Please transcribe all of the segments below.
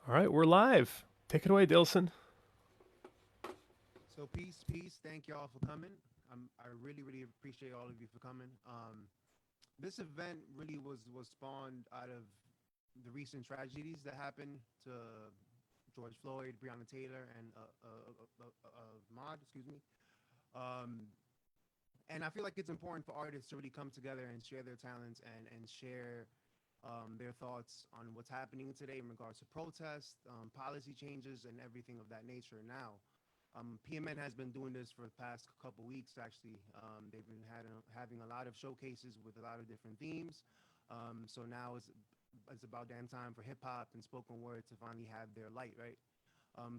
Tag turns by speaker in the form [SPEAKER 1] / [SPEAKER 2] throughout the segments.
[SPEAKER 1] All right, we're live. Take it away, Dilson.
[SPEAKER 2] So peace. Thank y'all for coming. I really appreciate all of you for coming. This event really was spawned out of the recent tragedies that happened to George Floyd, Breonna Taylor, and Maud. Excuse me. Um, and I feel like it's important for artists to really come together and share their talents and share their thoughts on what's happening today in regards to protests, policy changes, and everything of that nature. Now, PMN has been doing this for the past couple weeks. Actually, they've been having a lot of showcases with a lot of different themes. So now it's about damn time for hip hop and spoken word to finally have their light, right?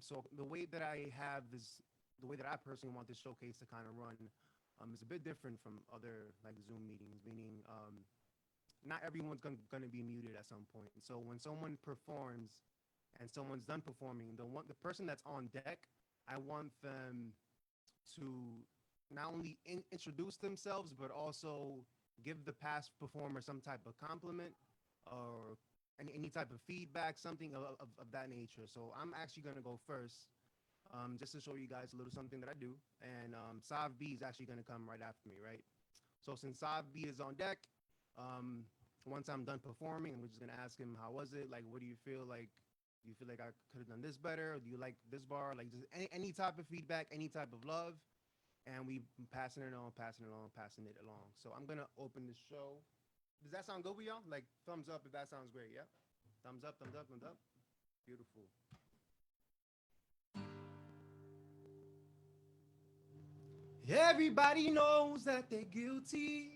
[SPEAKER 2] So the way that I personally want this showcase to kind of run, is a bit different from other like Zoom meetings. Meaning, not everyone's gonna be muted at some point. So when someone performs and someone's done performing, the person that's on deck, I want them to not only introduce themselves, but also give the past performer some type of compliment or any type of feedback, something of that nature. So I'm actually going to go first, just to show you guys a little something that I do. And Sav B is actually going to come right after me, right? So since Sav B is on deck, once I'm done performing, I'm just going to ask him, how was it? Like, what do you feel like? Do you feel like I could have done this better? Or do you like this bar? Like just any type of feedback, any type of love. And we passing it on, passing it on, passing it along. So I'm gonna open the show. Does that sound good with y'all? Like thumbs up if that sounds great, yeah? Thumbs up, thumbs up, thumbs up. Beautiful. Everybody knows that they're guilty.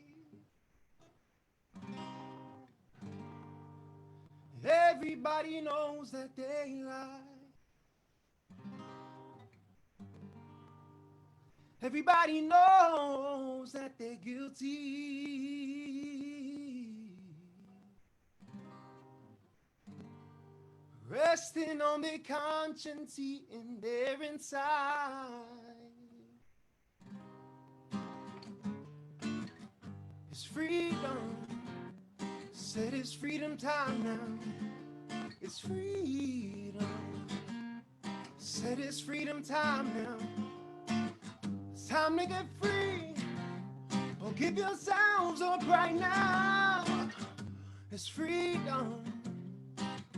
[SPEAKER 2] Everybody knows that they lie. Everybody knows that they're guilty. Resting on their conscience, in their inside. It's freedom. Said it's freedom time now. It's freedom. Said it's freedom time now. It's time to get free. Oh, give yourselves up right now. It's freedom.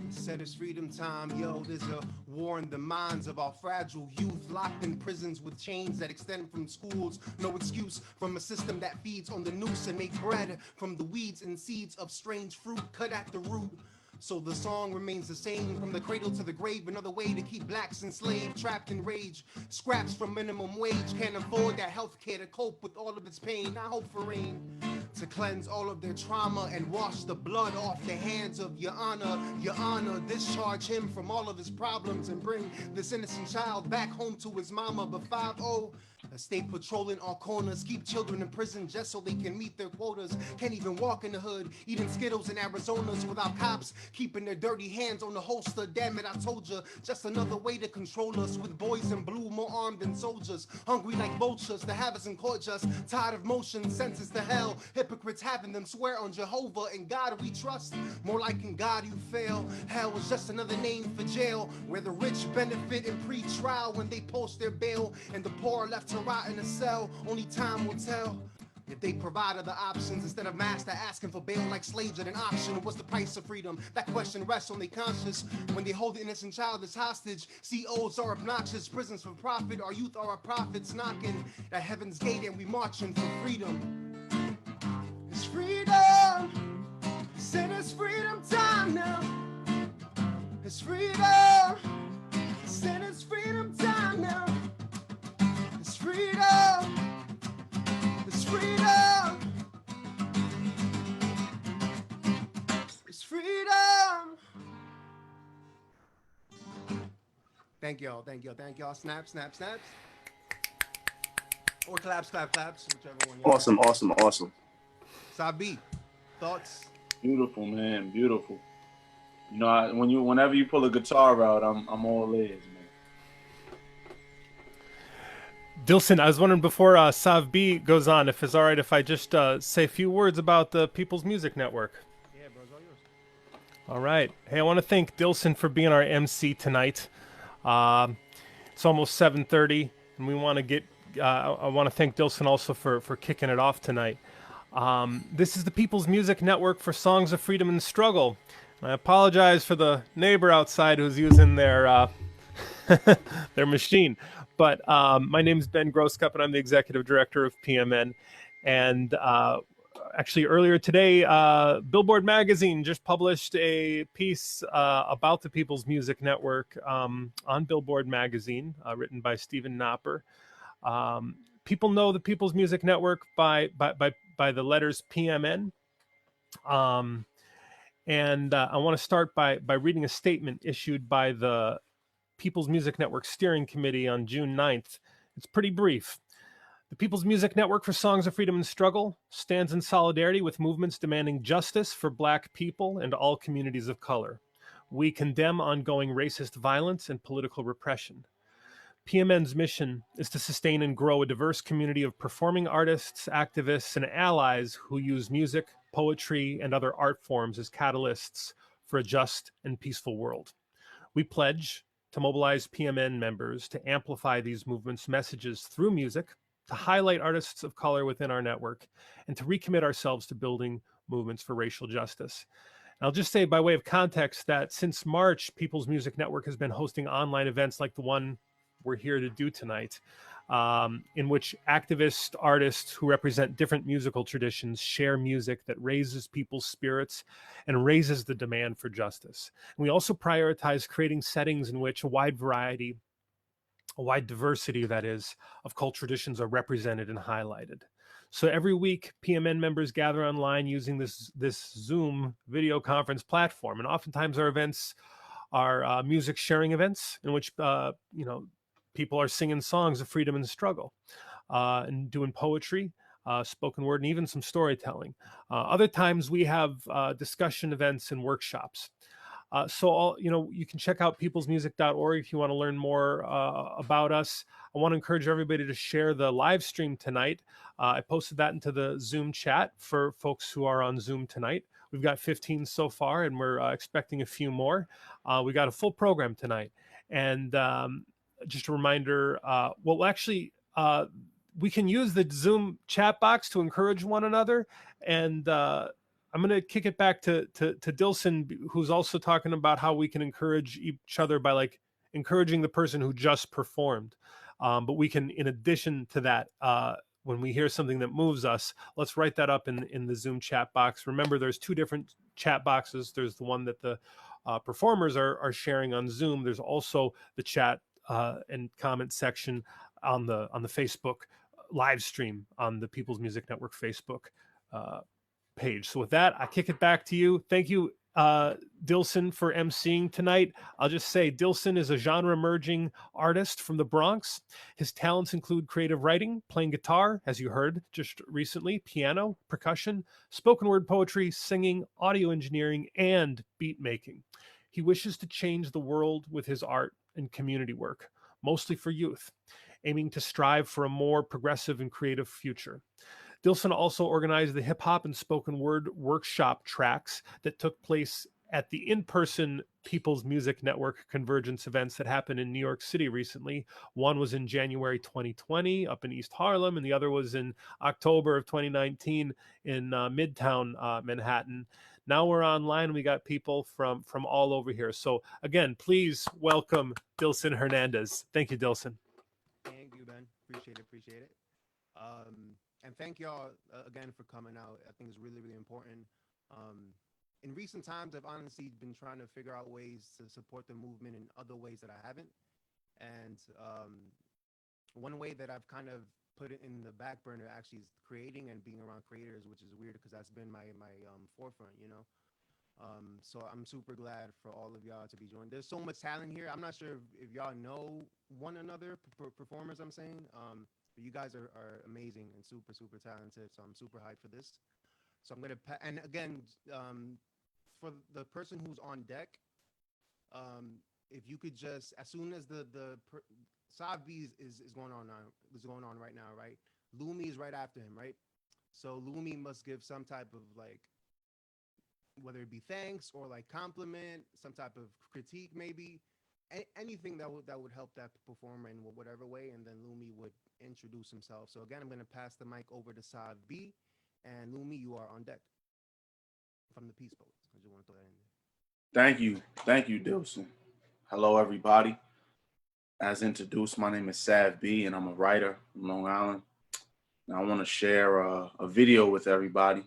[SPEAKER 2] Said it's freedom time, yo. There's a war in the minds of our fragile youth, locked in prisons with chains that extend from schools. No excuse from a system that feeds on the noose and make bread from the weeds and seeds of strange fruit cut at the root. So the song remains the same, from the cradle to the grave, another way to keep blacks enslaved, trapped in rage. Scraps from minimum wage, can't afford that health care to cope with all of its pain. I hope for rain to cleanse all of their trauma and wash the blood off the hands of your honor. Your honor, discharge him from all of his problems and bring this innocent child back home to his mama. But 5-0, stay patrolling all corners, keep children in prison just so they can meet their quotas. Can't even walk in the hood, eating Skittles in Arizonas without cops keeping their dirty hands on the holster. Damn it, I told you, just another way to control us, with boys in blue more armed than soldiers, hungry like vultures to have us in court, just tired of motion, sentenced to hell. Hypocrites having them swear on Jehovah and God we trust, more like in God you fail. Hell is just another name for jail, where the rich benefit in pre-trial when they post their bail, and the poor are left to rot in a cell. Only time will tell if they provide other options instead of master asking for bail like slaves at an auction. What's the price of freedom? That question rests on their conscience when they hold the innocent child as hostage. COs are obnoxious, prisons for profit. Our youth are our prophets knocking at heaven's gate, and we marching for freedom. It's freedom. Said it's freedom time now. It's freedom. Said it's freedom time now. It's freedom. It's freedom. It's freedom. Thank y'all. Thank y'all. Thank y'all. Snap, snap, snaps. Or claps, clap, claps. Whichever one you
[SPEAKER 3] Awesome, awesome, awesome.
[SPEAKER 2] Sabi, thoughts?
[SPEAKER 3] Beautiful, man. Beautiful. You know, whenever you pull a guitar out, I'm all ears, man.
[SPEAKER 1] Dilson, I was wondering before Sav B goes on, if it's all right if I just say a few words about the People's Music Network.
[SPEAKER 2] Yeah, bro, it's all yours.
[SPEAKER 1] All right. Hey, I want to thank Dilson for being our MC tonight. Um, it's almost 7:30, and we want to get. I want to thank Dilson also for kicking it off tonight. This is the People's Music Network for Songs of Freedom and Struggle. I apologize for the neighbor outside who's using their their machine. But my name is Ben Grosscup, and I'm the executive director of PMN. And actually, earlier today, Billboard Magazine just published a piece about the People's Music Network on Billboard Magazine, written by Stephen Knopper. People know the People's Music Network by the letters PMN. Um, and I want to start by reading a statement issued by the People's Music Network Steering Committee on June 9th. It's pretty brief. The People's Music Network for Songs of Freedom and Struggle stands in solidarity with movements demanding justice for Black people and all communities of color. We condemn ongoing racist violence and political repression. PMN's mission is to sustain and grow a diverse community of performing artists, activists, and allies who use music, poetry, and other art forms as catalysts for a just and peaceful world. We pledge to mobilize PMN members to amplify these movements' messages through music, to highlight artists of color within our network, and to recommit ourselves to building movements for racial justice. And I'll just say, by way of context, that since March, People's Music Network has been hosting online events like the one we're here to do tonight, in which activist artists who represent different musical traditions share music that raises people's spirits and raises the demand for justice. And we also prioritize creating settings in which a wide diversity, that is, of cultural traditions are represented and highlighted. So every week, PMN members gather online using this Zoom video conference platform, and oftentimes our events are music sharing events in which people are singing songs of freedom and struggle, and doing poetry, spoken word, and even some storytelling. Other times we have discussion events and workshops. You can check out peoplesmusic.org if you want to learn more about us. I want to encourage everybody to share the live stream tonight. I posted that into the Zoom chat for folks who are on Zoom tonight. We've got 15 so far, and we're expecting a few more. We got a full program tonight. And just a reminder, we can use the Zoom chat box to encourage one another. And I'm going to kick it back to Dilson, who's also talking about how we can encourage each other by encouraging the person who just performed. But we can, in addition to that, when we hear something that moves us, let's write that up in the Zoom chat box. Remember, there's two different chat boxes. There's the one that the performers are sharing on Zoom. There's also the chat and comment section on the Facebook live stream on the People's Music Network Facebook page. So with that, I kick it back to you. Thank you, Dilson, for emceeing tonight. I'll just say Dilson is a genre merging artist from the Bronx. His talents include creative writing, playing guitar, as you heard just recently, piano, percussion, spoken word poetry, singing, audio engineering, and beat making. He wishes to change the world with his art and community work, mostly for youth, aiming to strive for a more progressive and creative future. Dilson also organized the hip hop and spoken word workshop tracks that took place at the in-person People's Music Network convergence events that happened in New York City recently. One was in January 2020 up in East Harlem, and the other was in October of 2019 in Midtown Manhattan. Now we're online. We got people from all over here. So again, please welcome Dilson Hernandez. Thank you, Dilson.
[SPEAKER 2] Thank you, Ben. Appreciate it. And thank y'all again for coming out. I think it's really, really important. In recent times, I've honestly been trying to figure out ways to support the movement in other ways that I haven't. And one way that I've kind of put it in the back burner actually is creating and being around creators, which is weird because that's been my forefront, you know. So I'm super glad for all of y'all to be joined. There's so much talent here. I'm not sure if y'all know one another, performers, I'm saying. But you guys are amazing and super, super talented. So I'm super hyped for this. So I'm going to, and again, for the person who's on deck, if you could just, as soon as Sav B is going on right now, right? Lumi is right after him, right? So Lumi must give some type of whether it be thanks or like compliment, some type of critique, maybe anything that would help that performer in whatever way, and then Lumi would introduce himself. So again, I'm gonna pass the mic over to Sav B, and Lumi, you are on deck from the Peace Poets. I just want to throw that in
[SPEAKER 3] Thank you, Dilson. Hello, everybody. As introduced, my name is Sav B, and I'm a writer from Long Island. And I want to share a video with everybody,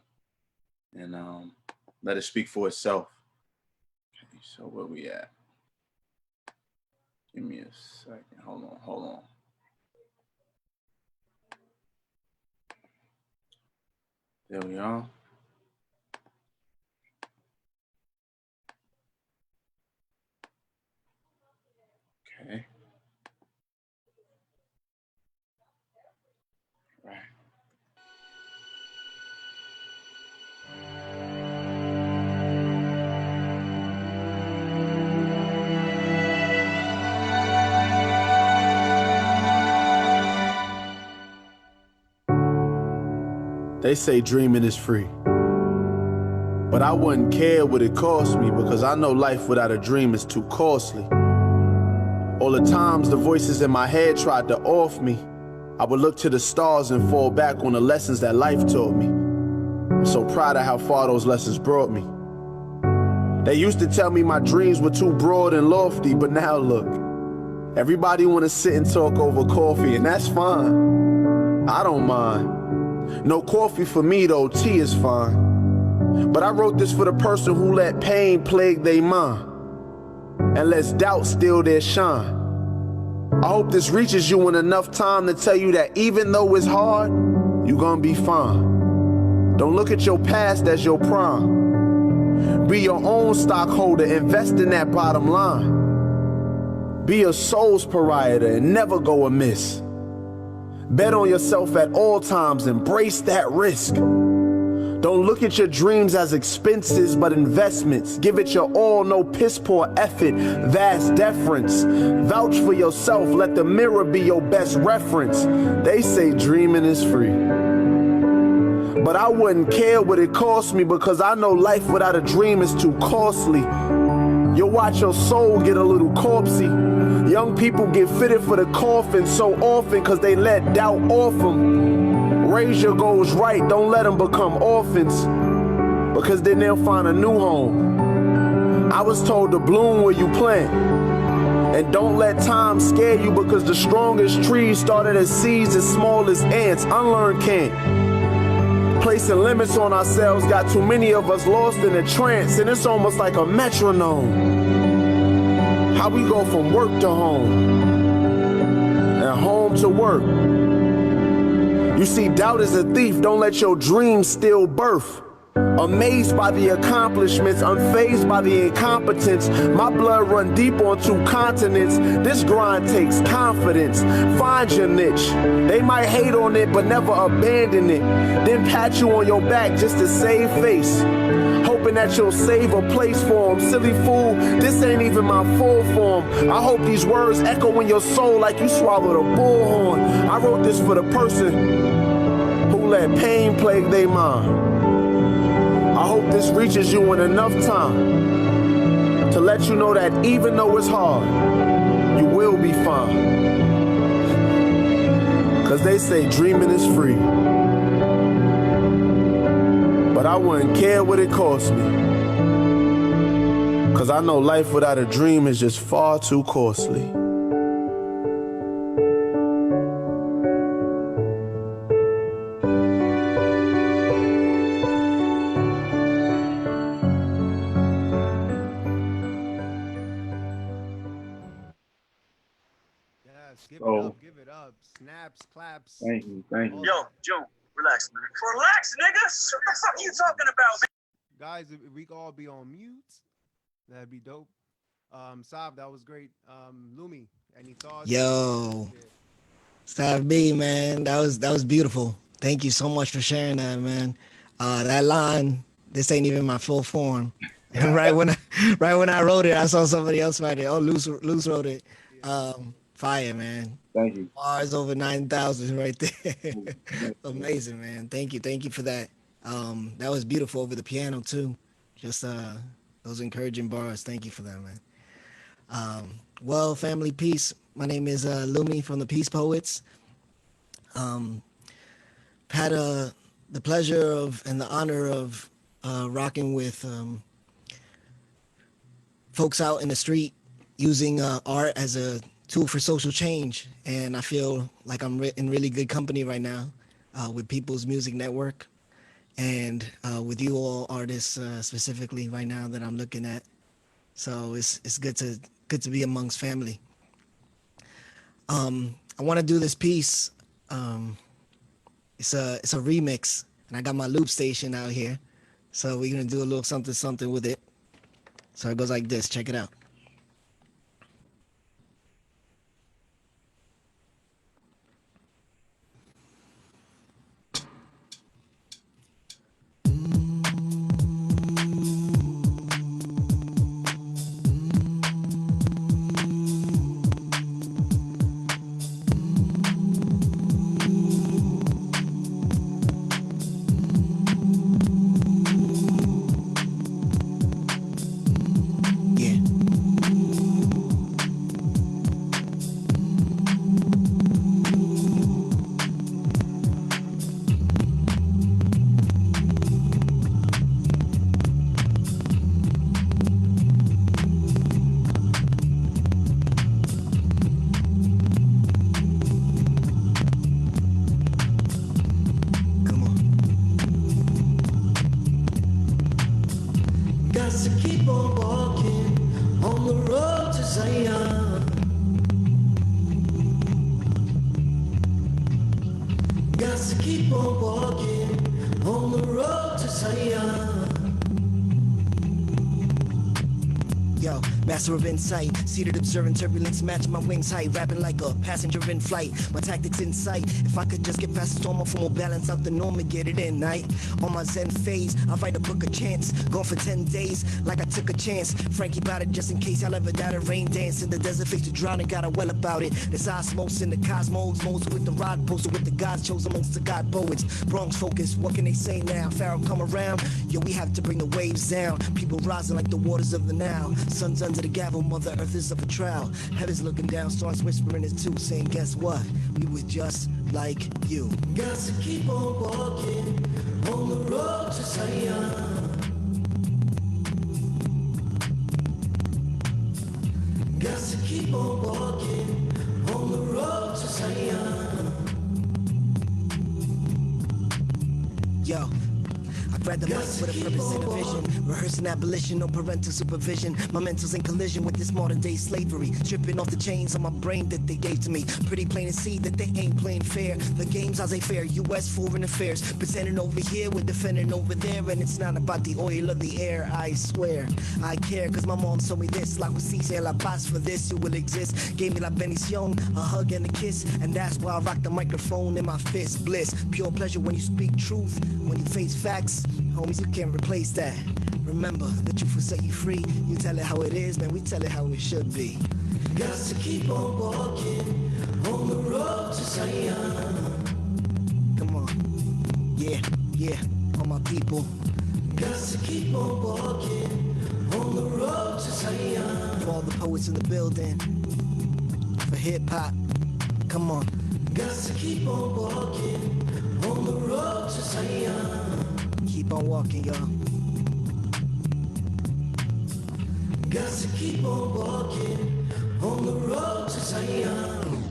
[SPEAKER 3] and let it speak for itself. Okay, so where we at? Give me a second. Hold on. There we are. Okay. Right. They say dreaming is free, but I wouldn't care what it cost me, because I know life without a dream is too costly. All the times the voices in my head tried to off me, I would look to the stars and fall back on the lessons that life taught me. I'm so proud of how far those lessons brought me. They used to tell me my dreams were too broad and lofty, but now look, everybody wanna sit and talk over coffee, and that's fine. I don't mind. No coffee for me though, tea is fine. But I wrote this for the person who let pain plague their mind and lets doubt steal their shine. I hope this reaches you in enough time to tell you that even though it's hard, you gonna be fine. Don't look at your past as your prime. Be your own stockholder, invest in that bottom line. Be a soul's pariah and never go amiss. Bet on yourself at all times, embrace that risk. Don't look at your dreams as expenses, but investments. Give it your all, no piss poor effort, vast deference. Vouch for yourself, let the mirror be your best reference. They say dreaming is free, but I wouldn't care what it cost me, because I know life without a dream is too costly. You'll watch your soul get a little corpsey. Young people get fitted for the coffin so often because they let doubt off them. Raise your goals right, don't let them become orphans, because then they'll find a new home. I was told to bloom where you plant, and don't let time scare you, because the strongest trees started as seeds as small as ants. Unlearn can't. Placing limits on ourselves got too many of us lost in a trance, and it's almost like a metronome. How we go from work to home, and home to work. You see, doubt is a thief, don't let your dreams steal birth. Amazed by the accomplishments, unfazed by the incompetence. My blood run deep on 2 continents. This grind takes confidence. Find your niche. They might hate on it, but never abandon it. Then pat you on your back just to save face, hoping that you'll save a place for them. Silly fool, this ain't even my full form. I hope these words echo in your soul like you swallowed a bullhorn. I wrote this for the person who let pain plague their mind. I hope this reaches you in enough time to let you know that even though it's hard, you will be fine. Cause they say dreaming is free, but I wouldn't care what it cost me, cause I know life without a dream is just far too costly.
[SPEAKER 2] Give it up. Snaps, claps.
[SPEAKER 3] Thank you.
[SPEAKER 4] Yo, Joe, relax, man. Relax, nigga. What the fuck are you talking about, man?
[SPEAKER 2] Guys, if we could all be on mute, that'd be dope. Sav, that was great. Lumi, any thoughts?
[SPEAKER 5] Yo, Sav B, man, that was beautiful. Thank you so much for sharing that, man. That line, this ain't even my full form. right when I wrote it, I saw somebody else write it. Oh, Luce wrote it. Fire, man.
[SPEAKER 3] Thank you.
[SPEAKER 5] Bars over 9,000 right there. Amazing, man. Thank you for that. That was beautiful over the piano too. Just those encouraging bars. Thank you for that, man. Well, family, peace. My name is Lumi from the Peace Poets. Had the pleasure of and the honor of rocking with folks out in the street using art as a tool for social change. And I feel like I'm in really good company right now with People's Music Network and with you all artists specifically right now that I'm looking at. So it's good to be amongst family. I want to do this piece. It's a remix, and I got my loop station out here. So we're gonna do a little something with it. So it goes like this. Check it out. Yeah. Come on. Got to keep on walking on the road to Zion. Got to keep on walking on the road to Zion. Yo, master of insight, seated observing turbulence, match my wings height, rapping like a passenger in flight. My tactics in sight. If I could just get past the storm, off will balance out the norm and get it in night. On my Zen phase, I write a book of chants, gone for 10 days, like I took a chance. Frankie about it just in case I'll ever die to rain dance in the desert, face to drown and got a well about it. There's osmosis in the cosmos, modes with the rod, posted with the gods, chosen amongst the god poets. Bronx focus, what can they say now? Pharaoh come around, yo, we have to bring the waves down. People rising like the waters of the Nile. Sun's under the gavel, Mother Earth is up for trial. Heaven's looking down, stars whispering his too, saying, guess what? We was just like you. Got to keep on walking on the road to Zion. Got to keep on walking on the road to Zion. Yo. I grabbed the mic with a purpose and a vision. Rehearsing abolition, no parental supervision. My mental's in collision with this modern day slavery. Stripping off the chains on my brain that they gave to me. Pretty plain to see that they ain't playing fair. The games as they fair, U.S. foreign affairs. Pretending over here, we're defending over there. And it's not about the oil of the air, I swear. I care, cause my mom told me this. La justicia, la paz, for this you will exist. Gave me la bendición, a hug and a kiss. And that's why I rock the microphone in my fist. Bliss, pure pleasure when you speak truth. When you face facts, homies, you can't replace that. Remember, the truth will set you free. You tell it how it is, man, we tell it how it should be. Got to keep on walking on the road to Zion. Come on. Yeah, yeah, all my people. Got to keep on walking on the road to Zion. For all the poets in the building. For hip-hop. Come on. Got to keep on walking on the road to Zion. Keep on walking, y'all. Got to keep on walking on the road to Zion.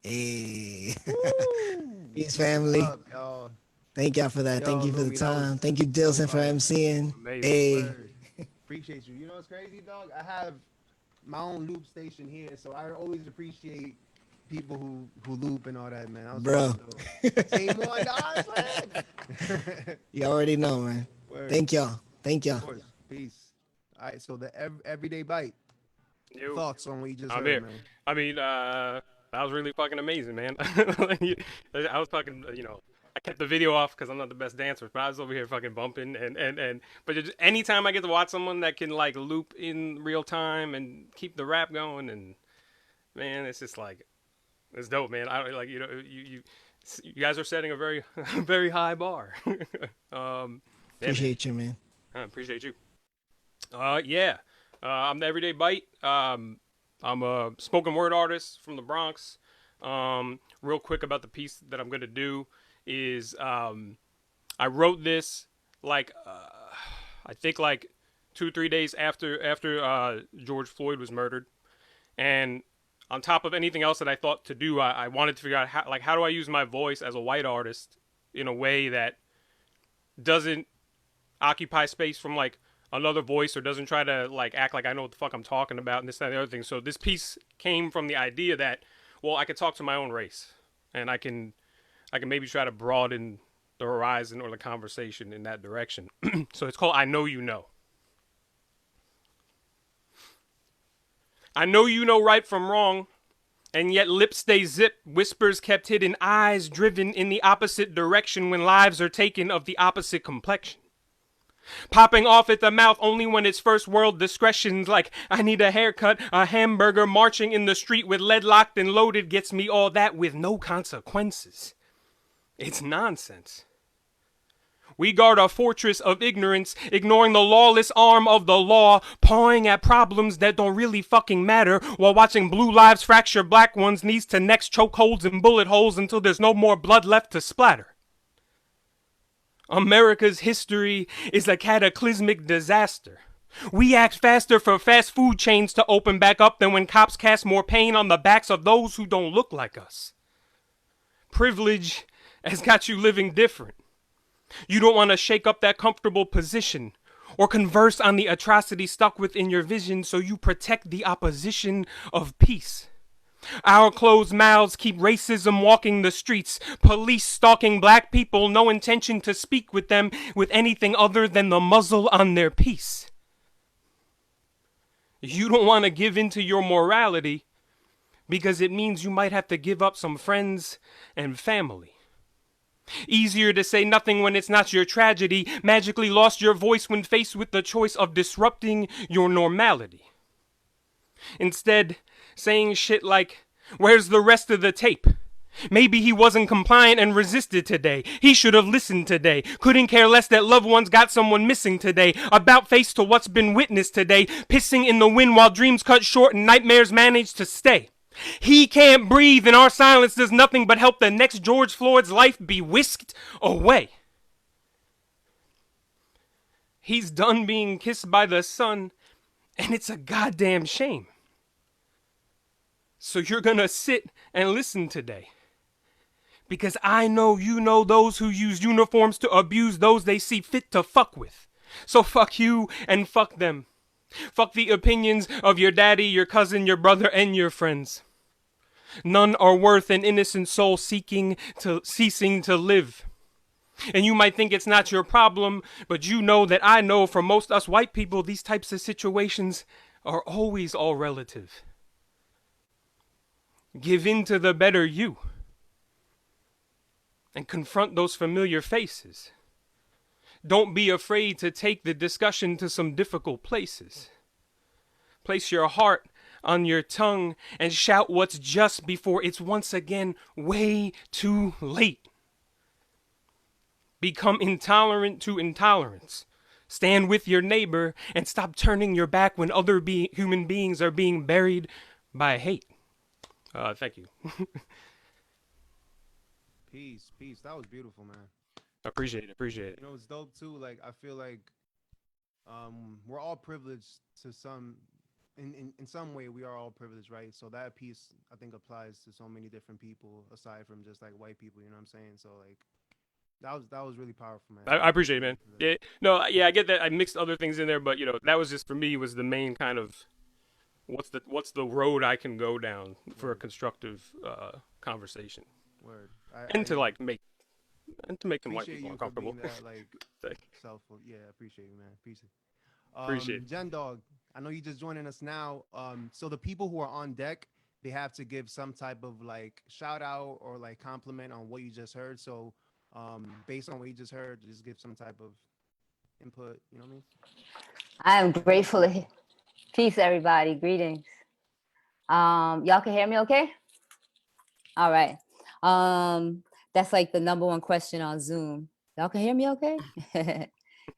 [SPEAKER 5] Hey. Peace, family.
[SPEAKER 2] Up, y'all.
[SPEAKER 5] Thank y'all for that.
[SPEAKER 2] Yo,
[SPEAKER 5] Thank you for the
[SPEAKER 2] Louis, that was
[SPEAKER 5] time. Thank you, Dilson, for emceeing.
[SPEAKER 1] Amazing.
[SPEAKER 5] Hey.
[SPEAKER 2] Word. Appreciate you. You know what's crazy, dog? I have my own loop station here, so I always appreciate people who loop and all that, man. I was
[SPEAKER 5] Bro.
[SPEAKER 2] Say more, dog.
[SPEAKER 5] You already know, man.
[SPEAKER 2] Word.
[SPEAKER 5] Thank y'all. Thank y'all.
[SPEAKER 2] Of course. Peace. All right, so the everyday bite.
[SPEAKER 1] Yo.
[SPEAKER 2] Thoughts on what you just
[SPEAKER 1] I'm
[SPEAKER 2] heard,
[SPEAKER 1] here.
[SPEAKER 2] man?
[SPEAKER 1] I mean, that was really fucking amazing, man. I was fucking, I kept the video off because I'm not the best dancer, but I was over here fucking bumping but just anytime I get to watch someone that can like loop in real time and keep the rap going, and man, it's just like, it's dope, man. I like, you guys are setting a very, very high bar. Yeah,
[SPEAKER 5] Appreciate you, man.
[SPEAKER 6] I appreciate you. Yeah. I'm the Everyday Bite. I'm a spoken word artist from the Bronx. Real quick about the piece that I'm gonna do is I wrote this like I think like 2 3 days after George Floyd was murdered, and on top of anything else that I thought to do, I wanted to figure out how do I use my voice as a white artist in a way that doesn't occupy space from like another voice or doesn't try to like act like I know what the fuck I'm talking about and this that, and the other thing. So this piece came from the idea that, well, I could talk to my own race and I can maybe try to broaden the horizon or the conversation in that direction. So it's called I Know You Know. I know you know right from wrong, and yet lips stay zipped, whispers kept hidden, eyes driven in the opposite direction when lives are taken of the opposite complexion. Popping off at the mouth only when it's first world discretions, like I need a haircut, a hamburger, marching in the street with lead locked and loaded gets me all that with no consequences. It's nonsense. We guard our fortress of ignorance, ignoring the lawless arm of the law, pawing at problems that don't really fucking matter, while watching blue lives fracture black ones, knees to necks, chokeholds and bullet holes until there's no more blood left to splatter. America's history is a cataclysmic disaster. We act faster for fast food chains to open back up than when cops cast more pain on the backs of those who don't look like us. Privilege has got you living different. You don't want to shake up that comfortable position or converse on the atrocity stuck within your vision, so you protect the opposition of peace. Our closed mouths keep racism walking the streets, police stalking black people, no intention to speak with them with anything other than the muzzle on their piece. You don't want to give in to your morality because it means you might have to give up some friends and family. Easier to say nothing when it's not your tragedy, magically lost your voice when faced with the choice of disrupting your normality. Instead, saying shit like, where's the rest of the tape? Maybe he wasn't compliant and resisted today. He should have listened today. Couldn't care less that loved ones got someone missing today. About face to what's been witnessed today. Pissing in the wind while dreams cut short and nightmares manage to stay. He can't breathe and our silence does nothing but help the next George Floyd's life be whisked away. He's done being kissed by the sun, and it's a goddamn shame. So you're gonna sit and listen today. Because I know you know those who use uniforms to abuse those they see fit to fuck with. So fuck you and fuck them. Fuck the opinions of your daddy, your cousin, your brother, and your friends. None are worth an innocent soul ceasing to live. And you might think it's not your problem, but you know that I know for most us white people, these types of situations are always all relative. Give in to the better you. And confront those familiar faces. Don't be afraid to take the discussion to some difficult places. Place your heart on your tongue and shout what's just before it's once again way too late. Become intolerant to intolerance. Stand with your neighbor and stop turning your back when other human beings are being buried by hate. Thank you.
[SPEAKER 2] Peace. That was beautiful, man.
[SPEAKER 6] Appreciate it.
[SPEAKER 2] You know, it's dope too. Like, I feel like we're all privileged to some, in some way we are all privileged, right? So that piece, I think, applies to so many different people aside from just like white people, you know what I'm saying? So like, that was really powerful, man.
[SPEAKER 6] I appreciate it, man. Yeah, no, yeah, I get that. I mixed other things in there, but you know, that was just for me was the main kind of what's the road I can go down for a constructive conversation.
[SPEAKER 2] Word.
[SPEAKER 6] To make some white
[SPEAKER 2] appreciate
[SPEAKER 6] people
[SPEAKER 2] you
[SPEAKER 6] uncomfortable.
[SPEAKER 2] for being that, like,
[SPEAKER 6] Thank
[SPEAKER 2] yeah, appreciate you, man.
[SPEAKER 6] Appreciate it.
[SPEAKER 2] Jen Dog, I know you just joining us now. So the people who are on deck, they have to give some type of like shout out or like compliment on what you just heard. So based on what you just heard, just give some type of input, you know what I mean?
[SPEAKER 7] I am grateful. Peace, everybody. Greetings. Y'all can hear me okay? All right. That's like the #1 question on Zoom. Y'all can hear me okay?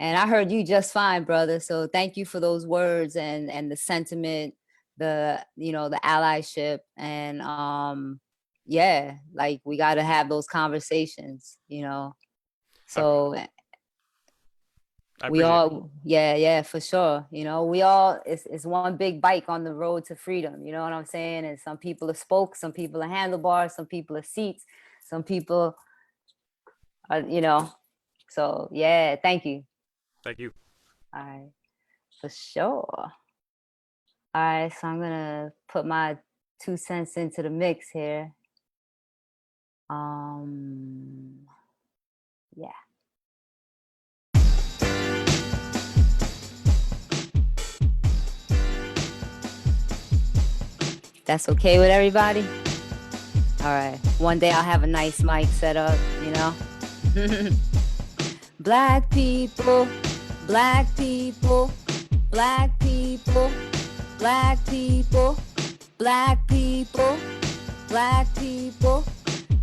[SPEAKER 7] And I heard you just fine, brother. So thank you for those words and the sentiment, the the allyship, and yeah, like we got to have those conversations, So
[SPEAKER 6] I
[SPEAKER 7] we
[SPEAKER 6] appreciate it.
[SPEAKER 7] all, yeah, for sure. We all, it's one big bike on the road to freedom. You know what I'm saying? And some people are spokes, some people are handlebars, some people are seats, some people are. So yeah, thank you.
[SPEAKER 6] Thank you.
[SPEAKER 7] All right, for sure. All right, so I'm gonna put my 2 cents into the mix here. Yeah. That's okay with everybody? All right. One day I'll have a nice mic set up, Black people, black people, black people, black people, black people, black people.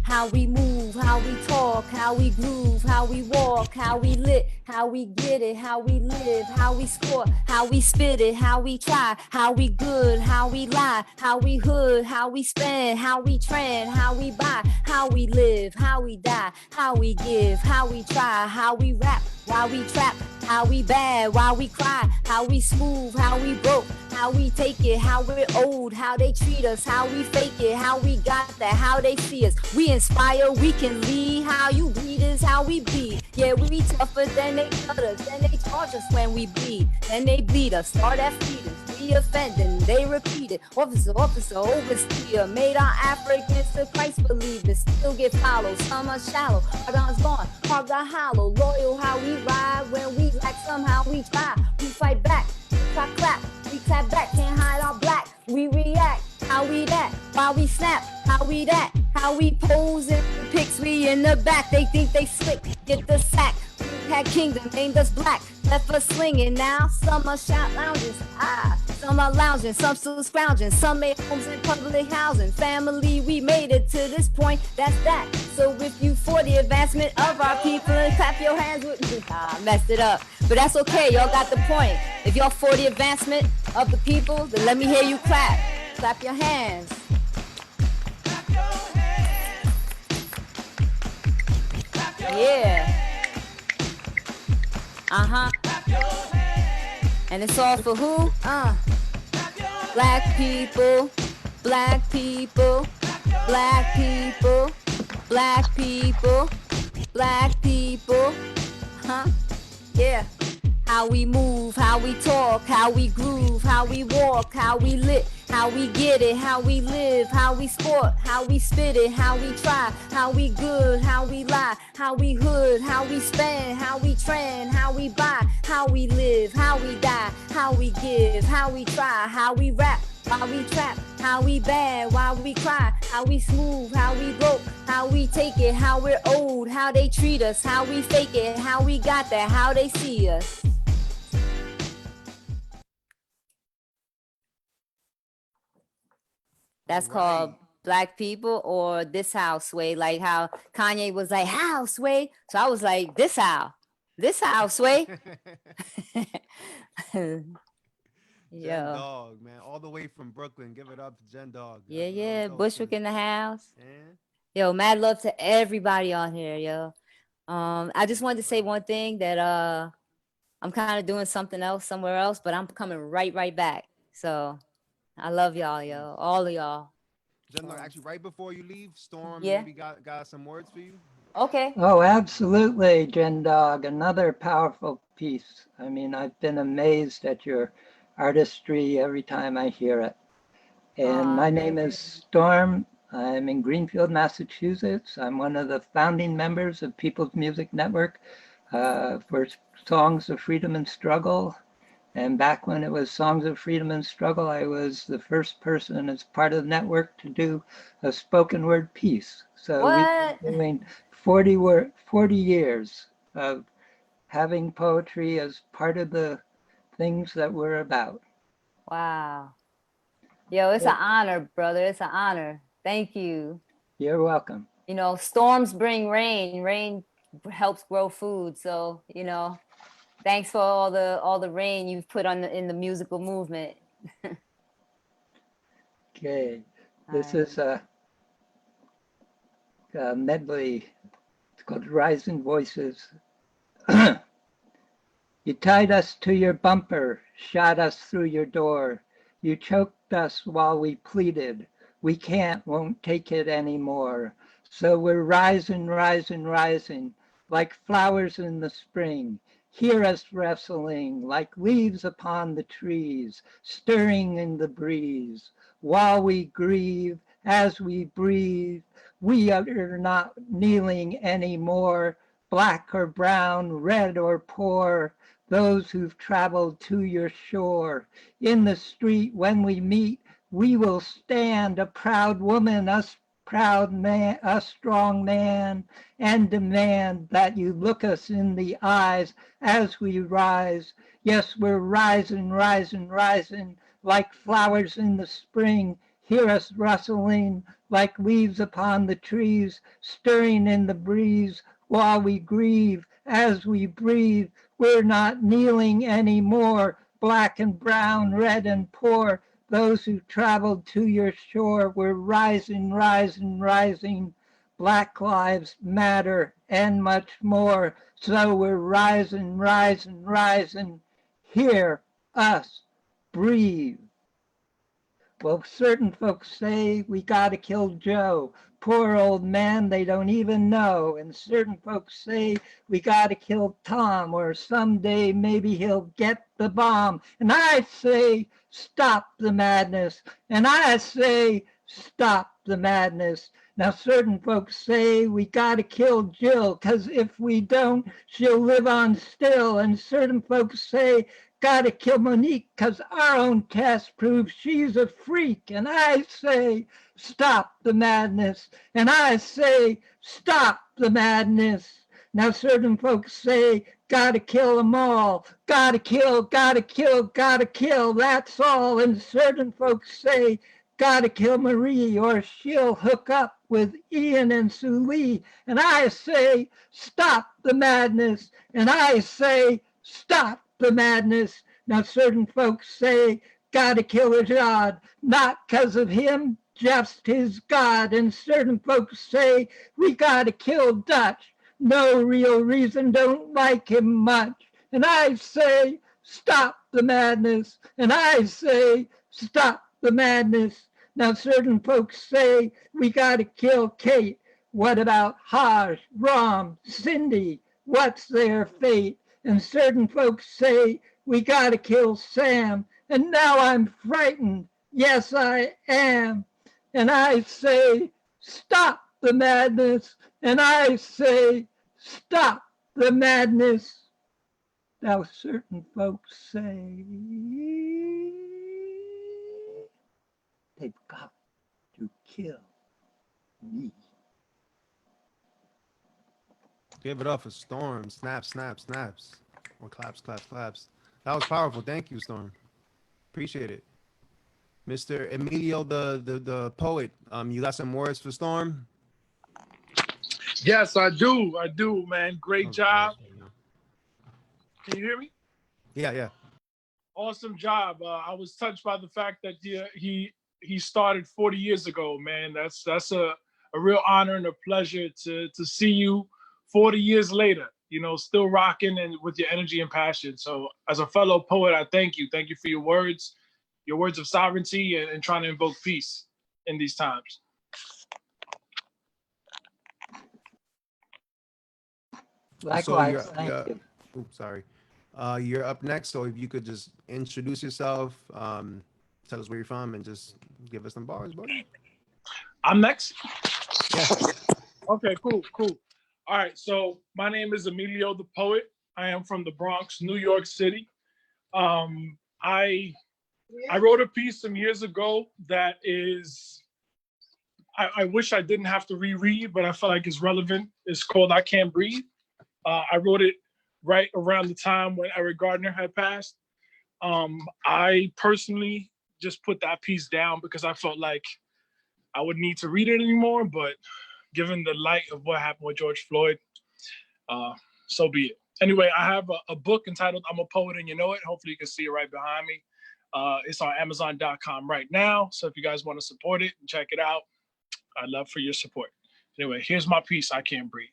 [SPEAKER 7] How we move, how we talk, how we groove, how we walk, how we lit, how we get it, how we live, how we score, how we spit it, how we try, how we good, how we lie, how we hood, how we spend, how we trend, how we buy, how we live, how we die, how we give, how we try, how we rap, why we trap, how we bad, why we cry, how we smooth, how we broke, how we take it, how we're old, how they treat us, how we fake it, how we got that, how they see us. We inspire, we can lead, how you bleed is how we bleed. Yeah, we tougher than they cut us, then they charge us when we bleed, then they bleed us, start at feeders, we offending, they repeat it. Officer, overseer, made our Africans to Christ believers, still get followed, some are shallow, our guns gone, heart got hollow, loyal how we ride, when we lack somehow we try, we fight back, we clap, we clap back, can't hide our black, we react, how we that, why we snap, how we that, how we pose in pics, we in the back, they think they slick, get the sack, we had kingdom, named us black, left us slinging, now some are shop lounging, some are lounging, some still scrounging, some made homes in public housing, family, we made it to this point, that's that, so if you for the advancement of our people, and clap your hands with me, I messed it up, but that's okay, y'all got the point, if y'all for the advancement of the people, then let me hear you clap, clap your hands. Yeah. And it's all for who? Black people, black people, black people, black people, black people. Yeah. How we move, how we talk, how we groove, how we walk, how we lit, how we get it, how we live, how we sport, how we spit it, how we try, how we good, how we lie, how we hood, how we spend, how we trend, how we buy, how we live, how we die, how we give, how we try, how we rap, why we trap, how we bad, why we cry, how we smooth, how we broke, how we take it, how we're old, how they treat us, how we fake it, how we got that, how they see us. That's called Black People or This House Way, like how Kanye was like, how Sway? So I was like, this how Sway?
[SPEAKER 2] Jen Dog, man, all the way from Brooklyn. Give it up to Jen Dog.
[SPEAKER 7] Yeah, Bushwick in the house.
[SPEAKER 2] Yeah.
[SPEAKER 7] Yo, mad love to everybody on here, yo. I just wanted to say one thing that I'm kind of doing something else somewhere else, but I'm coming right back. So I love y'all, yo, all of y'all.
[SPEAKER 2] Jen Dog, actually, right before you leave, Storm
[SPEAKER 7] Yeah.
[SPEAKER 2] maybe got some words for you.
[SPEAKER 7] Okay.
[SPEAKER 8] Oh, absolutely, Jen Dog. Another powerful piece. I mean, I've been amazed at your artistry every time I hear it. And my name is Storm. I'm in Greenfield, Massachusetts. I'm one of the founding members of People's Music Network for Songs of Freedom and Struggle. And back when it was Songs of Freedom and Struggle, I was the first person as part of the network to do a spoken word piece. So we've been doing 40 years of having poetry as part of the things that we're about.
[SPEAKER 7] Wow. Yo, it's an honor, brother. It's an honor. Thank you.
[SPEAKER 8] You're welcome.
[SPEAKER 7] You know, storms bring rain. Rain helps grow food. So, you know, Thanks for all the rain you've put on in the musical movement.
[SPEAKER 8] Okay, this
[SPEAKER 7] Alright.
[SPEAKER 8] is a medley. It's called Rising Voices. You tied us to your bumper, shot us through your door. You choked us while we pleaded. We can't, won't take it anymore. So we're rising, rising, rising, like flowers in the spring. Hear us wrestling like leaves upon the trees, stirring in the breeze. While we grieve, as we breathe, we are not kneeling anymore, black or brown, red or poor, those who've traveled to your shore. In the street when we meet, we will stand, a proud woman, us proud man, a strong man, and demand that you look us in the eyes as we rise. Yes, we're rising, rising, rising, like flowers in the spring. Hear us rustling like leaves upon the trees, stirring in the breeze while we grieve as we breathe. We're not kneeling anymore, black and brown, red and poor, those who traveled to your shore. We're rising, rising, rising. Black lives matter and much more. So we're rising, rising, rising. Hear us breathe. Well, certain folks say we gotta kill Joe. Poor old man, they don't even know. And certain folks say we gotta kill Tom, or someday maybe he'll get the bomb. And I say, stop the madness. And I say, stop the madness. Now, certain folks say we gotta kill Jill, 'cause if we don't, she'll live on still. And certain folks say gotta kill Monique, 'cause our own test proves she's a freak. And I say, stop the madness. And I say, stop the madness. Now, certain folks say, gotta kill them all. Gotta kill, gotta kill, gotta kill. That's all. And certain folks say, gotta kill Marie, or she'll hook up with Ian and Sue Lee. And I say, stop the madness. And I say, stop the madness. Now, certain folks say, gotta kill Rajad, not 'cause of him, just his God. And certain folks say, we gotta kill Dutch. No real reason, don't like him much. And I say, stop the madness. And I say, stop the madness. Now, certain folks say, we gotta kill Kate. What about Haj, Ram, Cindy? What's their fate? And certain folks say, we gotta kill Sam. And now I'm frightened. Yes, I am. And I say, stop the madness. And I say, stop the madness. Now, certain folks say, they've got to kill me.
[SPEAKER 2] Give it up for Storm. Snap, snap, snaps. Or claps, claps, claps. That was powerful. Thank you, Storm. Appreciate it. Mr. Emilio, the poet. You got some words for Storm?
[SPEAKER 9] Yes, I do. I do, man. Great job. Can you hear me?
[SPEAKER 2] Yeah, yeah.
[SPEAKER 9] Awesome job. I was touched by the fact that he started 40 years ago, man. That's a real honor and a pleasure to see you 40 years later, you know, still rocking and with your energy and passion. So as a fellow poet, I thank you. Thank you for your words of sovereignty and trying to invoke peace in these times.
[SPEAKER 8] Likewise,
[SPEAKER 2] So
[SPEAKER 8] thank you.
[SPEAKER 2] Oops, sorry. You're up next. So if you could just introduce yourself, tell us where you're from, and just give us some bars, buddy.
[SPEAKER 9] I'm next?
[SPEAKER 2] Yeah.
[SPEAKER 9] Okay, cool. All right, so my name is Emilio the Poet. I am from the Bronx, New York City. I wrote a piece some years ago that is, I wish I didn't have to reread, but I felt like it's relevant. It's called I Can't Breathe. I wrote it right around the time when Eric Gardner had passed. I personally just put that piece down because I felt like I would need to read it anymore, but given the light of what happened with George Floyd, so be it. Anyway, I have a book entitled I'm a Poet and You Know It. Hopefully you can see it right behind me. It's on Amazon.com right now. So if you guys want to support it and check it out, I'd love for your support. Anyway, here's my piece, I Can't Breathe.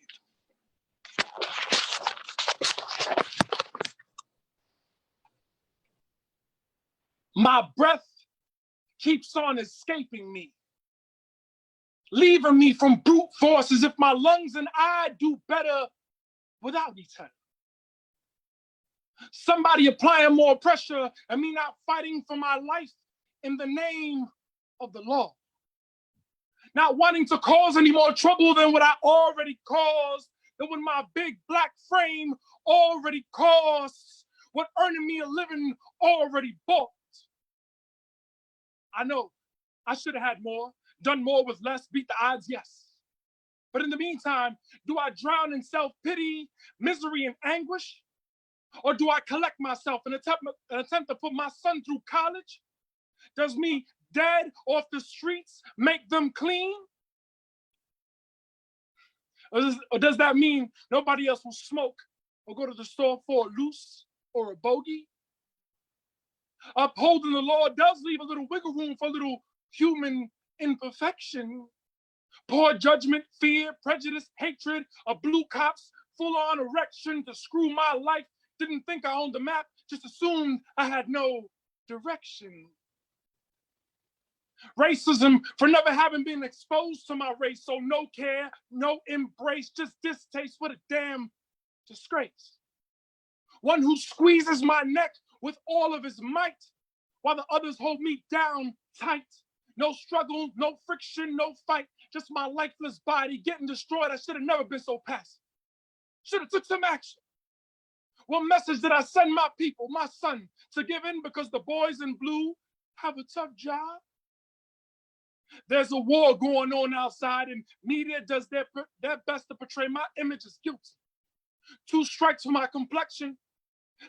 [SPEAKER 9] My breath keeps on escaping me, leaving me from brute force as if my lungs and I do better without each other. Somebody applying more pressure and me not fighting for my life in the name of the law. Not wanting to cause any more trouble than what I already caused, than what my big black frame already costs, what earning me a living already bought. I know I should have had more, done more with less, beat the odds, yes. But in the meantime, do I drown in self-pity, misery, and anguish? Or do I collect myself and attempt to put my son through college? Does me dead off the streets make them clean? Or does that mean nobody else will smoke or go to the store for a loose or a bogey? Upholding the law does leave a little wiggle room for a little human imperfection. Poor judgment, fear, prejudice, hatred of blue cops, full-on erection to screw my life. Didn't think I owned the map, just assumed I had no direction. Racism for never having been exposed to my race, so no care, no embrace, just distaste. What a damn disgrace. One who squeezes my neck with all of his might, while the others hold me down tight. No struggle, no friction, no fight, just my lifeless body getting destroyed. I should have never been so passive. Should have took some action. What message did I send my people, my son, to give in because the boys in blue have a tough job? There's a war going on outside and media does their best to portray my image as guilty. 2 strikes for my complexion.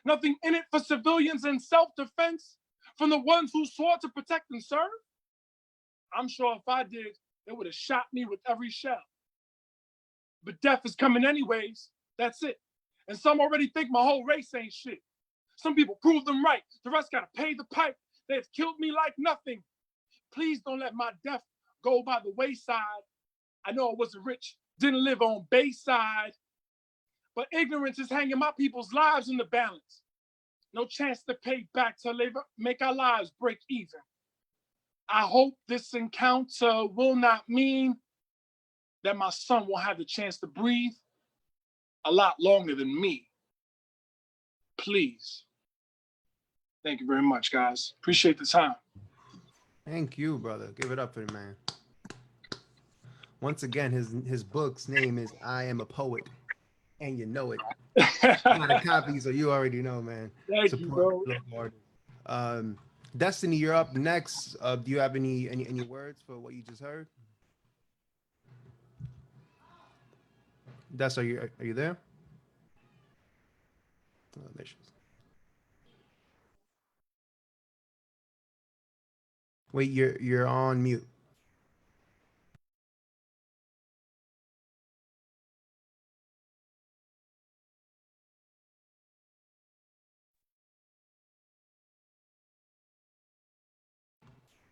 [SPEAKER 9] Nothing in it for civilians in self-defense from the ones who swore to protect and serve. I'm sure if I did, they would have shot me with every shell. But death is coming anyways. That's it. And some already think my whole race ain't shit. Some people prove them right. The rest gotta pay the pipe. They've killed me like nothing. Please don't let my death go by the wayside. I know I wasn't rich, didn't live on Bayside, but ignorance is hanging my people's lives in the balance. No chance to pay back till they make our lives break even. I hope this encounter will not mean that my son will have the chance to breathe a lot longer than me. Please. Thank you very much, guys. Appreciate the time.
[SPEAKER 10] Thank you, brother. Give it up for the man. Once again, his book's name is I Am a Poet, and you know it. Got a copy, so you already know, man.
[SPEAKER 9] Thank you, bro.
[SPEAKER 10] Destiny, you're up next. Do you have any words for what you just heard? Des, are you there? Oh, there she is. Wait, you're on mute.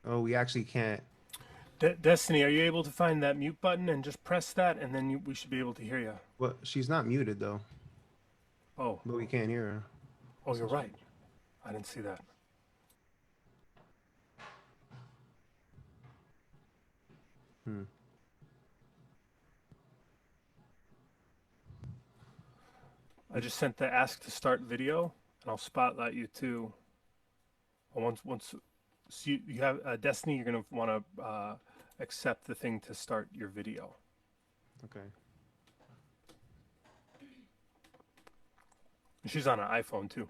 [SPEAKER 10] Oh, we actually can't.
[SPEAKER 1] Destiny, are you able to find that mute button and just press that, and then we should be able to hear you?
[SPEAKER 10] Well, she's not muted though.
[SPEAKER 1] Oh.
[SPEAKER 10] But we can't hear her.
[SPEAKER 1] Oh, you're right. I didn't see that. I just sent the ask to start video, and I'll spotlight you too. Once so you have Destiny, you're gonna want to accept the thing to start your video.
[SPEAKER 10] Okay.
[SPEAKER 1] She's on an iPhone too.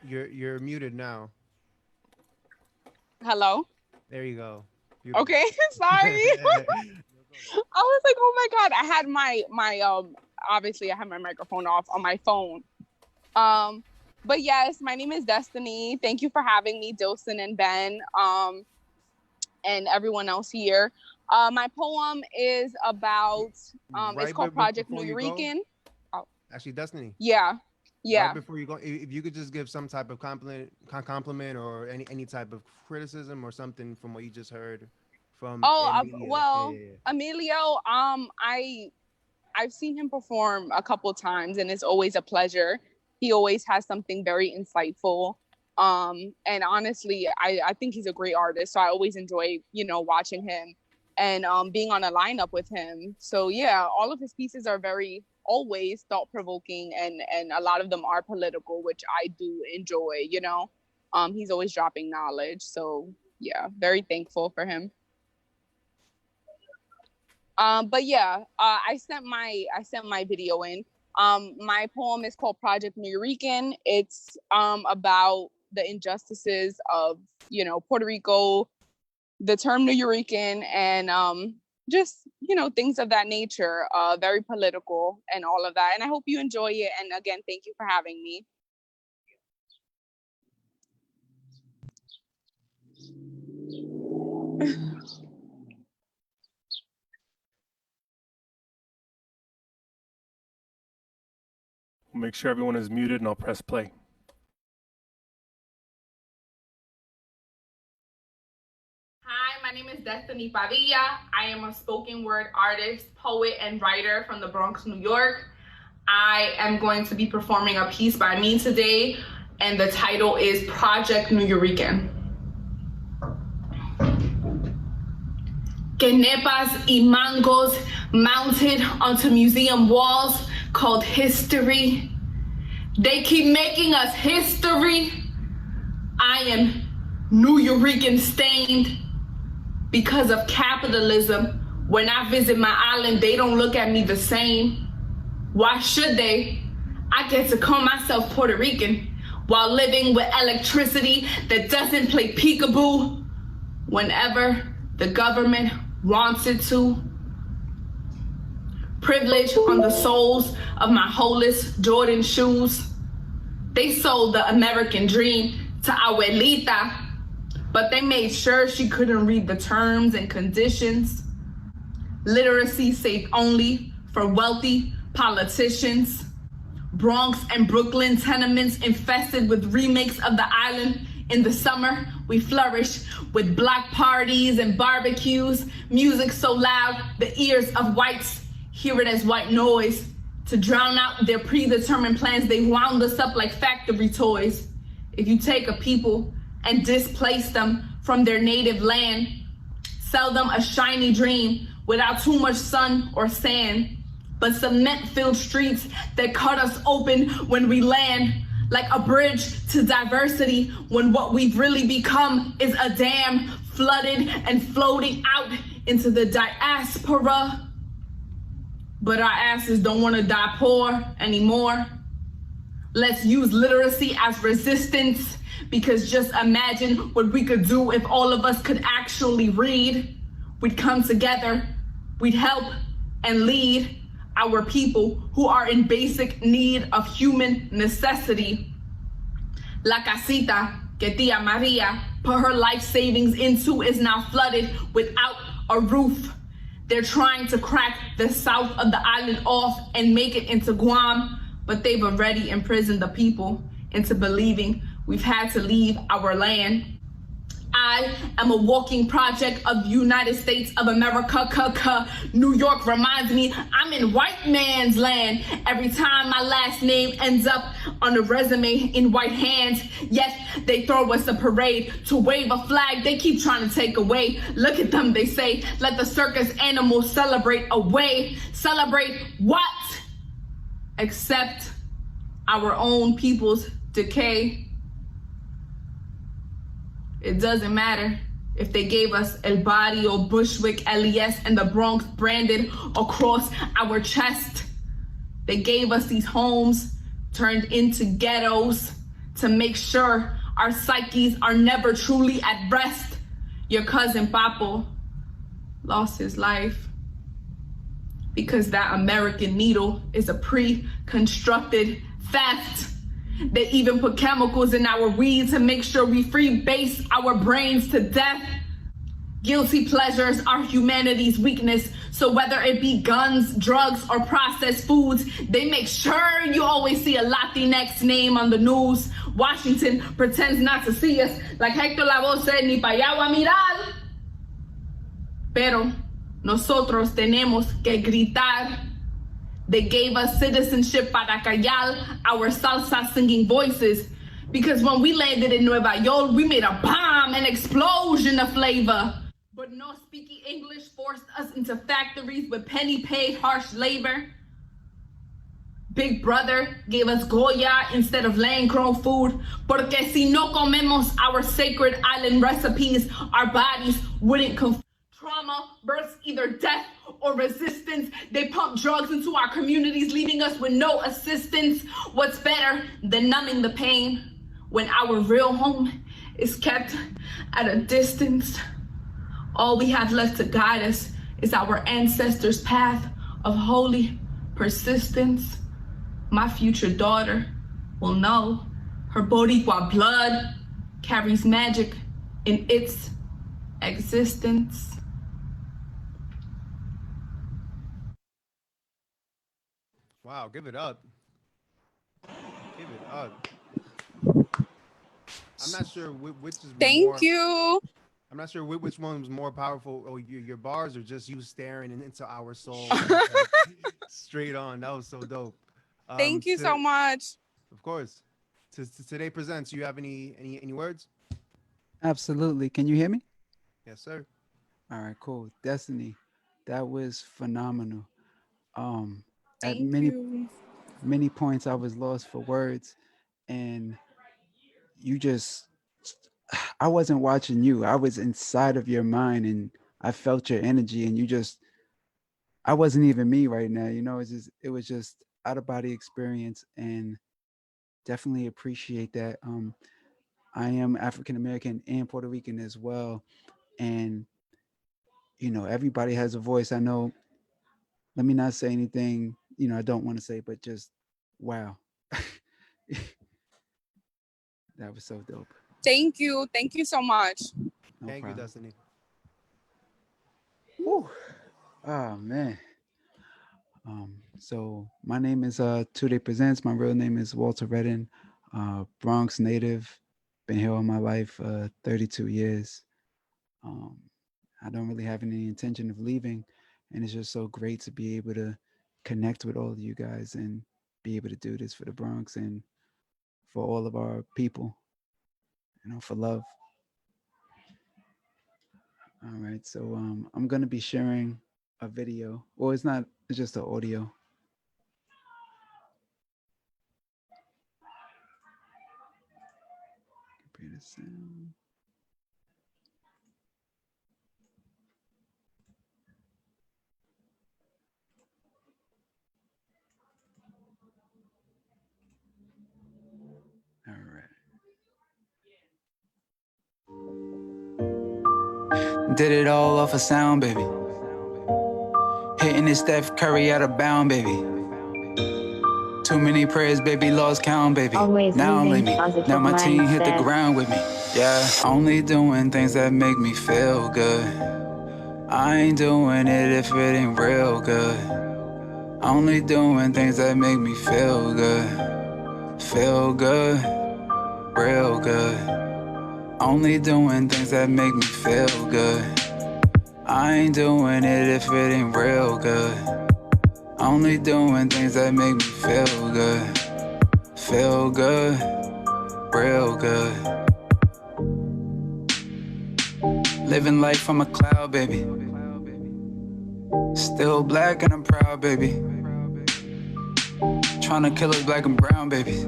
[SPEAKER 10] You're muted now.
[SPEAKER 11] Hello.
[SPEAKER 10] There you go.
[SPEAKER 11] Okay, sorry. I was like, oh my god, I had my obviously I have my microphone off on my phone. But yes, my name is Destiny. Thank you for having me, Dilson and Ben. and everyone else here. My poem is about, it's called Project Nuyorican.
[SPEAKER 10] Actually, Destiny.
[SPEAKER 11] Yeah.
[SPEAKER 10] Right before you go, if you could just give some type of compliment or any type of criticism or something from what you just heard from Emilio.
[SPEAKER 11] Emilio, I've seen him perform a couple times, and it's always a pleasure. He always has something very insightful. And honestly, I think he's a great artist, so I always enjoy, watching him and being on a lineup with him. So yeah, all of his pieces are always thought-provoking, and a lot of them are political, which I do enjoy. He's always dropping knowledge, so yeah, very thankful for him. But yeah, I sent my video in. My poem is called Project Nuyorican. It's about the injustices of Puerto Rico, the term Nuyorican, and just things of that nature. Very political and all of that. And I hope you enjoy it. And again, thank you for having me.
[SPEAKER 1] Make sure everyone is muted, and I'll press play.
[SPEAKER 12] Hi, my name is Destiny Padilla. I am a spoken word artist, poet, and writer from the Bronx, New York. I am going to be performing a piece by me today, and the title is Project Nuyorican. Quenepas y mangos mounted onto museum walls called history. They keep making us history. I am Nuyorican stained because of capitalism. When I visit my island, they don't look at me the same. Why should they? I get to call myself Puerto Rican while living with electricity that doesn't play peekaboo whenever the government wants it to. Privilege on the soles of my holeless Jordan shoes. They sold the American dream to Abuelita, but they made sure she couldn't read the terms and conditions. Literacy safe only for wealthy politicians. Bronx and Brooklyn tenements infested with remakes of the island. In the summer, we flourish with block parties and barbecues, music so loud the ears of whites hear it as white noise. To drown out their predetermined plans, they wound us up like factory toys. If you take a people and displace them from their native land, sell them a shiny dream without too much sun or sand, but cement-filled streets that cut us open when we land, like a bridge to diversity, when what we've really become is a dam flooded and floating out into the diaspora. But our asses don't want to die poor anymore. Let's use literacy as resistance, because just imagine what we could do if all of us could actually read. We'd come together, we'd help and lead our people who are in basic need of human necessity. La casita que Tia Maria put her life savings into is now flooded without a roof. They're trying to crack the south of the island off and make it into Guam, but they've already imprisoned the people into believing we've had to leave our land. I am a walking project of the United States of America. New York reminds me I'm in white man's land every time my last name ends up on a resume in white hands. Yes, they throw us a parade to wave a flag they keep trying to take away. Look at them, they say, let the circus animals celebrate away. Celebrate what? Except our own people's decay. It doesn't matter if they gave us El Barrio, Bushwick, LES, and the Bronx branded across our chest. They gave us these homes turned into ghettos to make sure our psyches are never truly at rest. Your cousin Papo lost his life because that American needle is a pre-constructed theft. They even put chemicals in our weed to make sure we freebase our brains to death. Guilty pleasures are humanity's weakness. So whether it be guns, drugs, or processed foods, they make sure you always see a Latinx name on the news. Washington pretends not to see us, like Hector Lavoe said, ni pa allá va a mirar. Pero nosotros tenemos que gritar. They gave us citizenship para callar our salsa singing voices. Because when we landed in Nueva York, we made a bomb, an explosion of flavor. But no speaking English forced us into factories with penny paid harsh labor. Big Brother gave us Goya instead of land-grown food. Porque si no comemos our sacred island recipes, our bodies wouldn't conform. Trauma births either death or resistance. They pump drugs into our communities, leaving us with no assistance. What's better than numbing the pain when our real home is kept at a distance? All we have left to guide us is our ancestors' path of holy persistence. My future daughter will know her Boricua blood carries magic in its existence.
[SPEAKER 10] Wow, give it up. Give it up. I'm not sure which is
[SPEAKER 11] Thank you.
[SPEAKER 10] I'm not sure which one was more powerful. Oh, your bars or just you staring into our soul straight on. That was so dope.
[SPEAKER 11] Thank you so much.
[SPEAKER 10] Of course. Today Presents. You have any words?
[SPEAKER 13] Absolutely. Can you hear me?
[SPEAKER 10] Yes, sir.
[SPEAKER 13] All right, cool. Destiny, that was phenomenal. At
[SPEAKER 11] Thank you.
[SPEAKER 13] many points, I was lost for words, and you just, I wasn't watching you. I was inside of your mind, and I felt your energy, and you just, I wasn't even me right now. You know, it was just out of body experience, and definitely appreciate that. I am African American and Puerto Rican as well, and you know, everybody has a voice. I know. Let me not say anything, you know, I don't want to say, but just wow. That was so dope.
[SPEAKER 11] Thank you. Thank you so much.
[SPEAKER 13] No
[SPEAKER 10] Thank
[SPEAKER 13] problem.
[SPEAKER 10] you, Destiny.
[SPEAKER 13] Whew. Oh man. So my name is Today Presents. My real name is Walter Redden, Bronx native. Been here all my life, 32 years. I don't really have any intention of leaving, and it's just so great to be able to connect with all of you guys and be able to do this for the Bronx and for all of our people, you know, for love. All right, so I'm gonna be sharing a video. Well, it's not, it's just an audio. Computer sound. All right. Did it all off a sound, baby. Hitting this Steph Curry out of bound, baby. Too many prayers, baby, lost count, baby.
[SPEAKER 7] Always
[SPEAKER 13] Now I'm
[SPEAKER 7] using
[SPEAKER 13] leaving.
[SPEAKER 7] positive
[SPEAKER 13] Now my team hit the
[SPEAKER 7] mindset.
[SPEAKER 13] ground with me. Yeah, only doing things that make me feel good. I ain't doing it if it ain't real good. Only doing things that make me feel good. Feel good, real good. Only doing things that make me feel good. I ain't doing it if it ain't real good. Only doing things that make me feel good. Feel good, real good. Living life from a cloud, baby. Still black and I'm proud, baby. Tryna kill us black and brown, baby.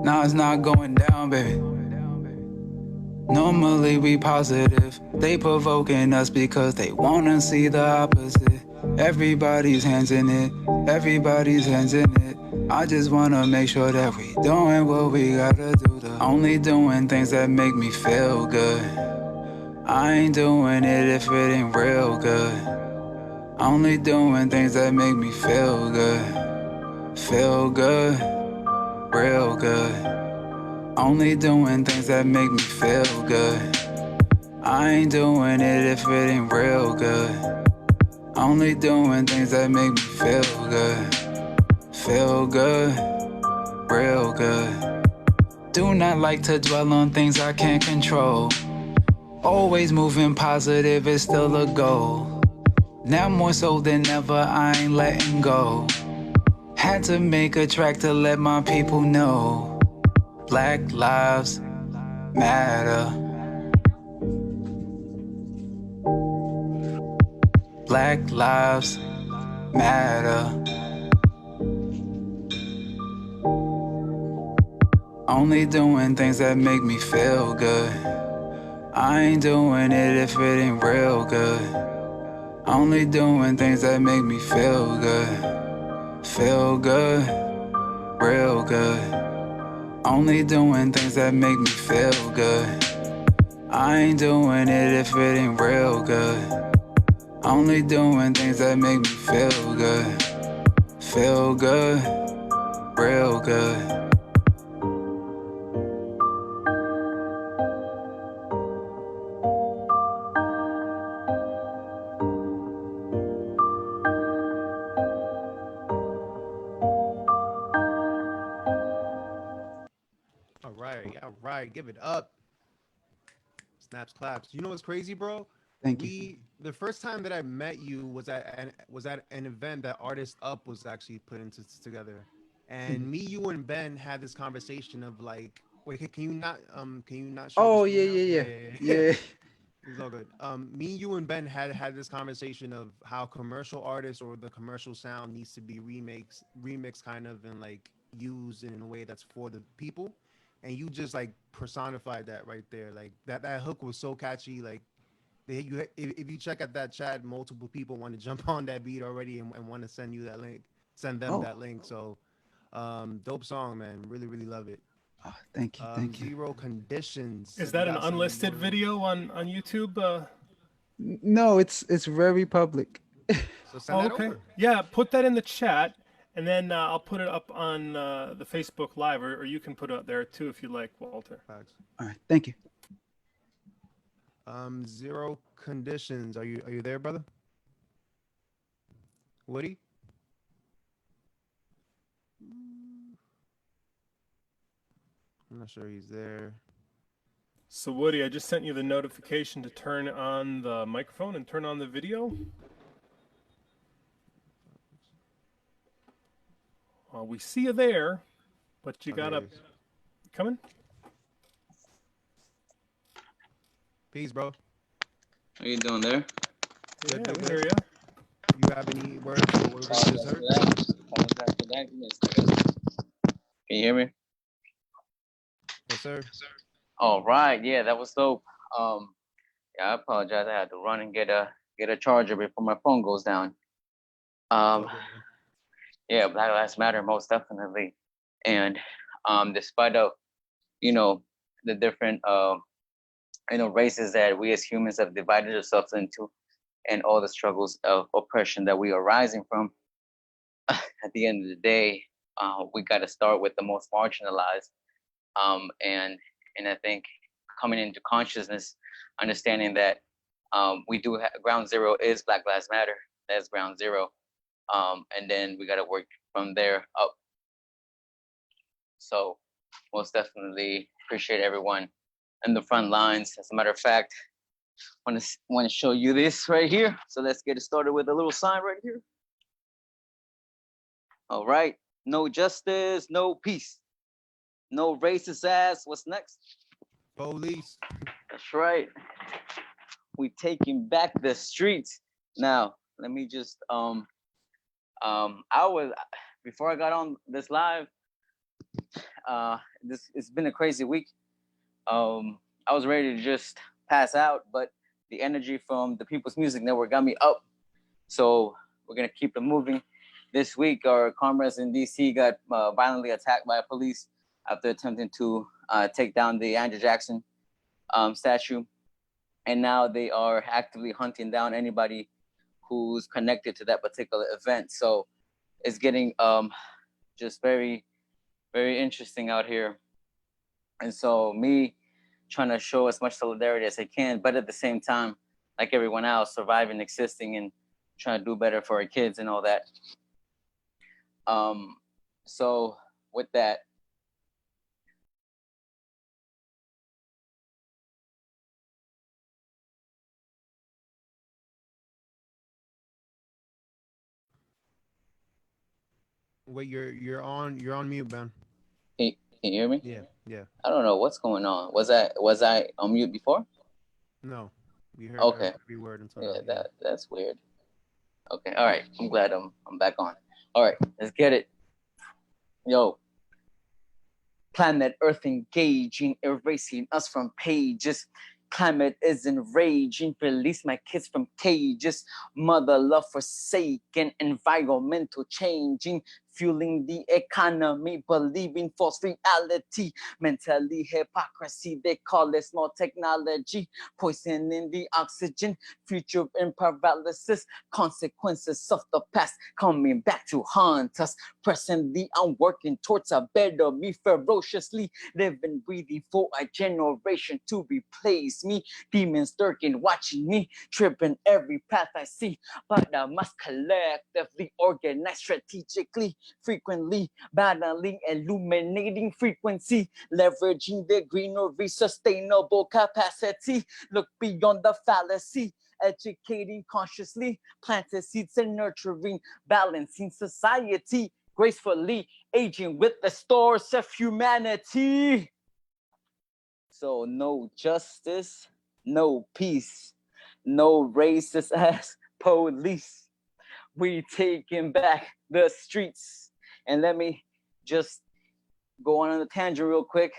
[SPEAKER 13] Now it's not going down, baby. Normally we positive. They provoking us because they wanna see the opposite. Everybody's hands in it. Everybody's hands in it. I just wanna make sure that we doing what we gotta do. Only doing things that make me feel good. I ain't doing it if it ain't real good. Only doing things that make me feel good. Feel good, real good. Only doing things that make me feel good. I ain't doing it if it ain't real good. Only doing things that make me feel good. Feel good, real good. Do not like to dwell on things I can't control. Always moving positive is still a goal. Now more so than ever, I ain't letting go. Had to make a track to let my people know Black lives matter. Black lives matter. Only doing things that make me feel good. I ain't doing it if it ain't real good. Only doing things that make me feel good. Feel good, real good. Only doing things that make me feel good. I ain't doing it if it ain't real good. Only doing things that make me feel good. Feel good, real good.
[SPEAKER 10] All right, give it up. Snaps, claps. You know what's crazy, bro?
[SPEAKER 13] Thank you.
[SPEAKER 10] The first time that I met you was at an event that Artist Up was actually putting together, and me, you, and Ben had this conversation of like, wait, can you not share the
[SPEAKER 13] Oh
[SPEAKER 10] screen
[SPEAKER 13] yeah,
[SPEAKER 10] now?
[SPEAKER 13] yeah.
[SPEAKER 10] It's all good. Me, you, and Ben had this conversation of how commercial artists or the commercial sound needs to be remixed kind of, and like used in a way that's for the people. And you just like personified that right there. Like that hook was so catchy. Like if you check at that chat, multiple people want to jump on that beat already and want to send you that link, send them
[SPEAKER 13] Oh.
[SPEAKER 10] that link. So, dope song, man. Really, really love it.
[SPEAKER 13] Oh, thank you, thank you.
[SPEAKER 10] Zero Conditions.
[SPEAKER 1] Is
[SPEAKER 10] We
[SPEAKER 1] that an
[SPEAKER 10] got some
[SPEAKER 1] unlisted
[SPEAKER 10] more.
[SPEAKER 1] video on YouTube?
[SPEAKER 13] No, it's very public.
[SPEAKER 10] So send that
[SPEAKER 1] Okay.
[SPEAKER 10] over.
[SPEAKER 1] Yeah, put that in the chat, and then I'll put it up on the Facebook Live, or you can put it up there too if you like, Walter.
[SPEAKER 10] Thanks.
[SPEAKER 13] All right, thank you.
[SPEAKER 10] Zero Conditions. Are you there, brother? Woody? I'm not sure he's there.
[SPEAKER 1] So Woody, I just sent you the notification to turn on the microphone and turn on the video. We see you there, but you gotta coming.
[SPEAKER 10] Peace, bro.
[SPEAKER 14] How you doing there?
[SPEAKER 1] Yeah,
[SPEAKER 10] Good,
[SPEAKER 1] we
[SPEAKER 10] good.
[SPEAKER 1] hear you.
[SPEAKER 10] You have any words for what we just heard?
[SPEAKER 14] Can you hear me?
[SPEAKER 10] Yes, sir.
[SPEAKER 14] All right, yeah, that was dope. Yeah, I apologize. I had to run and get a charger before my phone goes down. Yeah, Black Lives Matter, most definitely. And despite of the different races that we as humans have divided ourselves into, and all the struggles of oppression that we are rising from, at the end of the day, we got to start with the most marginalized. And I think coming into consciousness, understanding that we do have ground zero is Black Lives Matter. That's ground zero. And then we got to work from there up. So most definitely appreciate everyone in the front lines. As a matter of fact, want to show you this right here. So let's get it started with a little sign right here. All right. No justice, no peace. No racist ass. What's next?
[SPEAKER 10] Police.
[SPEAKER 14] That's right. We taking back the streets. Now, let me just before I got on this live, it's been a crazy week. I was ready to just pass out, but the energy from the People's Music Network got me up. So we're gonna keep it moving. This week, our comrades in DC got violently attacked by police after attempting to take down the Andrew Jackson statue. And now they are actively hunting down anybody who's connected to that particular event. So it's getting just very, very interesting out here. And so me trying to show as much solidarity as I can, but at the same time, like everyone else, surviving, existing, and trying to do better for our kids and all that. So with that,
[SPEAKER 10] Wait, you're on mute, Ben.
[SPEAKER 14] can you hear me?
[SPEAKER 10] Yeah.
[SPEAKER 14] I don't know what's going on. Was I on mute before?
[SPEAKER 10] No, we heard
[SPEAKER 14] Okay.
[SPEAKER 10] every word until
[SPEAKER 14] Yeah,
[SPEAKER 10] now.
[SPEAKER 14] that's weird. Okay, all right. I'm glad I'm back on. All right, let's get it. Yo, planet Earth engaging, erasing us from pages. Climate is enraging, release my kids from cages. Mother love forsaken, environmental changing, fueling the economy, believing false reality. Mentally hypocrisy, they call it small technology. Poisoning the oxygen, future in paralysis. Consequences of the past coming back to haunt us. Presently, I'm working towards a better me, ferociously living, breathing for a generation to replace me. Demons lurking, watching me, tripping every path I see. But I must collectively organize strategically, frequently, battling, illuminating frequency, leveraging the greenery, sustainable capacity. Look beyond the fallacy, educating consciously, planting seeds and nurturing, balancing society gracefully, aging with the stores of humanity. So no justice, no peace, no racist ass police. We taking back the streets. And let me just go on a tangent real quick.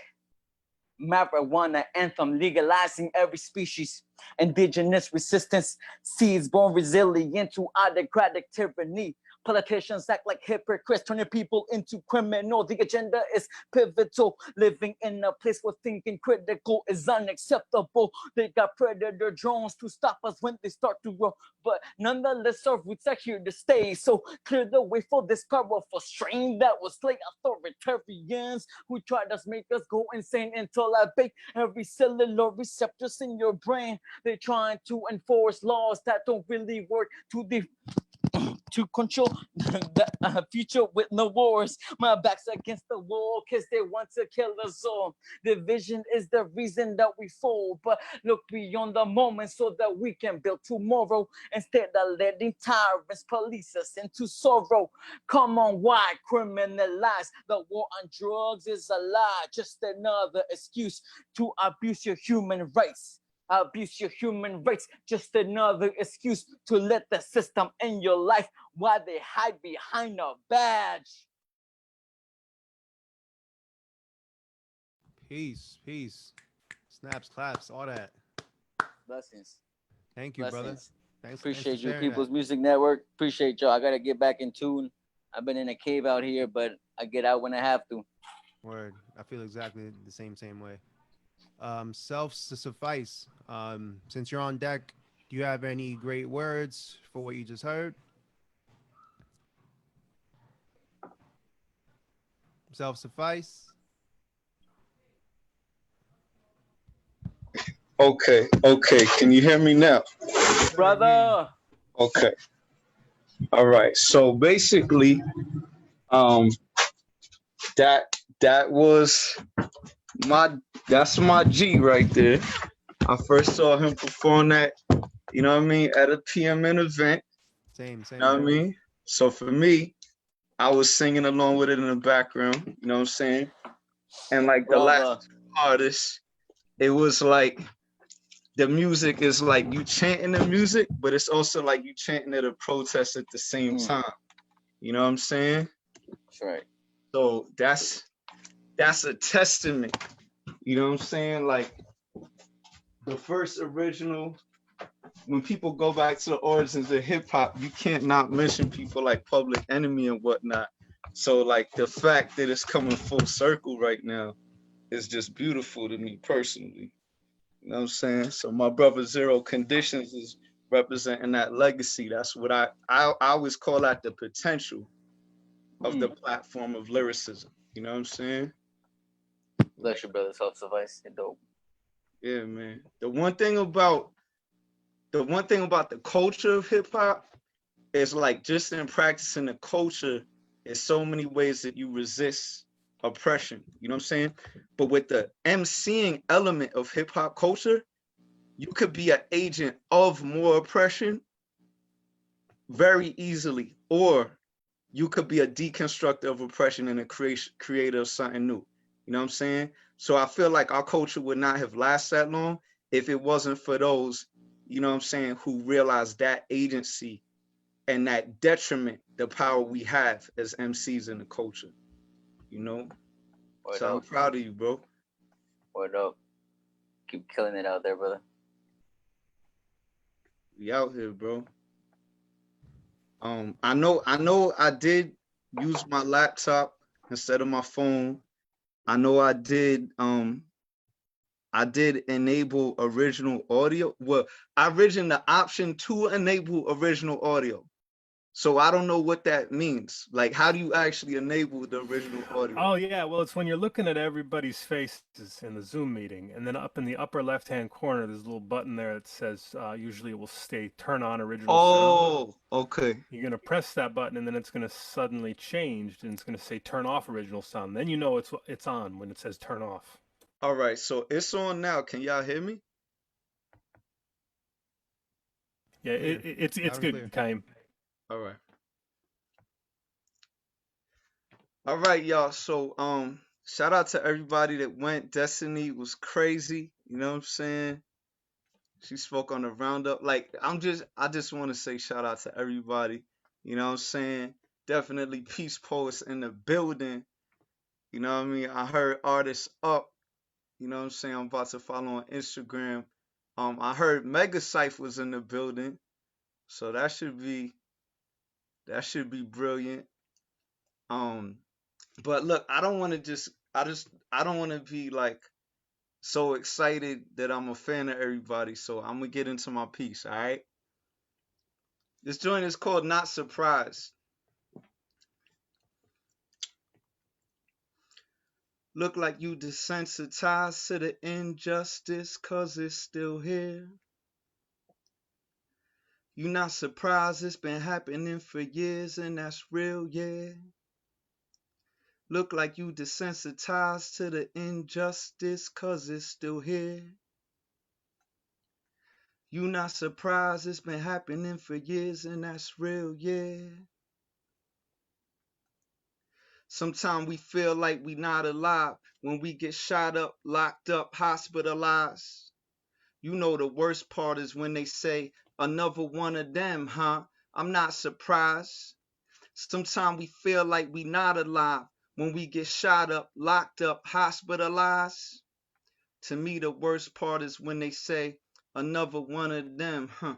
[SPEAKER 14] Marijuana anthem legalizing every species. Indigenous resistance, seeds born resilient to autocratic tyranny. Politicians act like hypocrites, turning people into criminal. The agenda is pivotal. Living in a place where thinking critical is unacceptable. They got predator drones to stop us when they start to grow. But nonetheless, our roots are here to stay. So clear the way for this powerful strain that will slay authoritarians who tried to make us go insane until I bake every cellular receptors in your brain. They're trying to enforce laws that don't really work to control the future with no wars. My back's against the wall because they want to kill us all. Division is the reason that we fall, but look beyond the moment so that we can build tomorrow instead of letting tyrants police us into sorrow. Come on, why criminalize? The war on drugs is a lie, just another excuse to abuse your human rights. Abuse your human rights, just another excuse to let the system in your life while they hide behind a badge.
[SPEAKER 10] Peace. Snaps, claps, all that.
[SPEAKER 14] Blessings.
[SPEAKER 10] Thank you,
[SPEAKER 14] Blessings.
[SPEAKER 10] brother. Thanks.
[SPEAKER 14] Appreciate you,
[SPEAKER 10] for
[SPEAKER 14] People's Music Network. Appreciate y'all. I gotta get back in tune. I've been in a cave out here, but I get out when I have to.
[SPEAKER 10] Word. I feel exactly the same way. Self-suffice. Since you're on deck, do you have any great words for what you just heard? Self-suffice.
[SPEAKER 15] Okay. Can you hear me now?
[SPEAKER 14] Brother.
[SPEAKER 15] Okay. All right. So basically, that was that's my G right there. I first saw him perform that, you know what I mean, at a PMN event.
[SPEAKER 10] Same.
[SPEAKER 15] You know what I mean? So for me, I was singing along with it in the background, you know what I'm saying? And like the last artist, it was like the music is like you chanting the music, but it's also like you chanting at a protest at the same time. You know what I'm saying?
[SPEAKER 14] That's right.
[SPEAKER 15] So that's a testament. You know what I'm saying? Like the first original, when people go back to the origins of hip hop, you can't not mention people like Public Enemy and whatnot. So like the fact that it's coming full circle right now is just beautiful to me personally. You know what I'm saying? So my brother Zero Conditions is representing that legacy. That's what I always call that the potential of the platform of lyricism. You know what I'm saying?
[SPEAKER 14] Bless you, brother. Self-suffice. You're dope.
[SPEAKER 15] Yeah, man. The one thing about the culture of hip hop is like just in practicing the culture, there's so many ways that you resist oppression. You know what I'm saying? But with the MCing element of hip hop culture, you could be an agent of more oppression very easily, or you could be a deconstructor of oppression and a creator of something new. You know what I'm saying? So I feel like our culture would not have lasted that long if it wasn't for those, you know what I'm saying, who realized that agency and that detriment, the power we have as MCs in the culture. You know?
[SPEAKER 14] Word
[SPEAKER 15] So I'm
[SPEAKER 14] up.
[SPEAKER 15] proud of you, bro.
[SPEAKER 14] Word up. Keep killing it out there, brother.
[SPEAKER 15] We out here, bro. I know I did use my laptop instead of my phone. I know I did enable original audio. Well, I originally the option to enable original audio. So I don't know what that means. Like, how do you actually enable the original audio?
[SPEAKER 1] Oh yeah, well it's when you're looking at everybody's faces in the Zoom meeting, and then up in the upper left-hand corner, there's a little button there that says, usually it will say "Turn on original sound."
[SPEAKER 15] Oh, okay.
[SPEAKER 1] You're gonna press that button, and then it's gonna suddenly change, and it's gonna say "Turn off original sound." Then you know it's on when it says "Turn off."
[SPEAKER 15] All right, so it's on now. Can y'all hear me?
[SPEAKER 1] Yeah, it's
[SPEAKER 10] Loud and
[SPEAKER 1] good,
[SPEAKER 10] clear.
[SPEAKER 1] Kaim.
[SPEAKER 15] All right. All right, y'all. So shout out to everybody that went. Destiny was crazy. You know what I'm saying? She spoke on the roundup. Like, I just want to say shout out to everybody. You know what I'm saying? Definitely peace posts in the building. You know what I mean? I heard artists up. You know what I'm saying? I'm about to follow on Instagram. I heard Mega Cypher was in the building. So that should be brilliant. Um, but look, I don't want to be like so excited that I'm a fan of everybody. So I'm gonna get into my piece, all right? This joint is called Not Surprised. Look like you desensitized to the injustice, cause it's still here. You not surprised it's been happening for years, and that's real, yeah. Look like you desensitized to the injustice, cause it's still here. You not surprised it's been happening for years, and that's real, yeah. Sometimes we feel like we not alive when we get shot up, locked up, hospitalized. You know the worst part is when they say, another one of them, huh? I'm not surprised. Sometimes we feel like we not alive when we get shot up, locked up, hospitalized. To me, the worst part is when they say, another one of them, huh?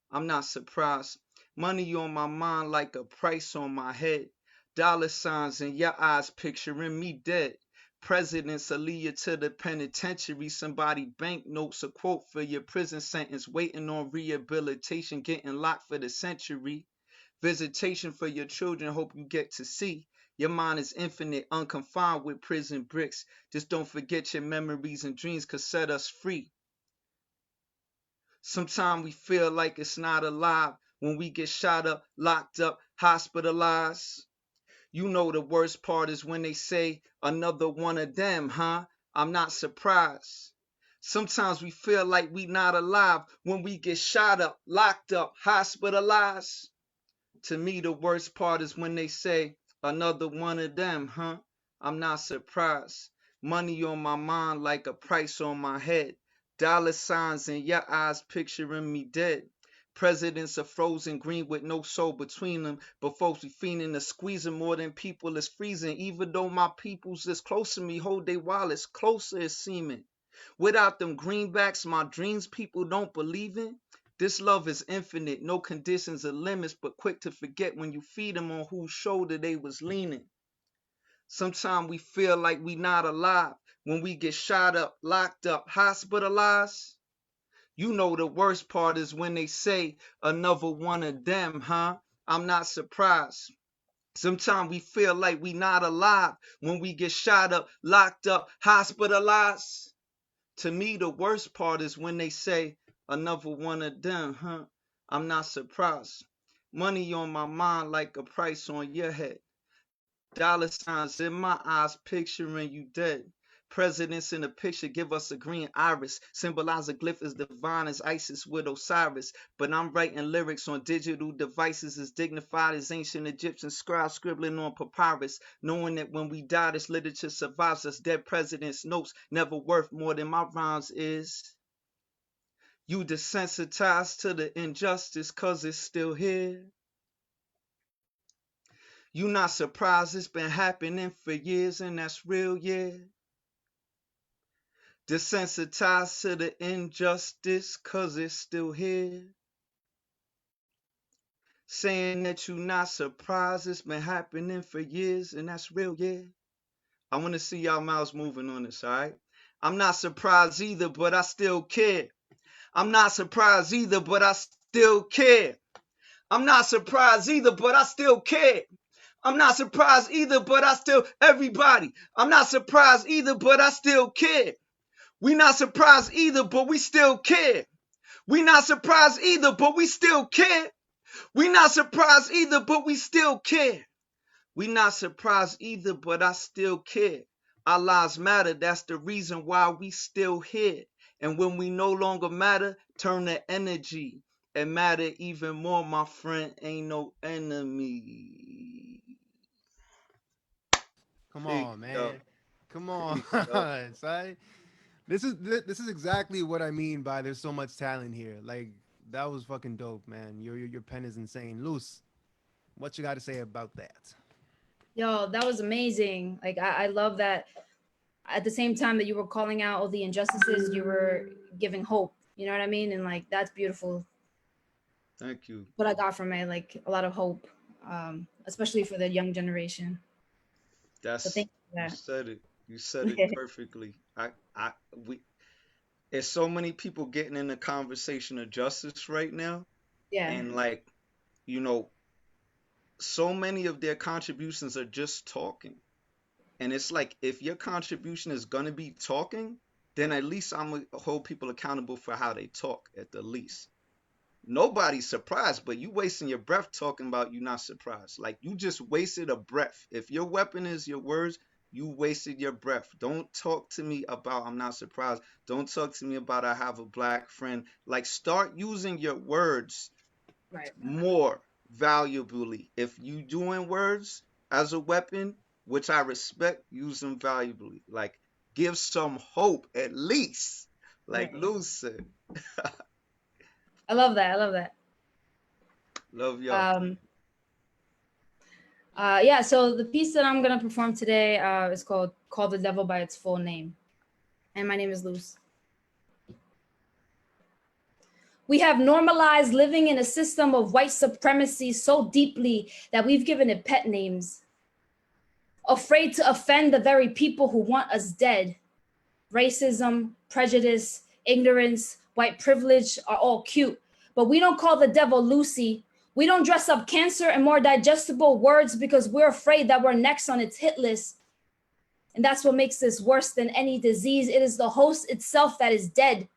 [SPEAKER 15] I'm not surprised. Money on my mind like a price on my head. Dollar signs in your eyes picturing me dead. Presidents will lead you to the penitentiary. Somebody banknotes a quote for your prison sentence. Waiting on rehabilitation, getting locked for the century. Visitation for your children, hope you get to see. Your mind is infinite, unconfined with prison bricks. Just don't forget your memories and dreams could set us free. Sometimes we feel like it's not alive when we get shot up, locked up, hospitalized. You know the worst part is when they say another one of them, huh? I'm not surprised. Sometimes we feel like we not alive when we get shot up, locked up, hospitalized. To me, the worst part is when they say, another one of them, huh? I'm not surprised. Money on my mind like a price on my head. Dollar signs in your eyes picturing me dead. Presidents are frozen green with no soul between them. But folks be fiending to squeeze them more than people is freezing. Even though my peoples is close to me, hold they wallets closer as seeming. Without them greenbacks, my dreams people don't believe in. This love is infinite, no conditions or limits, but quick to forget when you feed them on whose shoulder they was leaning. Sometimes we feel like we not alive when we get shot up, locked up, hospitalized. You know the worst part is when they say another one of them, huh? I'm not surprised. Sometimes we feel like we not alive when we get shot up, locked up, hospitalized. To me, the worst part is when they say another one of them, huh? I'm not surprised. Money on my mind like a price on your head. Dollar signs in my eyes, picturing you dead. Presidents in the picture give us a green iris. Symbolize a glyph as divine as Isis with Osiris. But I'm writing lyrics on digital devices as dignified as ancient Egyptian scribes scribbling on papyrus. Knowing that when we die, this literature survives us. Dead presidents' notes never worth more than my rhymes is. You desensitized to the injustice cause it's still here. You not surprised it's been happening for years and that's real, yeah. Desensitized to the injustice cause it's still here. Saying that you not surprised it's been happening for years and that's real, yeah. I want to see y'all mouths moving on this, alright? I'm not surprised either, but I still care. I'm not surprised either, but I still care. I'm not surprised either, but I still care. I'm not surprised either, but I still, everybody. I'm not surprised either, but I still care. We not surprised either, but we still care. We not surprised either, but we still care. We not surprised either, but we still care. We not surprised either, but I still care. Our lives matter, that's the reason why we still here. And when we no longer matter, turn the energy and matter even more, my friend, ain't no enemy.
[SPEAKER 10] Come
[SPEAKER 15] Big
[SPEAKER 10] on, man.
[SPEAKER 15] up.
[SPEAKER 10] Come on,
[SPEAKER 15] Big up.
[SPEAKER 10] son. This is exactly what I mean by there's so much talent here. Like that was fucking dope, man. Your pen is insane. Loose, what you got to say about that?
[SPEAKER 16] Yo, that was amazing. Like I love that at the same time that you were calling out all the injustices, you were giving hope. You know what I mean? And like that's beautiful.
[SPEAKER 15] Thank you.
[SPEAKER 16] What I got from it, like a lot of hope, especially for the young generation. So
[SPEAKER 15] That's
[SPEAKER 16] thank you for
[SPEAKER 15] you
[SPEAKER 16] that.
[SPEAKER 15] said it. You said it perfectly. It's so many people getting in the conversation of justice right now,
[SPEAKER 16] Yeah.
[SPEAKER 15] and like, you know, so many of their contributions are just talking. And it's like if your contribution is gonna be talking, then at least I'm gonna hold people accountable for how they talk at the least. Nobody's surprised, but you wasting your breath talking about you not surprised. Like you just wasted a breath. If your weapon is your words, you wasted your breath. Don't talk to me about I'm not surprised. Don't talk to me about I have a black friend. Like start using your words
[SPEAKER 16] Right.
[SPEAKER 15] more valuably. If you doing words as a weapon, which I respect, use them valuably. Like give some hope at least. Like
[SPEAKER 16] Right.
[SPEAKER 15] Lou said.
[SPEAKER 16] I love that. I love that.
[SPEAKER 15] Love y'all.
[SPEAKER 16] Yeah, so the piece that I'm gonna perform today is called "Call the Devil by Its Full Name," and my name is Luz. We have normalized living in a system of white supremacy so deeply that we've given it pet names. Afraid to offend the very people who want us dead. Racism, prejudice, ignorance, white privilege are all cute, but we don't call the devil Lucy. We don't dress up cancer in more digestible words because we're afraid that we're next on its hit list. And that's what makes this worse than any disease. It is the host itself that is dead.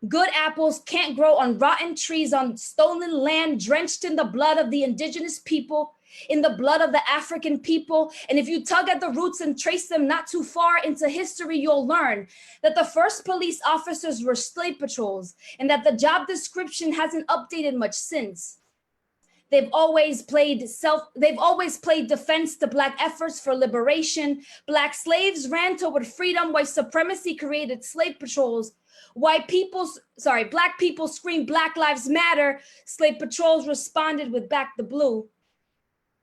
[SPEAKER 16] Good apples can't grow on rotten trees on stolen land drenched in the blood of the indigenous people, in the blood of the African people. And if you tug at the roots and trace them not too far into history, you'll learn that the first police officers were slave patrols and that the job description hasn't updated much since. They've always played defense to Black efforts for liberation. Black slaves ran toward freedom, white supremacy created slave patrols. Black people screamed Black Lives Matter. Slave patrols responded with Back the Blue.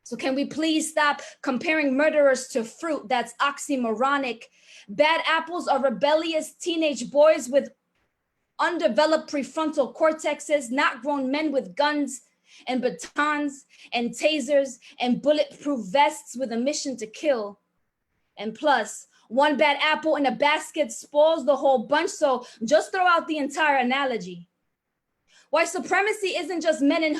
[SPEAKER 16] So can we please stop comparing murderers to fruit? That's oxymoronic. Bad apples are rebellious teenage boys with undeveloped prefrontal cortexes, not grown men with guns and batons and tasers and bulletproof vests with a mission to kill. And plus, one bad apple in a basket spoils the whole bunch, so just throw out the entire analogy. White supremacy isn't just men in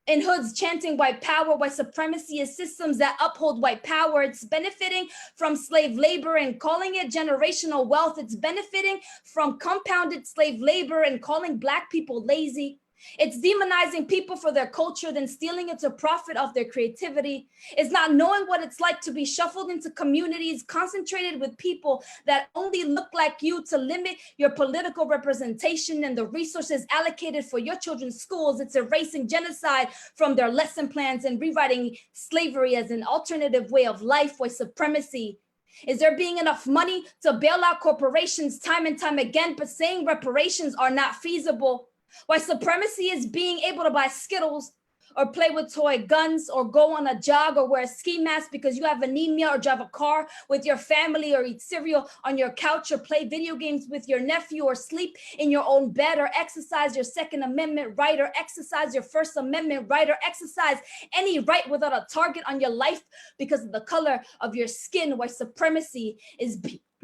[SPEAKER 16] in hoods chanting white power. White supremacy is systems that uphold white power. It's benefiting from slave labor and calling it generational wealth. It's benefiting from compounded slave labor and calling Black people lazy. It's demonizing people for their culture, then stealing it to profit off their creativity. It's not knowing what it's like to be shuffled into communities concentrated with people that only look like you to limit your political representation and the resources allocated for your children's schools. It's erasing genocide from their lesson plans and rewriting slavery as an alternative way of life. White supremacy is there being enough money to bail out corporations time and time again, but saying reparations are not feasible. White supremacy is being able to buy Skittles or play with toy guns or go on a jog or wear a ski mask because you have anemia, or drive a car with your family, or eat cereal on your couch, or play video games with your nephew, or sleep in your own bed, or exercise your Second Amendment right, or exercise your First Amendment right, or exercise any right without a target on your life because of the color of your skin. White supremacy is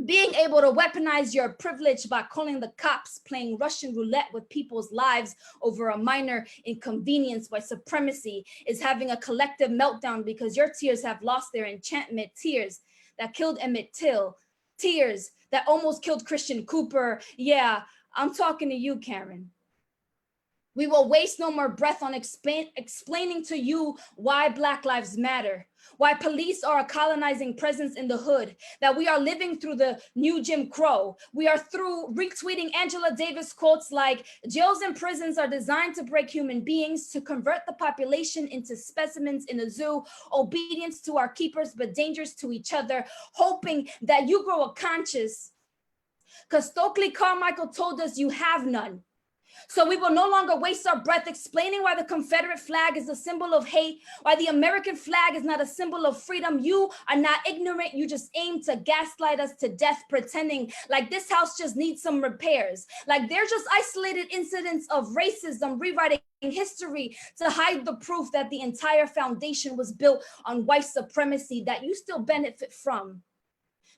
[SPEAKER 16] being able to weaponize your privilege by calling the cops, playing Russian roulette with people's lives over a minor inconvenience. White supremacy is having a collective meltdown because your tears have lost their enchantment. Tears that killed Emmett Till. Tears that almost killed Christian Cooper. Yeah, I'm talking to you, Karen. We will waste no more breath on explaining to you why Black Lives Matter, why police are a colonizing presence in the hood, that we are living through the new Jim Crow. We are through retweeting Angela Davis quotes like, jails and prisons are designed to break human beings, to convert the population into specimens in a zoo, obedience to our keepers, but dangerous to each other, hoping that you grow a conscience. Because Stokely Carmichael told us you have none. So we will no longer waste our breath explaining why the Confederate flag is a symbol of hate, why the American flag is not a symbol of freedom. You are not ignorant. You just aim to gaslight us to death, pretending like this house just needs some repairs. Like they're just isolated incidents of racism, rewriting history to hide the proof that the entire foundation was built on white supremacy that you still benefit from.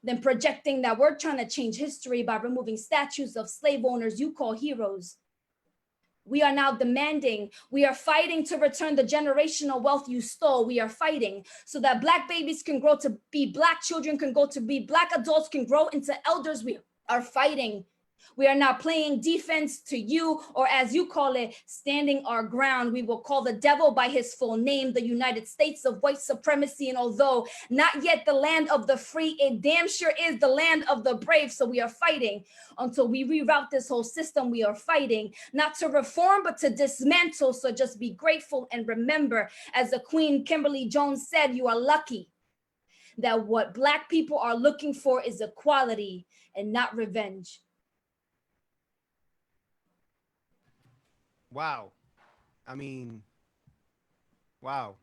[SPEAKER 16] Then projecting that we're trying to change history by removing statues of slave owners you call heroes. We are now demanding, we are fighting to return the generational wealth you stole. We are fighting so that Black babies can grow to be Black children, can grow to be Black adults, can grow into elders. We are fighting. We are now playing defense to you, or as you call it, standing our ground. We will call the devil by his full name, the United States of white supremacy. And although not yet the land of the free, it damn sure is the land of the brave. So we are fighting until we reroute this whole system. We are fighting not to reform, but to dismantle. So just be grateful and remember, as the Queen Kimberly Jones said, you are lucky that what Black people are looking for is equality and not revenge.
[SPEAKER 10] Wow. I mean, wow.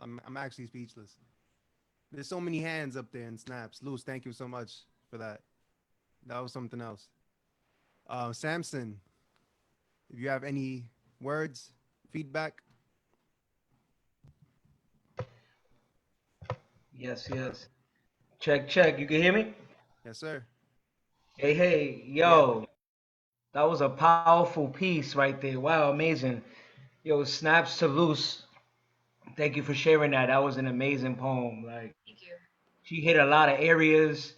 [SPEAKER 10] I'm actually speechless. There's so many hands up there in snaps. Luz, thank you so much for that. That was something else. Samson, if you have any words, feedback.
[SPEAKER 17] Yes, yes. Check, check. You can hear me?
[SPEAKER 10] Yes, sir.
[SPEAKER 17] Hey, hey, yo. That was a powerful piece right there. Wow, amazing. Yo, snaps to Loose. Thank you for sharing that. That was an amazing poem. Like,
[SPEAKER 16] Thank you.
[SPEAKER 17] she hit a lot of areas.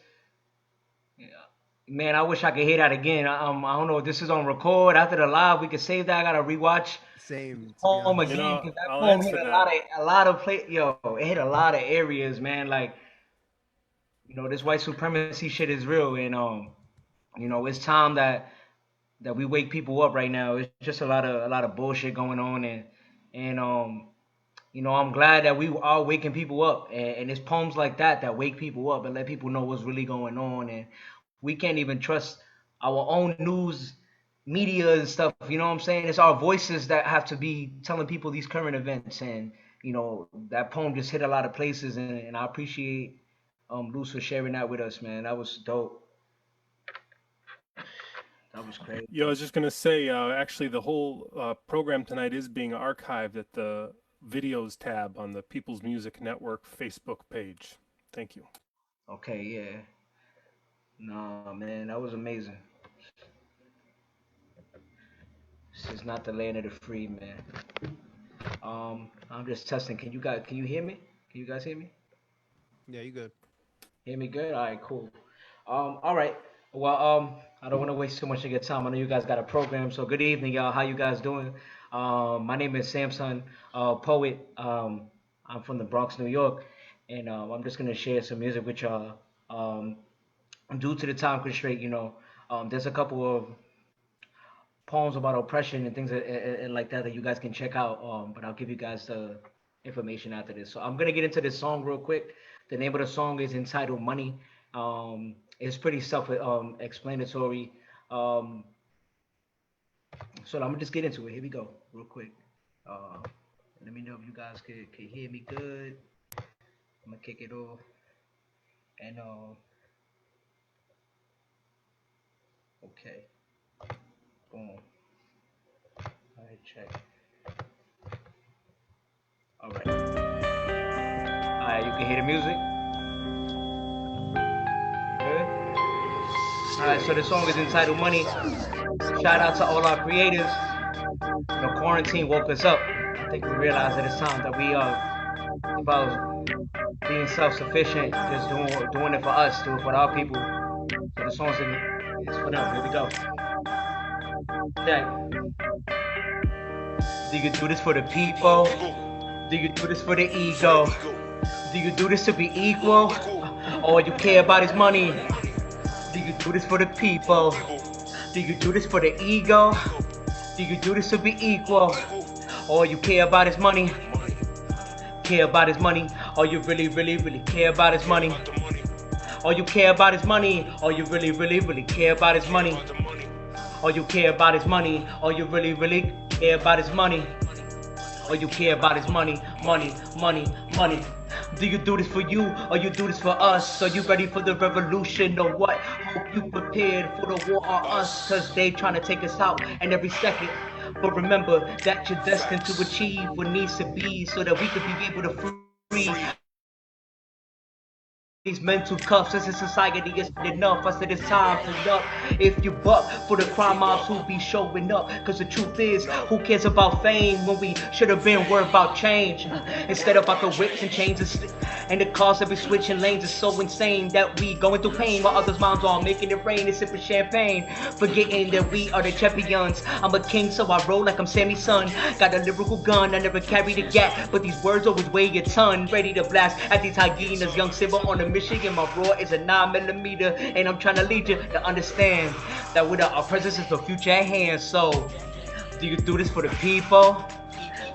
[SPEAKER 17] Man, I wish I could hear that again. I don't know if this is on record. After the live, we could save that. I gotta rewatch
[SPEAKER 10] Same.
[SPEAKER 17] poem
[SPEAKER 1] You
[SPEAKER 17] again
[SPEAKER 1] know,
[SPEAKER 17] because that
[SPEAKER 1] I'll
[SPEAKER 17] poem
[SPEAKER 1] answer
[SPEAKER 17] hit
[SPEAKER 1] that.
[SPEAKER 17] a lot of play. Yo, it hit a lot of areas, man. Like, this white supremacy shit is real, and it's time that we wake people up right now. It's just a lot of bullshit going on, and I'm glad that we are waking people up, and it's poems like that wake people up and let people know what's really going on, and we can't even trust our own news media and stuff. You know what I'm saying? It's our voices that have to be telling people these current events, and that poem just hit a lot of places, and I appreciate Luz for sharing that with us, man. That was dope. That was crazy.
[SPEAKER 1] I was just gonna say, actually, the whole program tonight is being archived at the videos tab on the People's Music Network Facebook page. Thank you.
[SPEAKER 17] Okay, yeah. Nah, man, that was amazing. This is not the land of the free, man. I'm just testing. Can you hear me? Can you guys hear me?
[SPEAKER 10] Yeah, you good.
[SPEAKER 17] Hear me good? All right, cool. All right. Well, I don't want to waste too much of your time. I know you guys got a program, so good evening, y'all. How you guys doing? My name is Samson, poet. I'm from the Bronx, New York, and I'm just gonna share some music with y'all. Due to the time constraint, there's a couple of poems about oppression and things and like that you guys can check out. But I'll give you guys the information after this. So I'm gonna get into this song real quick. The name of the song is entitled "Money." It's pretty self explanatory. Um, so I'm gonna just get into it. Here we go, real quick. Uh, Let me know if you guys can hear me good. I'm gonna kick it off and okay, boom. All right, check. All right. All right, you can hear the music. Good. All right, so the song is entitled "Money." Shout out to all our creators. Quarantine woke us up. I think we realized that it's time that we are about being self-sufficient, just doing it for us, do it for our people. So the song's it's for them. Here we go. Okay. Do you do this for the people? Do you do this for the ego? Do you do this to be equal? All you care about is money? Do you do this for the people? Do you do this for the ego? Do you do this to be equal? All you care about is money? Care about his money? All you really, really, really care about is money? All you care about is money? All you really, really, really care about is money? All you care about is money? All you really, really care about is money? All you care about is money, money, money, money. Do you do this for you or you do this for us? Are you ready for the revolution or what? Hope you prepared for the war on us, cause they trying to take us out and every second. But remember that you're destined to achieve what needs to be so that we could be able to free these mental cuffs. As a society is enough. I said it's time to up. If you buck for the crime mobs who be showing up, cause the truth is, who cares about fame when we should have been worried about change? Instead about the whips and chains and the cars that be switching lanes is so insane that we going through pain while others' moms are making it rain and sipping champagne, forgetting that we are the champions. I'm a king, so I roll like I'm Sammy's son. Got a lyrical gun, I never carried a gat, but these words always weigh a ton. Ready to blast at these hyenas, young Simba on the Michigan, my roar is a 9mm, and I'm trying to lead you to understand that without our presence is the future at hand. So, do you do this for the people?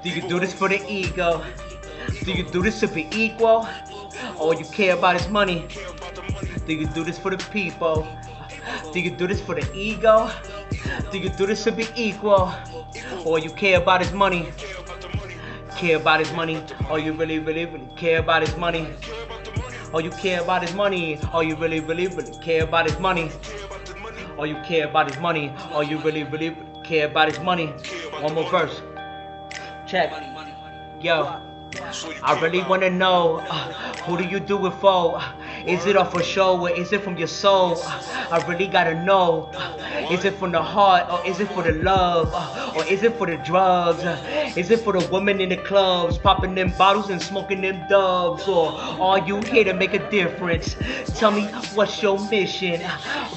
[SPEAKER 17] Do you do this for the ego? Do you do this to be equal? All you care about is money? Do you do this for the people? Do you do this for the ego? Do you do this to be equal? All you care about is money? Care about his money? All you really, really, really care about is money? All you care about is money? All you really, really, really care about is money? All you care about is money? All you really, really, really care about is money? One more verse. Check. Yo. I really wanna know, who do you do it for? Is it off for show or is it from your soul? I really gotta know, is it from the heart or is it for the love? Or is it for the drugs? Is it for the women in the clubs, popping them bottles and smoking them dubs? Or are you here to make a difference? Tell me, what's your mission?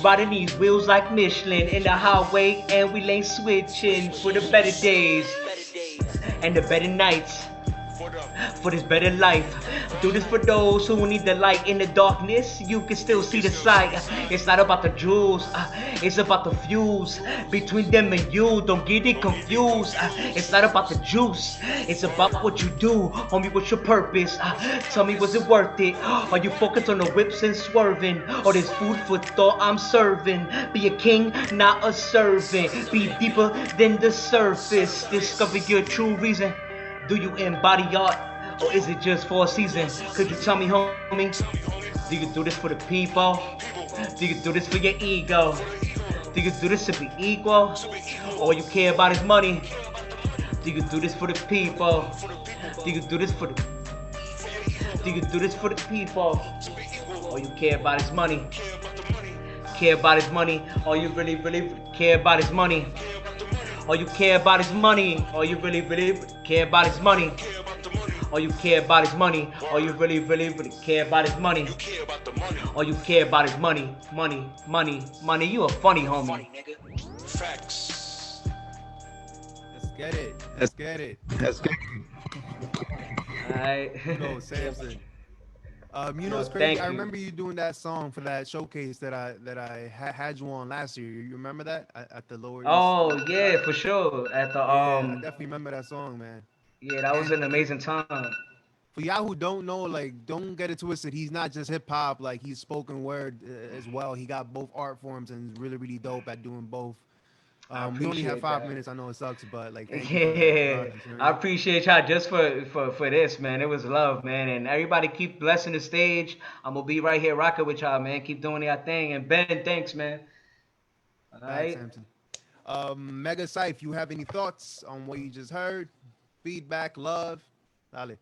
[SPEAKER 17] Riding these wheels like Michelin in the highway and we lane switching for the better days and the better nights. For this better life, do this for those who need the light. In the darkness, you can still see the sight. It's not about the jewels, it's about the fuse between them and you. Don't get it confused. It's not about the juice, it's about what you do. Homie, what's your purpose? Tell me, was it worth it? Are you focused on the whips and swerving? Or this food for thought I'm serving? Be a king, not a servant. Be deeper than the surface. Discover your true reason. Do you embody art, or is it just for a season? Could you tell me, homie? Do you do this for the people? Do you do this for your ego? Do you do this to be equal? All you care about is money? Do you do this for the people? Do you do this for the... Do you do this for the people? All you care about is money? Care about is money? All you really, really care about is money? All you care about is money. All you really care about is money. All you care about is money. All you really care about is money. All you care about is money. Money. You a funny homie.
[SPEAKER 10] Facts. Let's get it. Let's get it. Let's get it.
[SPEAKER 17] Alright.
[SPEAKER 10] Go, Samson. You know
[SPEAKER 17] Yo,
[SPEAKER 10] what's crazy?
[SPEAKER 17] thank
[SPEAKER 10] I
[SPEAKER 17] you.
[SPEAKER 10] remember you doing that song for that showcase that I had you on last year. You remember that at the Lower East?
[SPEAKER 17] Oh yeah, for sure. At the
[SPEAKER 10] Yeah, I definitely remember that song, man.
[SPEAKER 17] Yeah, that was an amazing time.
[SPEAKER 10] For y'all who don't know, like, don't get it twisted. He's not just hip hop. Like, he's spoken word as well. He got both art forms and is really, really dope at doing both. We only have
[SPEAKER 17] appreciate
[SPEAKER 10] 5
[SPEAKER 17] that.
[SPEAKER 10] minutes. I know it sucks, but like, thank you for that.
[SPEAKER 17] Yeah,
[SPEAKER 10] Honest, you know what
[SPEAKER 17] I appreciate y'all just for this, man. It was love, man, and everybody keep blessing the stage. I'm gonna be right here rocking with y'all, man. Keep doing your thing, and Ben, thanks, man. All
[SPEAKER 10] Thanks,
[SPEAKER 17] right.
[SPEAKER 10] Samson. Mega Syph, you have any thoughts on what you just heard? Feedback, love, Dale.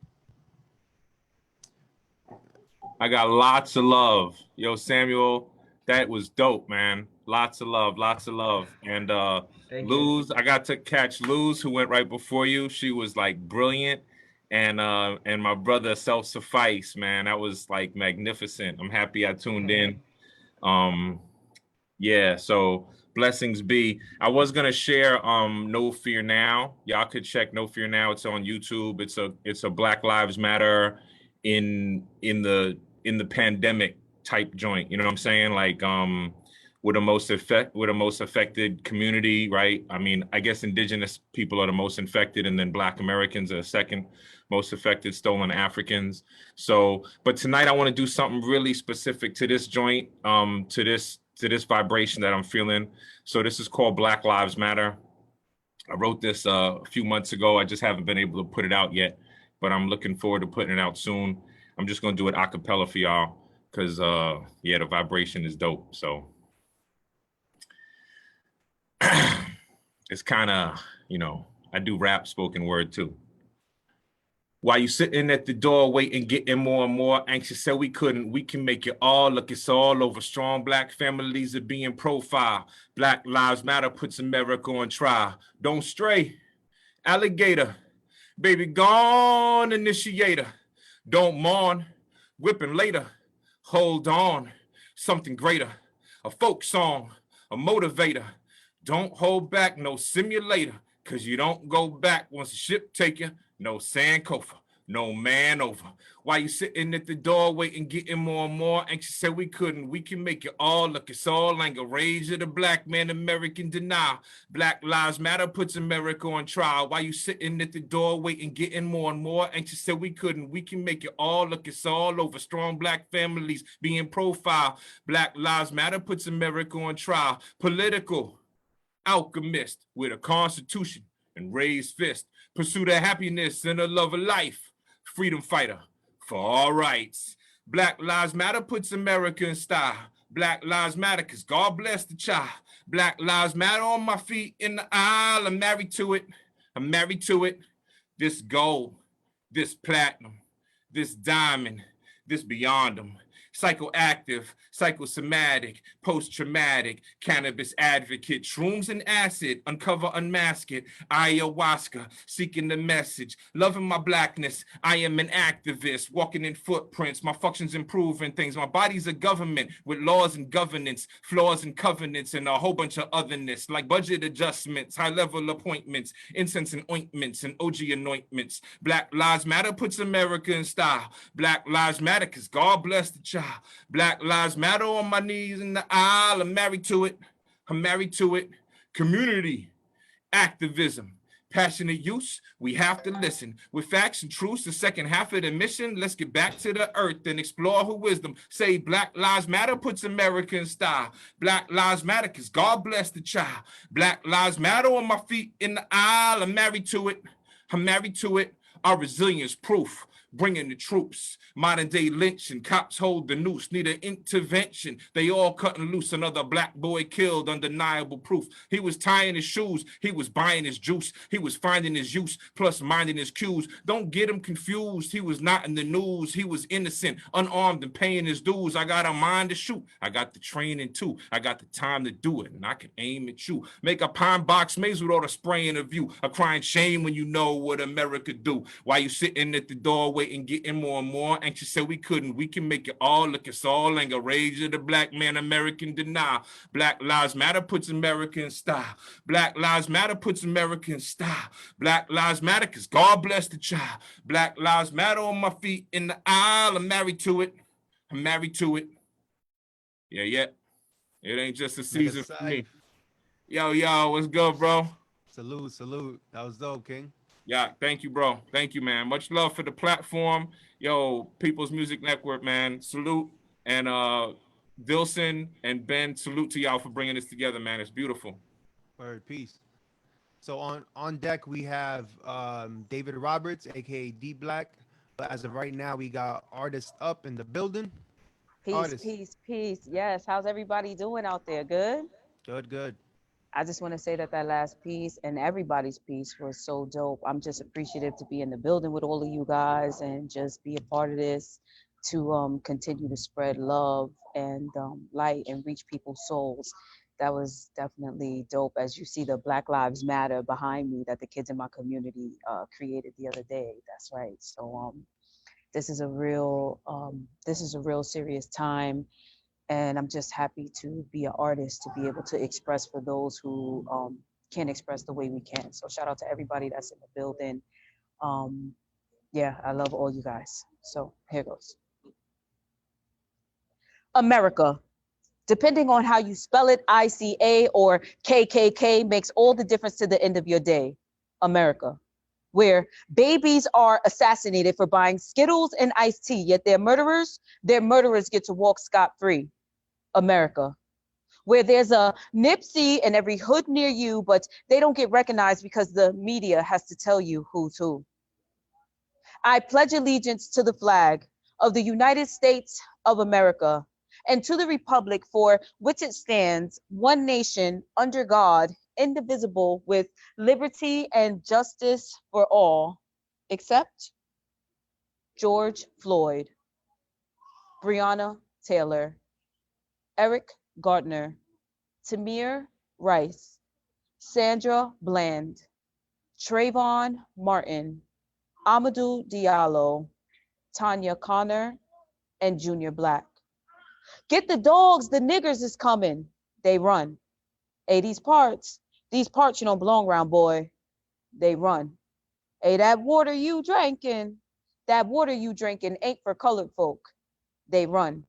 [SPEAKER 18] I got lots of love. Yo, Samuel, that was dope, man. Lots of love, lots of love. And
[SPEAKER 17] Thank
[SPEAKER 18] Luz, I got to catch Luz, who went right before you. She was like brilliant. And my brother Self Suffice, man, that was like magnificent. I'm happy I tuned in. Yeah, so blessings be. I was gonna share No Fear Now. Y'all could check No Fear Now. It's on YouTube. It's a Black Lives Matter in the pandemic type joint. You know what I'm saying? Like with the most affected community, right? I mean, I guess indigenous people are the most infected, and then Black Americans are second most affected, stolen Africans. So, but tonight I want to do something really specific to this joint, to this vibration that I'm feeling. So this is called Black Lives Matter. I wrote this a few months ago. I just haven't been able to put it out yet, but I'm looking forward to putting it out soon. I'm just gonna do it a cappella for y'all, because yeah, the vibration is dope. So it's kind of, you know, I do rap spoken word too. While you sitting at the door waiting, getting more and more anxious, said we couldn't, we can make it all. Look, it's all over. Strong Black families are being profiled. Black Lives Matter puts America on trial. Don't stray, alligator, baby gone, initiator. Don't mourn, whipping later. Hold on, something greater. A folk song, a motivator. Don't hold back, no simulator, cause you don't go back once the ship take you. No Sankofa, no man over. While you sitting at the door waiting, getting more and more anxious, said we couldn't, we can make it all. Look, it's all anger, rage of the Black man, American denial. Black Lives Matter puts America on trial. While you sitting at the door waiting, getting more and more anxious, said we couldn't, we can make it all. Look, it's all over. Strong Black families being profiled. Black Lives Matter puts America on trial. Political alchemist with a constitution and raised fist. Pursuit of happiness and a love of life. Freedom fighter for all rights. Black Lives Matter puts America in style. Black Lives Matter because God bless the child. Black Lives Matter on my feet in the aisle. I'm married to it. I'm married to it. This gold, this platinum, this diamond, this beyond them. Psychoactive, psychosomatic, post-traumatic, cannabis advocate, shrooms and acid, uncover, unmask it, ayahuasca, seeking the message, loving my Blackness, I am an activist, walking in footprints, my functions improving things, my body's a government with laws and governance, flaws and covenants, and a whole bunch of otherness, like budget adjustments, high-level appointments, incense and ointments, and OG anointments. Black Lives Matter puts America in style. Black Lives Matter because God bless the child. Black Lives Matter on my knees in the aisle. I'm married to it. I'm married to it. Community, activism, passionate use. We have to listen. With facts and truths, the second half of the mission, let's get back to the earth and explore her wisdom. Say Black Lives Matter puts America in style. Black Lives Matter because God bless the child. Black Lives Matter on my feet in the aisle. I'm married to it. I'm married to it. Our resilience proof. bringing the troops. Modern day lynching, cops hold the noose, need an intervention. They all cutting loose, another black boy killed, undeniable proof. He was tying his shoes, he was buying his juice, he was finding his use, plus minding his cues. Don't get him confused, he was not in the news, he was innocent, unarmed and paying his dues. I got a mind to shoot, I got the training too, I got the time to do it, and I can aim at you. Make a pine box maze with all the spraying of you, a crying shame when you know what America do. Why you sitting at the door waiting, getting more and more anxious, said we couldn't, we can make it all. Look, it's all anger, rage of the black man, American denial. Black Lives Matter puts America in style. Black Lives Matter puts America in style. Black Lives Matter because God bless the child. Black Lives Matter on my feet in the aisle. I'm married to it. I'm married to it. Yeah, yeah. It ain't just a season for me. Yo, what's good, bro?
[SPEAKER 10] Salute, salute. That was dope, King.
[SPEAKER 18] Yeah, thank you, bro. Thank you, man. Much love for the platform. Yo, People's Music Network, man. Salute. And Dilson and Ben, salute to y'all for bringing this together, man. It's beautiful.
[SPEAKER 10] Word, peace. So on deck we have David Roberts, aka D Black. But as of right now, we got Artist Up in the building.
[SPEAKER 19] Peace,
[SPEAKER 10] Artist.
[SPEAKER 19] peace. Yes, how's everybody doing out there? Good?
[SPEAKER 10] Good.
[SPEAKER 19] I just want to say that last piece and everybody's piece was so dope. I'm just appreciative to be in the building with all of you guys and just be a part of this to continue to spread love and light and reach people's souls. That was definitely dope. As you see the Black Lives Matter behind me that the kids in my community created the other day. That's right. So this is a real serious time. And I'm just happy to be an artist, to be able to express for those who can't express the way we can. So shout out to everybody that's in the building. Yeah, I love all you guys. So here goes. America, depending on how you spell it, ICA or KKK makes all the difference to the end of your day. America, where babies are assassinated for buying Skittles and iced tea, yet their murderers get to walk scot-free. America, where there's a Nipsey in every hood near you, but they don't get recognized because the media has to tell you who's who. I pledge allegiance to the flag of the United States of America and to the republic for which it stands, one nation, under God, indivisible, with liberty and justice for all, except George Floyd, Breonna Taylor, Eric Gardner, Tamir Rice, Sandra Bland, Trayvon Martin, Amadou Diallo, Tanya Connor, and Junior Black. Get the dogs, the niggers is coming. They run. Hey, these parts you don't belong around, boy. They run. Hey, that water you drinking ain't for colored folk. They run.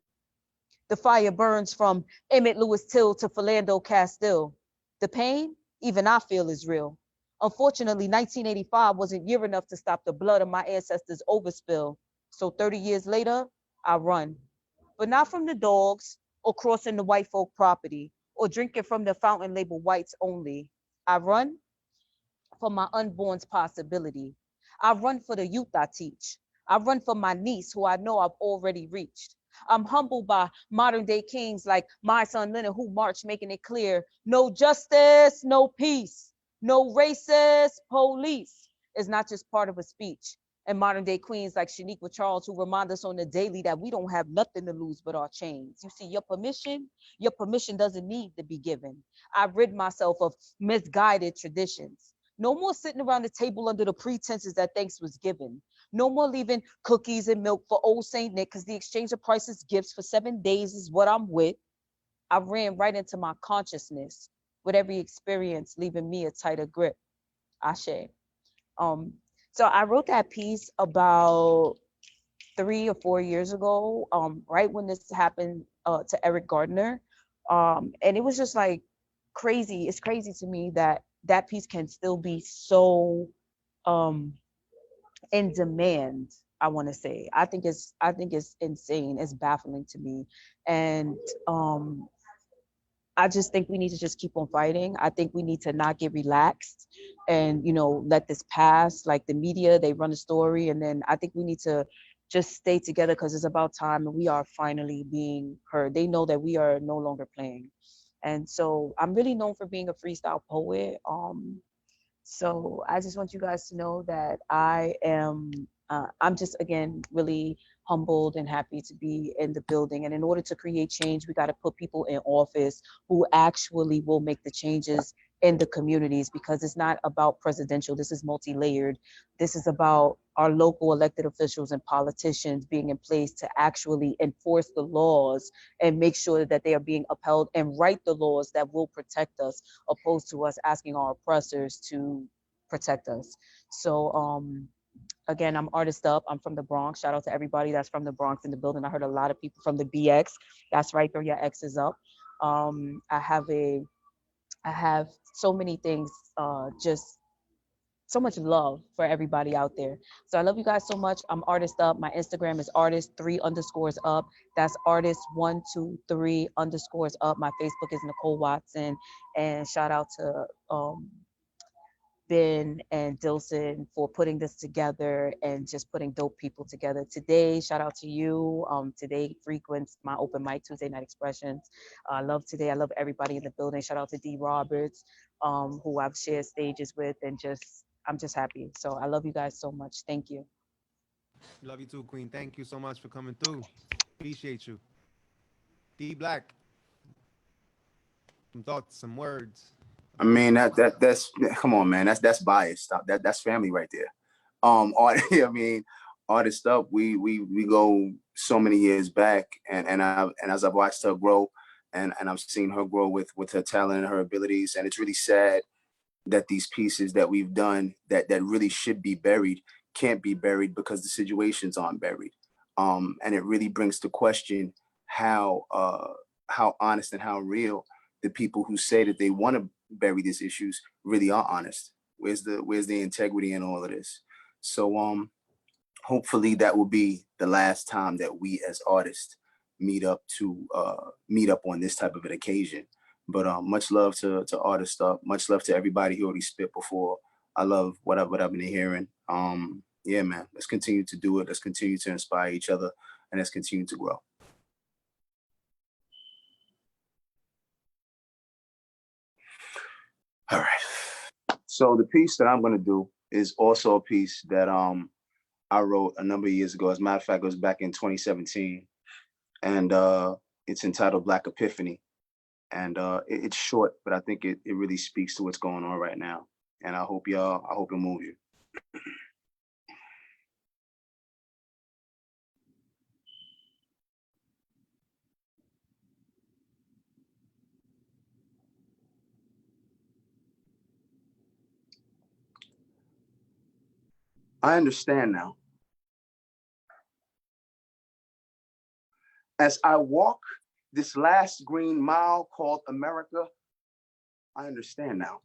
[SPEAKER 19] The fire burns from Emmett Lewis Till to Philando Castile. The pain, even I feel, is real. Unfortunately, 1985 wasn't year enough to stop the blood of my ancestors overspill. So 30 years later, I run. But not from the dogs or crossing the white folk property or drinking from the fountain labeled whites only. I run for my unborn's possibility. I run for the youth I teach. I run for my niece who I know I've already reached. I'm humbled by modern day kings like my son Leonard, who marched making it clear, no justice, no peace, no racist police is not just part of a speech. And modern day queens like Shaniqua Charles, who remind us on the daily that we don't have nothing to lose but our chains. You see, your permission doesn't need to be given. I rid myself of misguided traditions. No more sitting around the table under the pretenses that thanks was given. No more leaving cookies and milk for old Saint Nick because the exchange of priceless gifts for 7 days is what I'm with. I ran right into my consciousness with every experience, leaving me a tighter grip. Ashe. So I wrote that piece about 3 or 4 years ago, right when this happened to Eric Gardner. And it was just like crazy. It's crazy to me that that piece can still be so in demand, I want to say. I think it's insane. It's baffling to me. And I just think we need to just keep on fighting. I think we need to not get relaxed and, you know, let this pass. Like the media, they run a story. And then I think we need to just stay together because it's about time and we are finally being heard. They know that we are no longer playing. And so I'm really known for being a freestyle poet. So I just want you guys to know that I'm just, again, really humbled and happy to be in the building. And in order to create change, we got to put people in office who actually will make the changes in the communities, because it's not about presidential. This is multi-layered. This is about our local elected officials and politicians being in place to actually enforce the laws and make sure that they are being upheld and write the laws that will protect us, opposed to us asking our oppressors to protect us. So again, I'm Artist Up. I'm from the Bronx. Shout out to everybody that's from the Bronx in the building. I heard a lot of people from the BX. That's right, throw your X's up. I have so many things, just so much love for everybody out there. So I love you guys so much. I'm Artist Up. My Instagram is artist3_up. That's artist123_up. My Facebook is Nicole Watson. And shout out to Ben and Dilson for putting this together and just putting dope people together. Today, shout out to you. Today frequents my open mic, Tuesday Night Expressions. I love today. I love everybody in the building. Shout out to D Roberts, who I've shared stages with, and I'm just happy. So I love you guys so much. Thank you.
[SPEAKER 10] Love you too, Queen. Thank you so much for coming through. Appreciate you. D Black, some thoughts, some words.
[SPEAKER 20] I mean that's come on, man. That's biased. Stop. That's family right there. I mean, Artist Up. We go so many years back, and as I've watched her grow, and I've seen her grow with her talent and her abilities, and it's really sad that these pieces that we've done that really should be buried can't be buried because the situations aren't buried. And it really brings to question how honest and how real the people who say that they want to bury these issues really are honest. Where's the integrity in all of this? So hopefully that will be the last time that we as artists meet up on this type of an occasion. But much love to Artist Up. Much love to everybody who already spit before. I love what I've been hearing. Yeah, man. Let's continue to do it. Let's continue to inspire each other, and let's continue to grow. All right. So the piece that I'm going to do is also a piece that I wrote a number of years ago. As a matter of fact, it was back in 2017, and it's entitled Black Epiphany. And it's short, but I think it really speaks to what's going on right now. And I hope it moves you. I understand now. As I walk this last green mile called America, I understand now.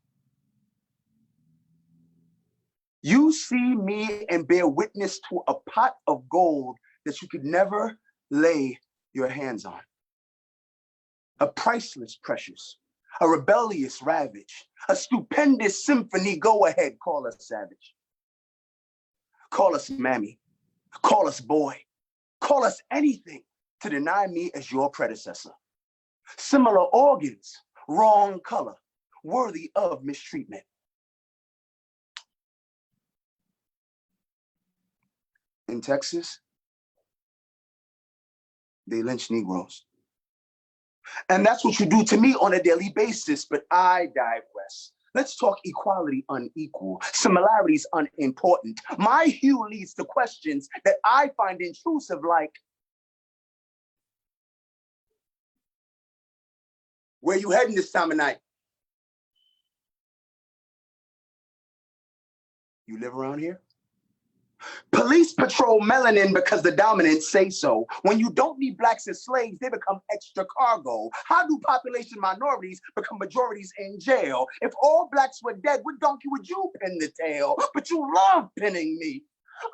[SPEAKER 20] You see me and bear witness to a pot of gold that you could never lay your hands on. A priceless precious, a rebellious ravage, a stupendous symphony. Go ahead, call us savage. Call us mammy, call us boy, call us anything to deny me as your predecessor. Similar organs, wrong color, worthy of mistreatment. In Texas, they lynch Negroes. And that's what you do to me on a daily basis, but I digress. Let's talk equality unequal, similarities unimportant. My hue leads to questions that I find intrusive, like, where you heading this time of night? You live around here? Police patrol melanin because the dominants say so. When you don't need blacks as slaves, they become extra cargo. How do population minorities become majorities in jail? If all blacks were dead, what donkey would you pin the tail? But you love pinning me.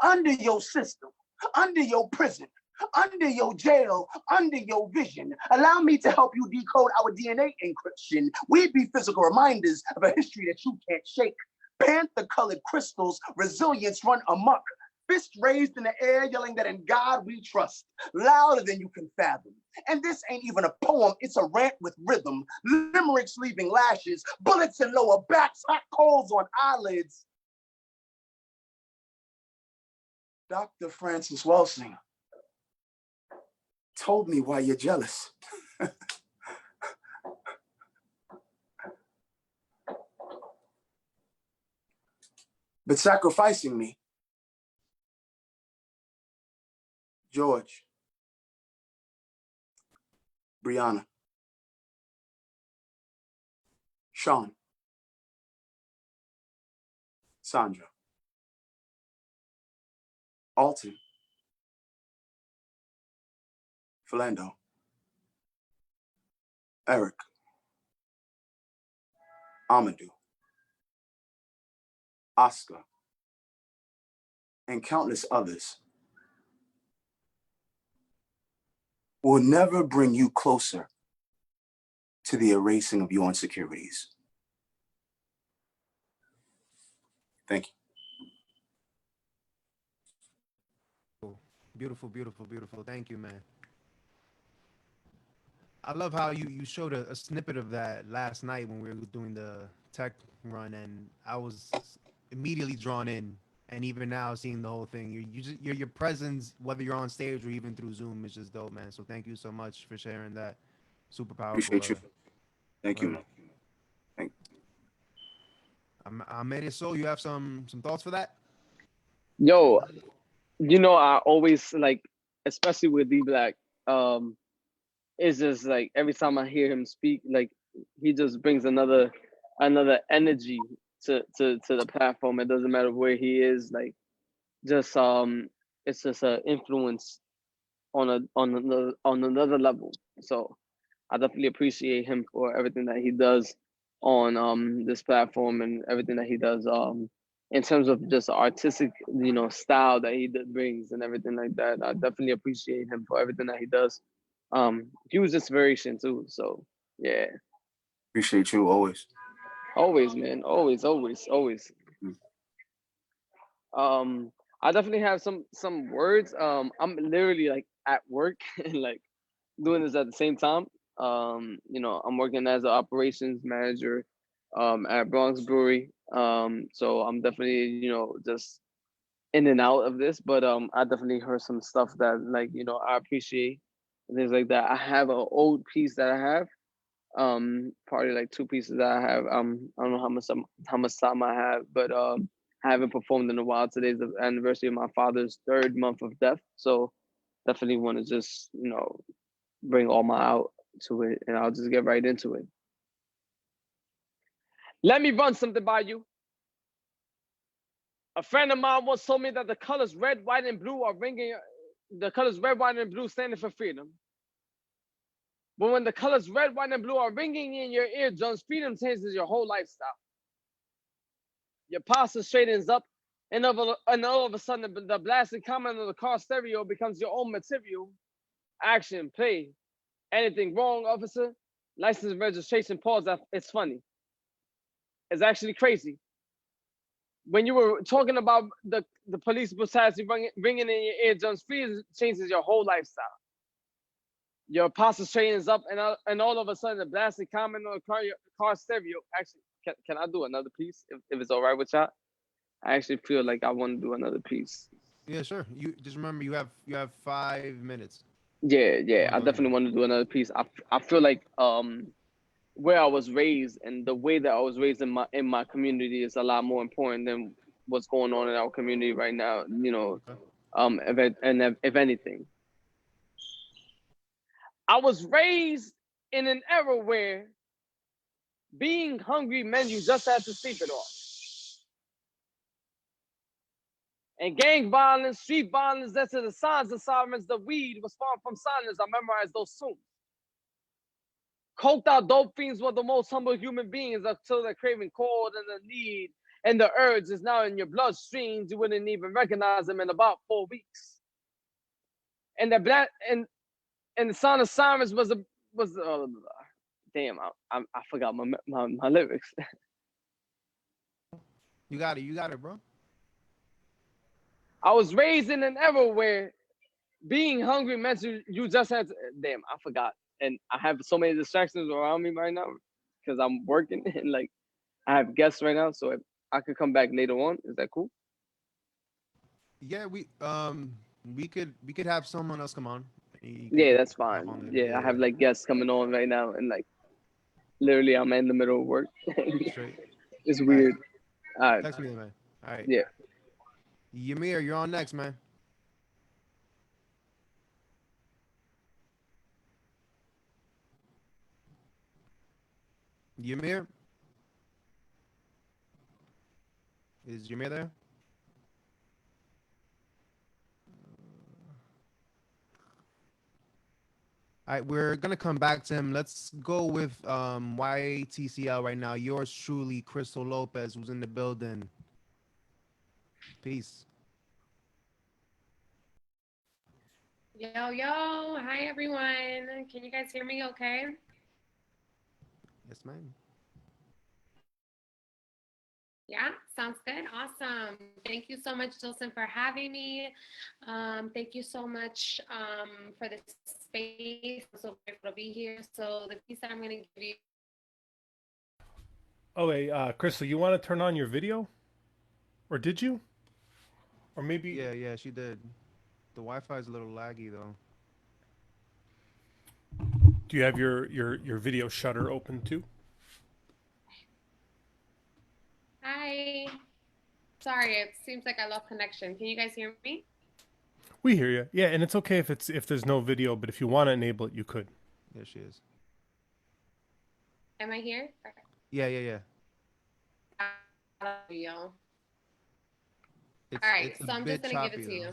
[SPEAKER 20] Under your system, under your prison, Under your jail, under your vision. Allow me to help you decode our DNA encryption. We'd be physical reminders of a history that you can't shake. Panther-colored crystals, resilience run amok. Fist raised in the air, yelling that in God we trust, louder than you can fathom. And this ain't even a poem, it's a rant with rhythm. Limericks leaving lashes, bullets in lower backs, hot coals on eyelids. Dr. Francis Walsingham told me why you're jealous. But sacrificing me, George, Brianna, Sean, Sandra, Alton, Philando, Eric, Amadou, Oscar, and countless others will never bring you closer to the erasing of your insecurities. Thank you.
[SPEAKER 10] Beautiful, beautiful, beautiful. Thank you, man. I love how you showed a snippet of that last night when we were doing the tech run, and I was immediately drawn in. And even now, seeing the whole thing, your presence, whether you're on stage or even through Zoom, is just dope, man. So thank you so much for sharing that. Super powerful.
[SPEAKER 20] Appreciate you. Thank you. Thank
[SPEAKER 10] I made it so. You have some thoughts for that?
[SPEAKER 21] Yo, you know, I always like, especially with D Black, it's just like every time I hear him speak, like he just brings another energy to the platform. It doesn't matter where he is, like just it's just an influence on another level. So I definitely appreciate him for everything that he does on this platform and everything that he does in terms of just artistic, style that he brings and everything like that. I definitely appreciate him for everything that he does. Huge inspiration too. So yeah.
[SPEAKER 20] Appreciate you always.
[SPEAKER 21] Always, man. Always. I definitely have some words. I'm literally like at work and like doing this at the same time. I'm working as an operations manager at Bronx Brewery. So I'm definitely, just in and out of this, but I definitely heard some stuff that like, I appreciate and things like that. I have an old piece that I have. Probably like two pieces that I have. I don't know how much time I have, but I haven't performed in a while. Today's the anniversary of my father's 3rd month of death, so definitely want to just bring all my out to it, and I'll just get right into it. Let me run something by you. A friend of mine once told me that the colors red, white, and blue are ringing. The colors red, white, and blue standing for freedom. But when the colors red, white, and blue are ringing in your eardrums, freedom changes your whole lifestyle. Your posture straightens up, and all of a sudden, the blasted comment of the car stereo becomes your own material. Action, play. Anything wrong, officer? License and registration, pause. It's funny. It's actually crazy. When you were talking about the police brutality ringing in your eardrums, freedom changes your whole lifestyle. Your posture straightens up, and all of a sudden, the blasted comment on the car stereo. Actually, can I do another piece if it's all right with y'all? I actually feel like I want to do another piece.
[SPEAKER 10] Yeah, sure. You just remember you have 5 minutes.
[SPEAKER 21] Yeah. I definitely want to do another piece. I feel like where I was raised and the way that I was raised in my community is a lot more important than what's going on in our community right now. If anything. I was raised in an era where being hungry meant you just had to sleep it off. And gang violence, street violence, that's the signs of sirens. The weed was far from silence. I memorized those soon. Coked out dope fiends were the most humble human beings until the craving cold and the need and the urge is now in your bloodstreams. You wouldn't even recognize them in about 4 weeks. and the black and the Song of Sirens was damn, I forgot my lyrics.
[SPEAKER 10] You got it, bro.
[SPEAKER 21] I was raised in an era where being hungry meant you just had to, damn, I forgot. And I have so many distractions around me right now because I'm working and like I have guests right now, so if I could come back later on. Is that cool?
[SPEAKER 10] Yeah, we could have someone else come on.
[SPEAKER 21] Yeah, that's fine. Yeah, I have like guests coming on right now, and like literally I'm in the middle of work.
[SPEAKER 10] Straight.
[SPEAKER 21] It's weird. All right.
[SPEAKER 10] Text me, man. All right.
[SPEAKER 21] Yeah.
[SPEAKER 10] Ymir, you're on next, man. Ymir? Is Ymir there? All right, we're gonna come back to him. Let's go with YTCL right now. Yours truly, Crystal Lopez, who's in the building. Peace.
[SPEAKER 4] Yo, yo. Hi, everyone. Can you guys hear me okay?
[SPEAKER 10] Yes, ma'am.
[SPEAKER 4] Yeah, sounds good. Awesome. Thank you so much, Dilson, for having me. Thank you so much for this space. I'm so grateful to be here. So the piece that I'm going to give you.
[SPEAKER 1] Oh, hey, Crystal, you want to turn on your video? Or did you? Or maybe...
[SPEAKER 10] Yeah, she did. The Wi-Fi is a little laggy, though.
[SPEAKER 1] Do you have your video shutter open, too?
[SPEAKER 4] Hi. Sorry, it seems like I lost connection. Can you guys hear me?
[SPEAKER 1] We hear you. Yeah, and it's okay if there's no video, but if you want to enable it, you could.
[SPEAKER 10] There she is.
[SPEAKER 4] Am I here?
[SPEAKER 10] Yeah.
[SPEAKER 4] Video. All right, so I'm just going to give it to you.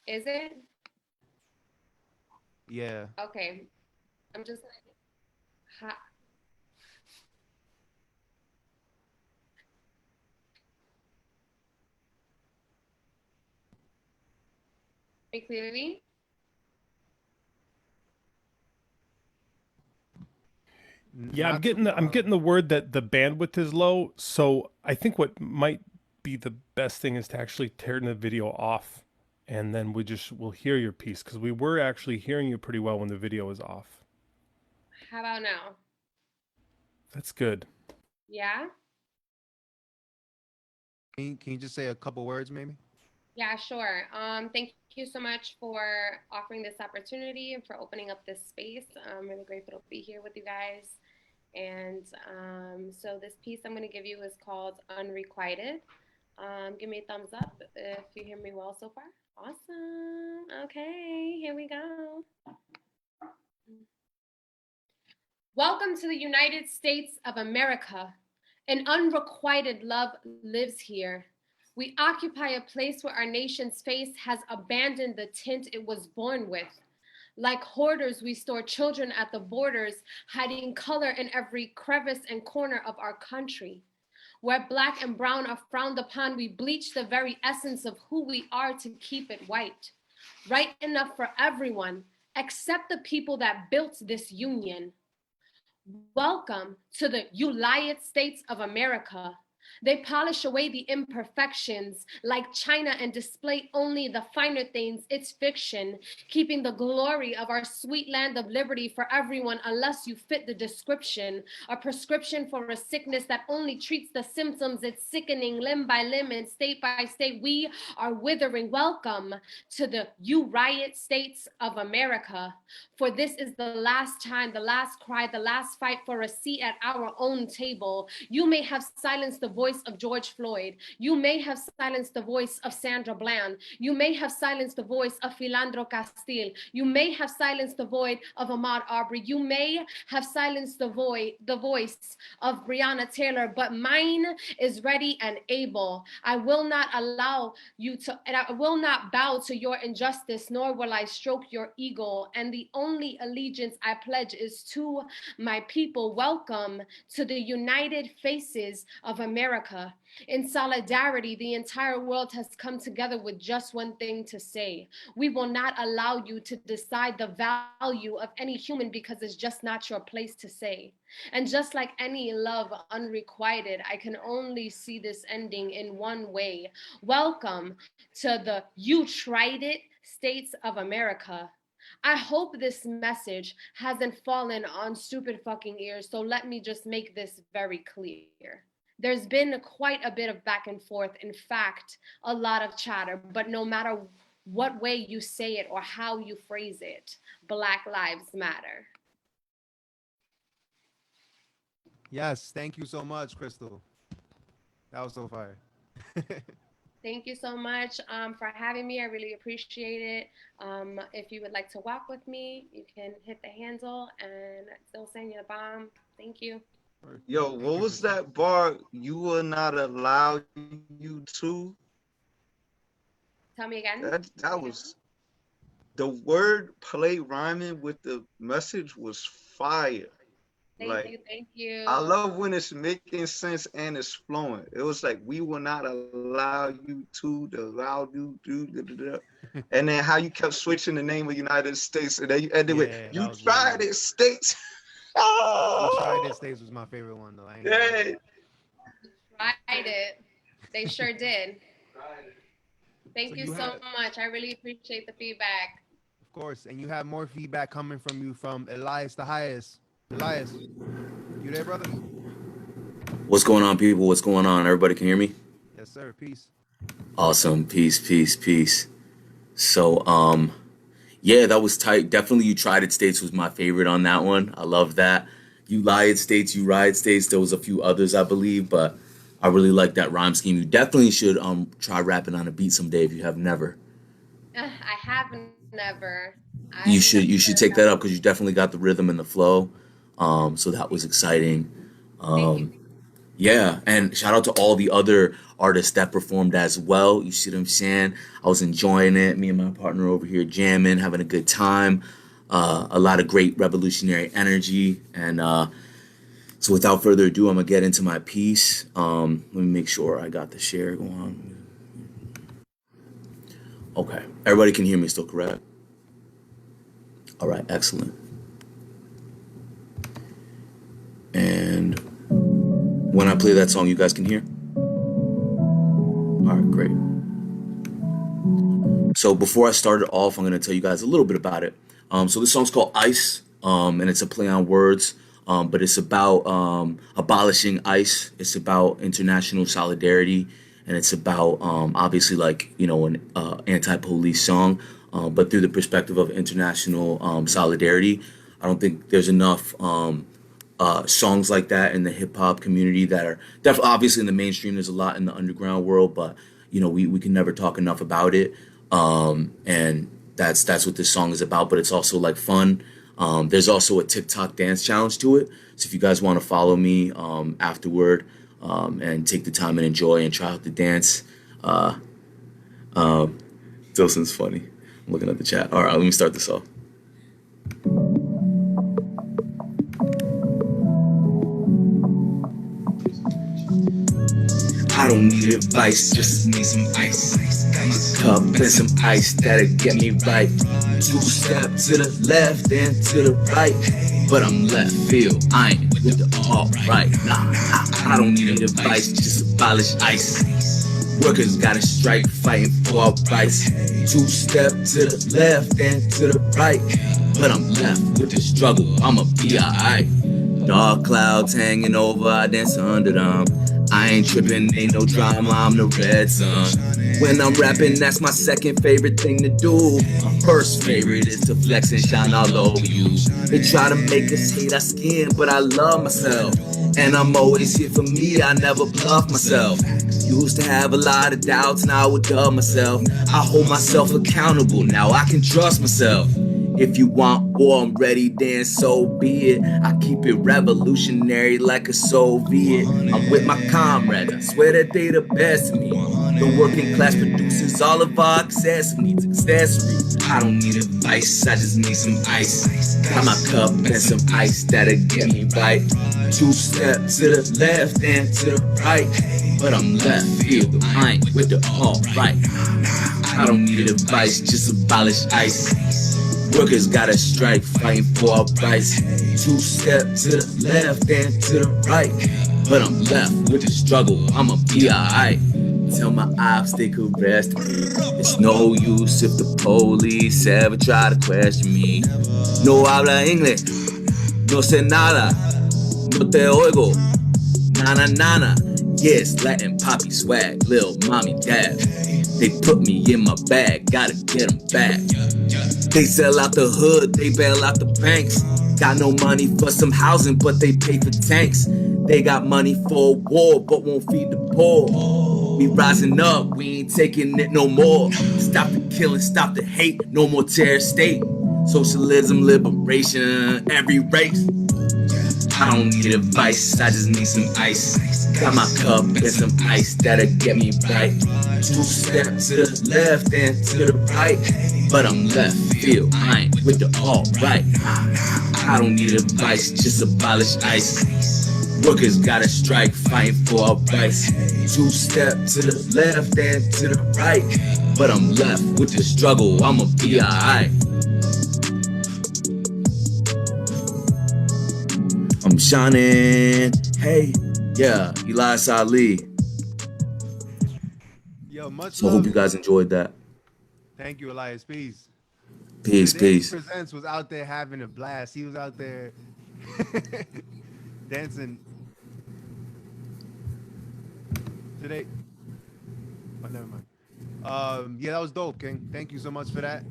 [SPEAKER 4] Is it?
[SPEAKER 10] Yeah.
[SPEAKER 4] Okay. I'm just ha me clearly?
[SPEAKER 1] Yeah, I'm getting the word that the bandwidth is low, so I think what might be the best thing is to actually turn the video off, and then we'll hear your piece, because we were actually hearing you pretty well when the video was off.
[SPEAKER 4] How about now?
[SPEAKER 1] That's good.
[SPEAKER 4] Yeah?
[SPEAKER 10] Can you just say a couple words, maybe?
[SPEAKER 4] Yeah, sure. Thank you so much for offering this opportunity and for opening up this space. I'm really grateful to be here with you guys. And so this piece I'm going to give you is called Unrequited. Give me a thumbs up if you hear me well so far. Awesome. Okay, here we go. Welcome to the United States of America. An unrequited love lives here. We occupy a place where our nation's face has abandoned the tint it was born with. Like hoarders, we store children at the borders, hiding color in every crevice and corner of our country. Where black and brown are frowned upon, we bleach the very essence of who we are to keep it white. Right enough for everyone, except the people that built this union. Welcome to the United States of America. They polish away the imperfections like China and display only the finer things. It's fiction, keeping the glory of our sweet land of liberty for everyone unless you fit the description. A prescription for a sickness that only treats the symptoms. It's sickening limb by limb and state by state. We are withering. Welcome to the United States of America. For this is the last time, the last cry, the last fight for a seat at our own table. You may have silenced the voice of George Floyd. You may have silenced the voice of Sandra Bland. You may have silenced the voice of Philandro Castile. You may have silenced the voice of Ahmaud Arbery. You may have silenced the voice of Breonna Taylor, but mine is ready and able. I will not allow you to, and I will not bow to your injustice, nor will I stroke your ego. And the only allegiance I pledge is to my people. Welcome to the United Faces of America. America. In solidarity, the entire world has come together with just one thing to say. We will not allow you to decide the value of any human because it's just not your place to say. And just like any love unrequited, I can only see this ending in one way. Welcome to the You Tried It States of America. I hope this message hasn't fallen on stupid fucking ears, so let me just make this very clear. There's been quite a bit of back and forth, in fact, a lot of chatter, but no matter what way you say it or how you phrase it, Black Lives Matter.
[SPEAKER 10] Yes, thank you so much, Crystal. That was so fire.
[SPEAKER 4] Thank you so much for having me. I really appreciate it. If you would like to walk with me, you can hit the handle and still send you the bomb. Thank you.
[SPEAKER 15] Yo, what was that bar? You will not allow you to.
[SPEAKER 4] Tell me again.
[SPEAKER 15] That was the word play rhyming with the message was fire.
[SPEAKER 4] Thank you.
[SPEAKER 15] I love when it's making sense and it's flowing. It was like, we will not allow you to, allow you to, and then how you kept switching the name of United States, and then you ended with, you tried it, States.
[SPEAKER 10] You Tried It States was my favorite one, though.
[SPEAKER 15] Yeah.
[SPEAKER 4] Tried it. They sure did. Thank you so much. I really appreciate the feedback.
[SPEAKER 10] Of course, and you have more feedback coming from you from Elias the Highest. Elias, you there, brother?
[SPEAKER 3] What's going on, people? What's going on? Everybody can hear me?
[SPEAKER 10] Yes, sir. Peace.
[SPEAKER 3] Awesome. Peace. So, yeah, that was tight. Definitely You Tried It States was my favorite on that one. I love that. You Lie It States, You Ride States. There was a few others, I believe, but I really like that rhyme scheme. You definitely should try rapping on a beat someday if you have never.
[SPEAKER 4] I have never.
[SPEAKER 3] You should take that up because you definitely got the rhythm and the flow. So that was exciting. Yeah, and shout out to all the other artists that performed as well. You see what I'm saying? I was enjoying it. Me and my partner over here jamming, having a good time. A lot of great revolutionary energy. And so without further ado, I'm going to get into my piece. Let me make sure I got the share going on. Okay, everybody can hear me still, correct? All right, excellent. And when I play that song, you guys can hear? All right, great. So before I start it off, I'm going to tell you guys a little bit about it. So this song's called Ice, and it's a play on words, but it's about abolishing ICE. It's about international solidarity, and it's about obviously an anti-police song, but through the perspective of international solidarity. I don't think there's enough songs like that in the hip hop community that are definitely, obviously in the mainstream. There's a lot in the underground world, but we can never talk enough about it. And that's what this song is about. But it's also like fun. There's also a TikTok dance challenge to it. So if you guys want to follow me afterward and take the time and enjoy and try out the dance, Dilson's funny. I'm looking at the chat. All right, let me start this off. I don't need advice, just need some ice. Got my cup and some ice that'll get me right. 2 steps to the left and to the right, but I'm left field, I ain't with the alt-right. Nah, I don't need advice, just abolish ICE. Workers gotta strike, fighting for our rights. 2 steps to the left and to the right, but I'm left with the struggle, I'ma be alright. Dark clouds hanging over, I dance under them. I ain't tripping, ain't no drama, I'm the red sun. When I'm rapping, that's my second favorite thing to do. My first favorite is to flex and shine all over you. They try to make us hate our skin, but I love myself. And I'm always here for me, I never bluff myself. Used to have a lot of doubts, now I would dub myself. I hold myself accountable, now I can trust myself. If you want war, I'm ready, then so be it. I keep it revolutionary like a Soviet. I'm with my comrades, I swear that they the best of me. The working class produces all of our accessories. I don't need advice, I just need some ice. Got my cup and some ice that'll get me right. 2 steps to the left and to the right, but I'm left field, I ain't with the alt-right. I don't need advice, just abolish ICE. Workers gotta strike, fighting for our rights. 2 steps to the left and to the right, but I'm left with the struggle, I'ma be alright. Tell my ops they could rest me. It's no use if the police ever try to question me. No habla inglés, no sé nada, no te oigo, nana nana. Yes, Latin poppy swag, lil mommy dad. They put me in my bag, gotta get them back. They sell out the hood, they bail out the banks. Got no money for some housing, but they pay for tanks. They got money for a war, but won't feed the poor. We rising up, we ain't taking it no more. Stop the killing, stop the hate, no more terror state. Socialism, liberation, every race. I don't need advice, I just need some ice. Got my cup and some ice that'll get me right. 2 steps to the left and to the right, but I'm left field, I ain't with the alt-right. I don't need advice, just abolish ICE. Workers gotta strike, fighting for our rights. 2 steps to the left and to the right, but I'm left with the struggle, I'ma be alright. I'm shining, hey, yeah, Elias Ali.
[SPEAKER 10] Yo, much
[SPEAKER 3] So I
[SPEAKER 10] love.
[SPEAKER 3] hope you guys enjoyed that.
[SPEAKER 10] Thank you, Elias. Peace.
[SPEAKER 3] Peace,
[SPEAKER 10] Today
[SPEAKER 3] peace.
[SPEAKER 10] Presents was out there having a blast. He was out there dancing. Today. Oh, never mind. Yeah, that was dope, King. Thank you so much for that.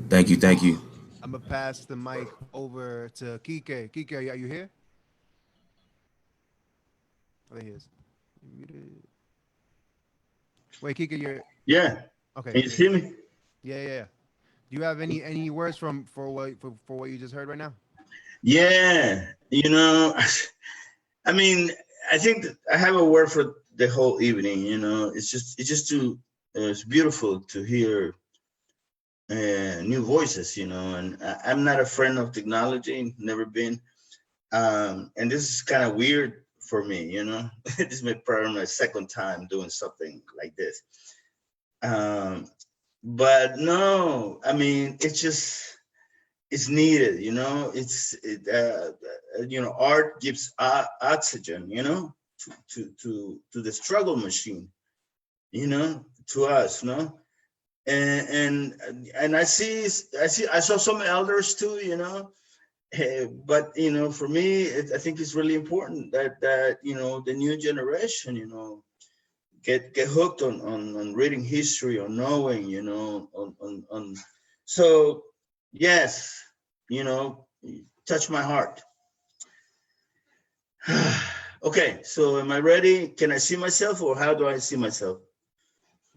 [SPEAKER 3] Thank you, thank you.
[SPEAKER 10] I'm gonna pass the mic over to Kike. Kike, are you here? Oh, there he is. Wait, Kike, you're
[SPEAKER 5] Yeah.
[SPEAKER 10] okay.
[SPEAKER 5] Can you see me?
[SPEAKER 10] Yeah. Do you have any words for what you just heard right now?
[SPEAKER 5] Yeah. You know, I mean, I think that I have a word for the whole evening. You know, it's beautiful to hear new voices. You know, and I'm not a friend of technology, never been. And this is kind of weird for me. You know, this is probably my second time doing something like this. But no, I mean, it's needed, you know. You know, art gives oxygen, you know, to the struggle machine, you know, to us, no. And I saw some elders too, you know. But you know, for me, I think it's really important that you know, the new generation, you know, get hooked on reading history, on knowing, you know, on so yes, you know, touch my heart. Okay, so am I ready? Can I see myself, or how do I see myself?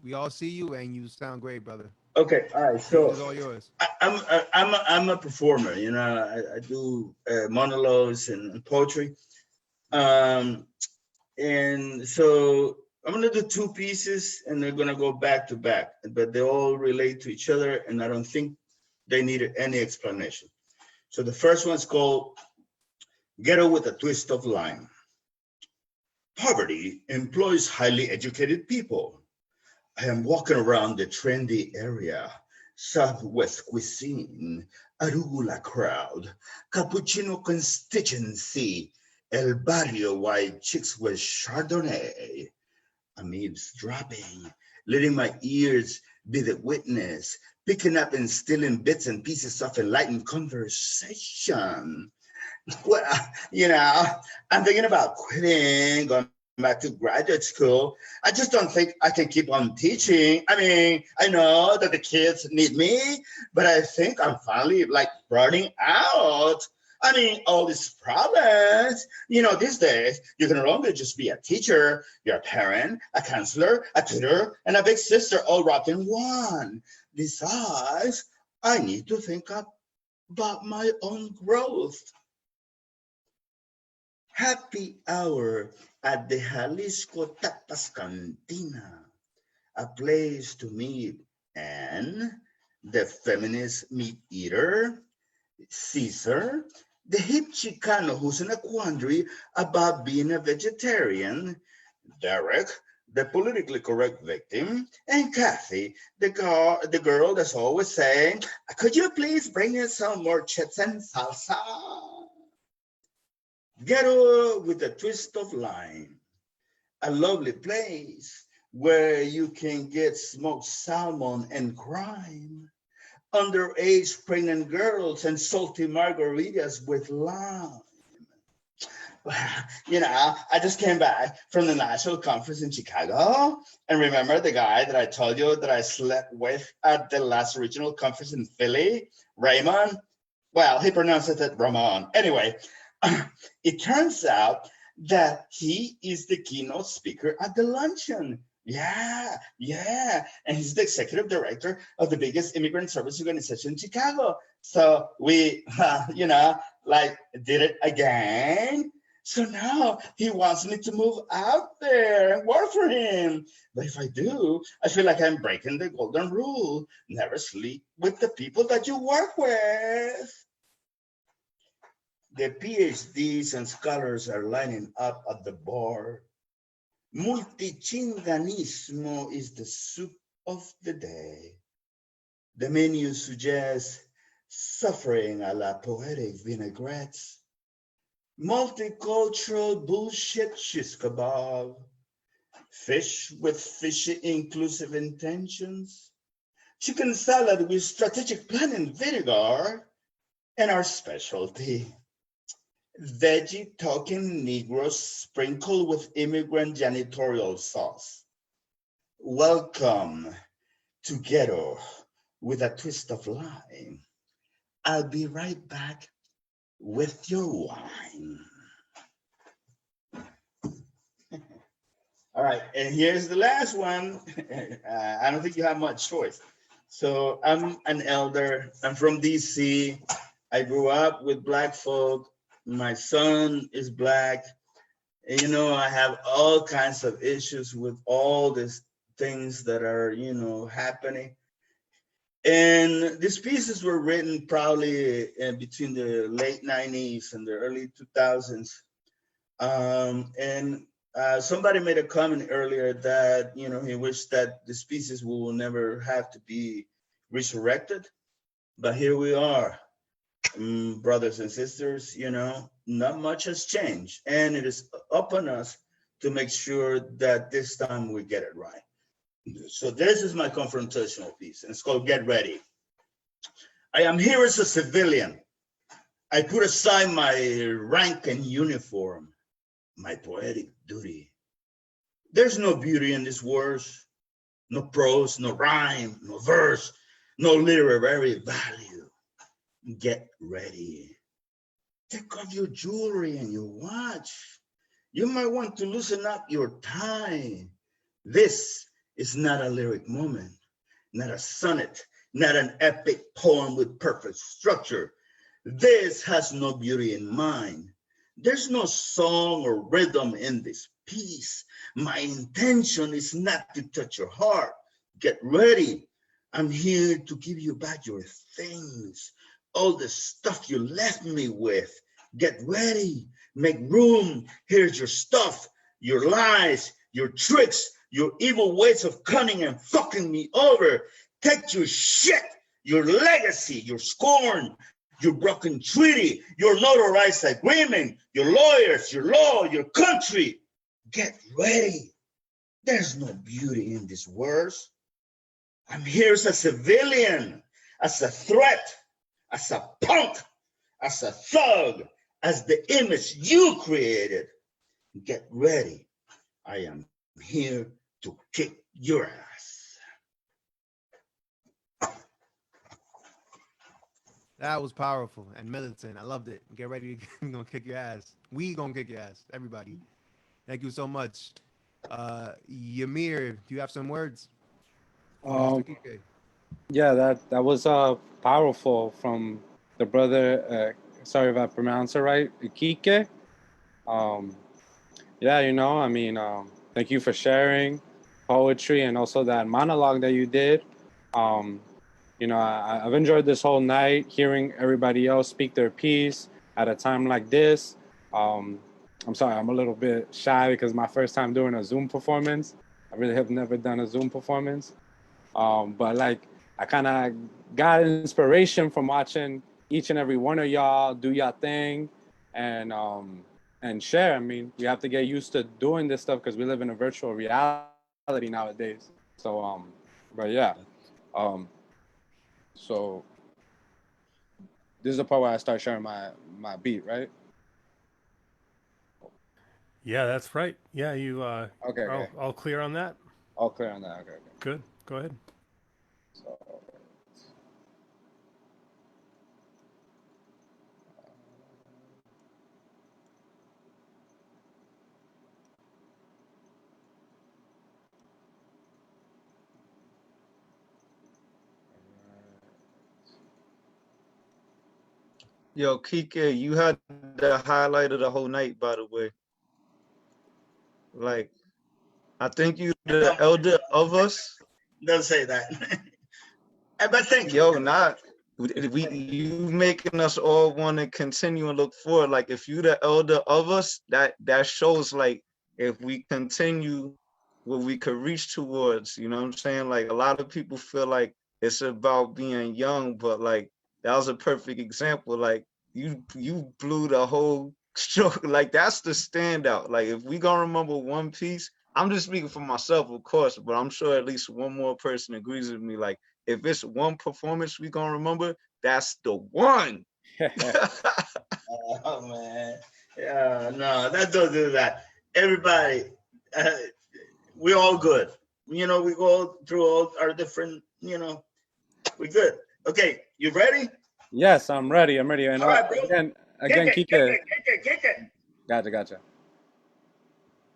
[SPEAKER 10] We all see you, and you sound great, brother.
[SPEAKER 5] Okay, all right.
[SPEAKER 10] Stage
[SPEAKER 5] So
[SPEAKER 10] is all yours.
[SPEAKER 5] I'm a performer. You know, I do monologues and poetry. And so I'm gonna do 2 pieces, and they're gonna go back to back, but they all relate to each other, and I don't think they needed any explanation. So the first one's called Ghetto with a Twist of Lime. Poverty employs highly educated people. I am walking around the trendy area, Southwest cuisine, arugula crowd, cappuccino constituency, El Barrio white chicks with Chardonnay. I'm eavesdropping, letting my ears be the witness, picking up and stealing bits and pieces of enlightened conversation. Well, you know, I'm thinking about quitting, going back to graduate school. I just don't think I can keep on teaching. I mean, I know that the kids need me, but I think I'm finally like burning out. I mean, all these problems, you know, these days, you can no longer just be a teacher. You're a parent, a counselor, a tutor, and a big sister all wrapped in one. Besides, I need to think up about my own growth. Happy hour at the Jalisco Tapas Cantina, a place to meet and the feminist meat eater, Caesar, the hip Chicano who's in a quandary about being a vegetarian, Derek, the politically correct victim, and Kathy, the girl that's always saying, could you please bring in some more chips and salsa? Ghetto with a twist of lime, a lovely place where you can get smoked salmon and crime, underage pregnant girls and salty margaritas with lime. I just came back from the national conference in Chicago. And remember the guy that I told you that I slept with at the last regional conference in Philly, Raymond? Well, he pronounced it Ramon. Anyway, it turns out that he is the keynote speaker at the luncheon. Yeah. And he's the executive director of the biggest immigrant service organization in Chicago. So we, did it again. So now he wants me to move out there and work for him. But if I do, I feel like I'm breaking the golden rule. Never sleep with the people that you work with. The PhDs and scholars are lining up at the bar. Multichinganismo is the soup of the day. The menu suggests suffering a la poetic vinaigrettes, multicultural bullshit shish kebab, fish with fishy inclusive intentions, chicken salad with strategic planning vinegar, and our specialty, veggie talking Negroes sprinkled with immigrant janitorial sauce. Welcome to Ghetto with a twist of lime. I'll be right back with your wine. All right, and here's the last one. I don't think you have much choice. So I'm an elder. I'm from DC. I grew up with Black folk. My son is Black. And, I have all kinds of issues with all these things that are, happening. And these pieces were written probably between the late 90s and the early 2000s. Somebody made a comment earlier that, he wished that these pieces will never have to be resurrected. But here we are, brothers and sisters, not much has changed. And it is up on us to make sure that this time we get it right. So this is my confrontational piece, and it's called Get Ready. I am here as a civilian. I put aside my rank and uniform, my poetic duty. There's no beauty in this words, no prose, no rhyme, no verse, no literary value. Get ready. Take off your jewelry and your watch. You might want to loosen up your tie. This is not a lyric moment, not a sonnet, not an epic poem with perfect structure. This has no beauty in mind. There's no song or rhythm in this piece. My intention is not to touch your heart. Get ready. I'm here to give you back your things, all the stuff you left me with. Get ready. Make room. Here's your stuff, your lies, your tricks, your evil ways of cunning and fucking me over. Take your shit, your legacy, your scorn, your broken treaty, your notarized agreement, your lawyers, your law, your country. Get ready. There's no beauty in these words. I'm here as a civilian, as a threat, as a punk, as a thug, as the image you created. Get ready. I am here to kick your ass.
[SPEAKER 10] That was powerful and militant. I loved it. Get ready. We're going to kick your ass. We going to kick your ass. Everybody. Thank you so much. Ymir, do you have some words?
[SPEAKER 6] Yeah, that was powerful from the brother, sorry if I pronounce it right, Kike. Yeah, you know, I mean, thank you for sharing poetry and also that monologue that you did. You know, I've enjoyed this whole night hearing everybody else speak their piece at a time like this. I'm sorry, I'm a little bit shy because my first time doing a Zoom performance. I really have never done a Zoom performance. But like, I kind of got inspiration from watching each and every one of y'all do y'all thing and share. I mean, we have to get used to doing this stuff because we live in a virtual reality nowadays. So, but yeah. So this is the part where I start sharing my beat, right?
[SPEAKER 1] Yeah, that's right. Yeah, you
[SPEAKER 6] Okay, okay.
[SPEAKER 1] all clear on that?
[SPEAKER 6] All clear on that. Okay, okay.
[SPEAKER 1] Good. Go ahead.
[SPEAKER 6] So,
[SPEAKER 15] Yo, Kike, you had the highlight of the whole night, by the way. Like, I think you the elder of us.
[SPEAKER 5] Don't say that. But thank you.
[SPEAKER 15] Yo, not you making us all want to continue and look forward. Like, if you the elder of us, that shows like if we continue what we could reach towards. You know what I'm saying? Like, a lot of people feel like it's about being young, but like that was a perfect example. Like you blew the whole stroke. Like that's the standout. Like if we gonna remember one piece, I'm just speaking for myself, of course, but I'm sure at least one more person agrees with me. Like if it's one performance we gonna remember, that's the one.
[SPEAKER 5] Oh man, yeah, no, don't do that. Everybody, we're all good. You know, we go through all our different. You know, we're good. Okay, you ready?
[SPEAKER 6] yes, I'm ready. I'm ready. And
[SPEAKER 5] All right, bro.
[SPEAKER 6] again,
[SPEAKER 5] Kick
[SPEAKER 6] Kike.
[SPEAKER 5] it.
[SPEAKER 6] Gotcha.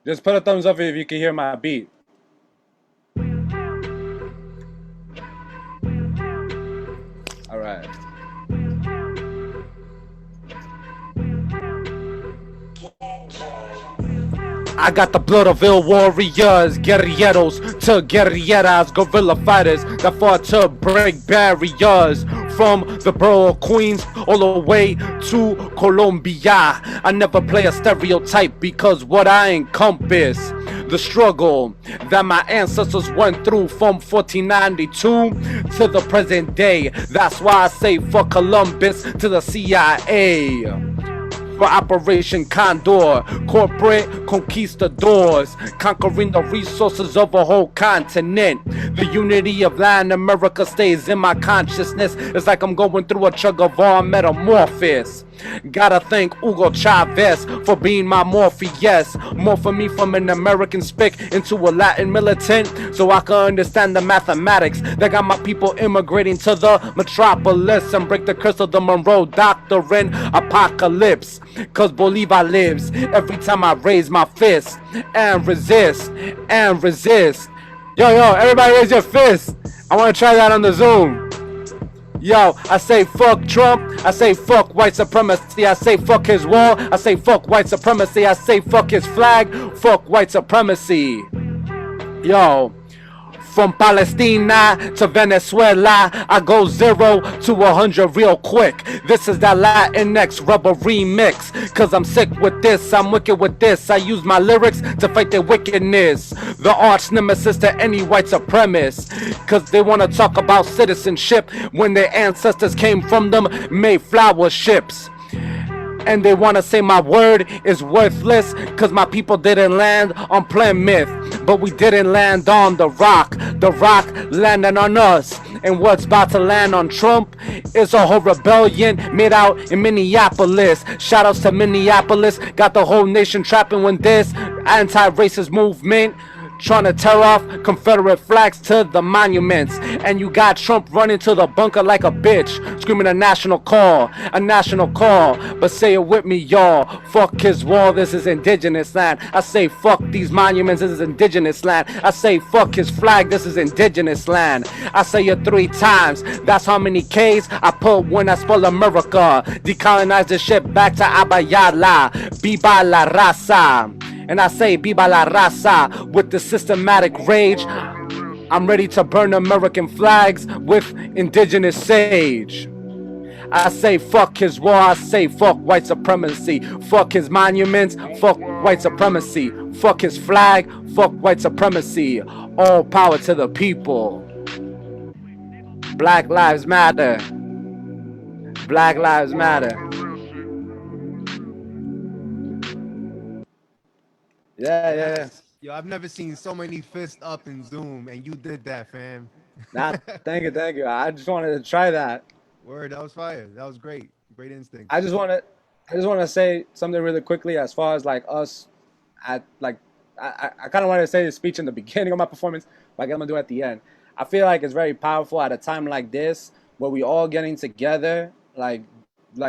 [SPEAKER 6] Just put a thumbs up if you can hear my beat. All right. I got the blood of ill warriors, guerrilleros to guerrilleras, guerrilla fighters that fought to break barriers. From the borough of Queens all the way to Colombia. I never play a stereotype because what I encompass, the struggle that my ancestors went through from 1492 to the present day. That's why I say fuck Columbus to the CIA. For Operation Condor, corporate conquistadors, conquering the resources of a whole continent. The unity of Latin America stays in my consciousness. It's like I'm going through a Che Guevara metamorphosis. Gotta thank Hugo Chavez for being my Morpheus. Morph me from an American spick into a Latin militant, so I can understand the mathematics that got my people immigrating to the metropolis and break the curse of the Monroe Doctrine apocalypse. Cause Bolivar lives every time I raise my fist and resist. Yo, everybody raise your fist. I wanna try that on the Zoom. Yo, I say fuck Trump, I say fuck white supremacy, I say fuck his wall, I say fuck white supremacy, I say fuck his flag, fuck white supremacy. Yo, from Palestina to Venezuela, I go 0 to 100 real quick. This is that Latinx rubber remix. Cause I'm sick with this, I'm wicked with this. I use my lyrics to fight their wickedness. The arch nemesis to any white supremacist. Cause they wanna talk about citizenship when their ancestors came from them Mayflower ships. And they wanna say my word is worthless cause my people didn't land on Plymouth, but we didn't land on the rock landing on us. And what's about to land on Trump is a whole rebellion made out in Minneapolis. Shout outs to Minneapolis, got the whole nation trapping when this anti-racist movement trying to tear off Confederate flags to the monuments. And you got Trump running to the bunker like a bitch, screaming a national call, a national call. But say it with me, y'all. Fuck his wall, this is indigenous land. I say fuck these monuments, this is indigenous land. I say fuck his flag, this is indigenous land. I say it 3 times, that's how many K's I put when I spell America. Decolonize this shit back to Abayala, Viva la raza. And I say Viva la raza with the systematic rage. I'm ready to burn American flags with indigenous sage. I say fuck his war, I say fuck white supremacy. Fuck his monuments, fuck white supremacy. Fuck his flag, fuck white supremacy. All power to the people. Black lives matter. Black lives matter. Yeah.
[SPEAKER 10] Yo, I've never seen so many fists up in Zoom, and you did that, fam.
[SPEAKER 6] Nah, thank you. I just wanted to try that.
[SPEAKER 10] Word, that was fire. That was great. Great instinct.
[SPEAKER 6] I just want to say something really quickly as far as like us at like I kind of wanted to say this speech in the beginning of my performance, but I guess I'm gonna do it at the end. I feel like it's very powerful at a time like this where we all getting together, like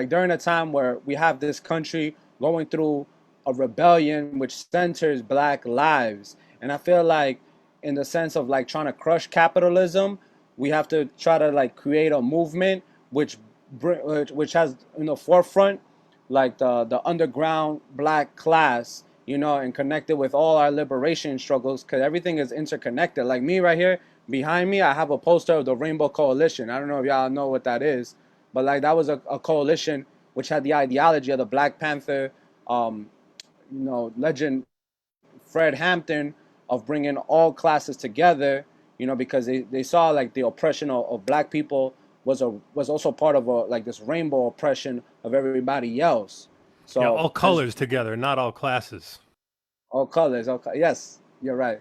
[SPEAKER 6] during a time where we have this country going through a rebellion which centers black lives. And I feel like in the sense of like trying to crush capitalism, we have to try to like create a movement which has in the forefront like the underground black class, you know, and connect it with all our liberation struggles, because everything is interconnected. Like me right here behind me, I have a poster of the Rainbow Coalition. I don't know if y'all know what that is, but like that was a coalition which had the ideology of the Black Panther, legend Fred Hampton, of bringing all classes together, you know, because they saw like the oppression of black people was also part of like this rainbow oppression of everybody else. So
[SPEAKER 1] yeah, all colors together, not all classes.
[SPEAKER 6] All colors, yes, you're right.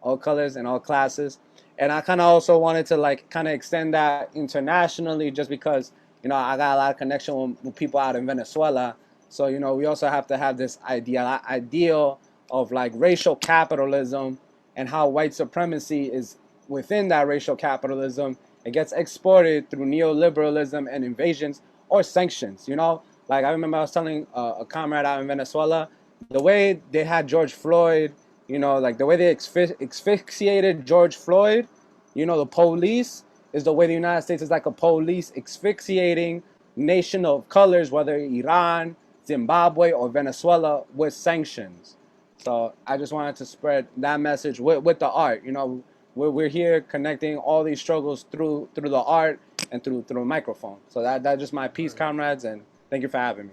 [SPEAKER 6] All colors and all classes. And I kind of also wanted to like kind of extend that internationally, just because, you know, I got a lot of connection with people out in Venezuela. So, you know, we also have to have this ideal of like racial capitalism, and how white supremacy is within that racial capitalism. It gets exported through neoliberalism and invasions or sanctions, you know? Like I remember I was telling a comrade out in Venezuela, the way they had George Floyd, you know, like the way they asphyxiated George Floyd, you know, the police, is the way the United States is like a police asphyxiating nation of colors, whether Iran, Zimbabwe, or Venezuela, with sanctions. So I just wanted to spread that message with the art. You know, we're here connecting all these struggles through the art and through a microphone. So that's just my piece, comrades, and thank you for having me.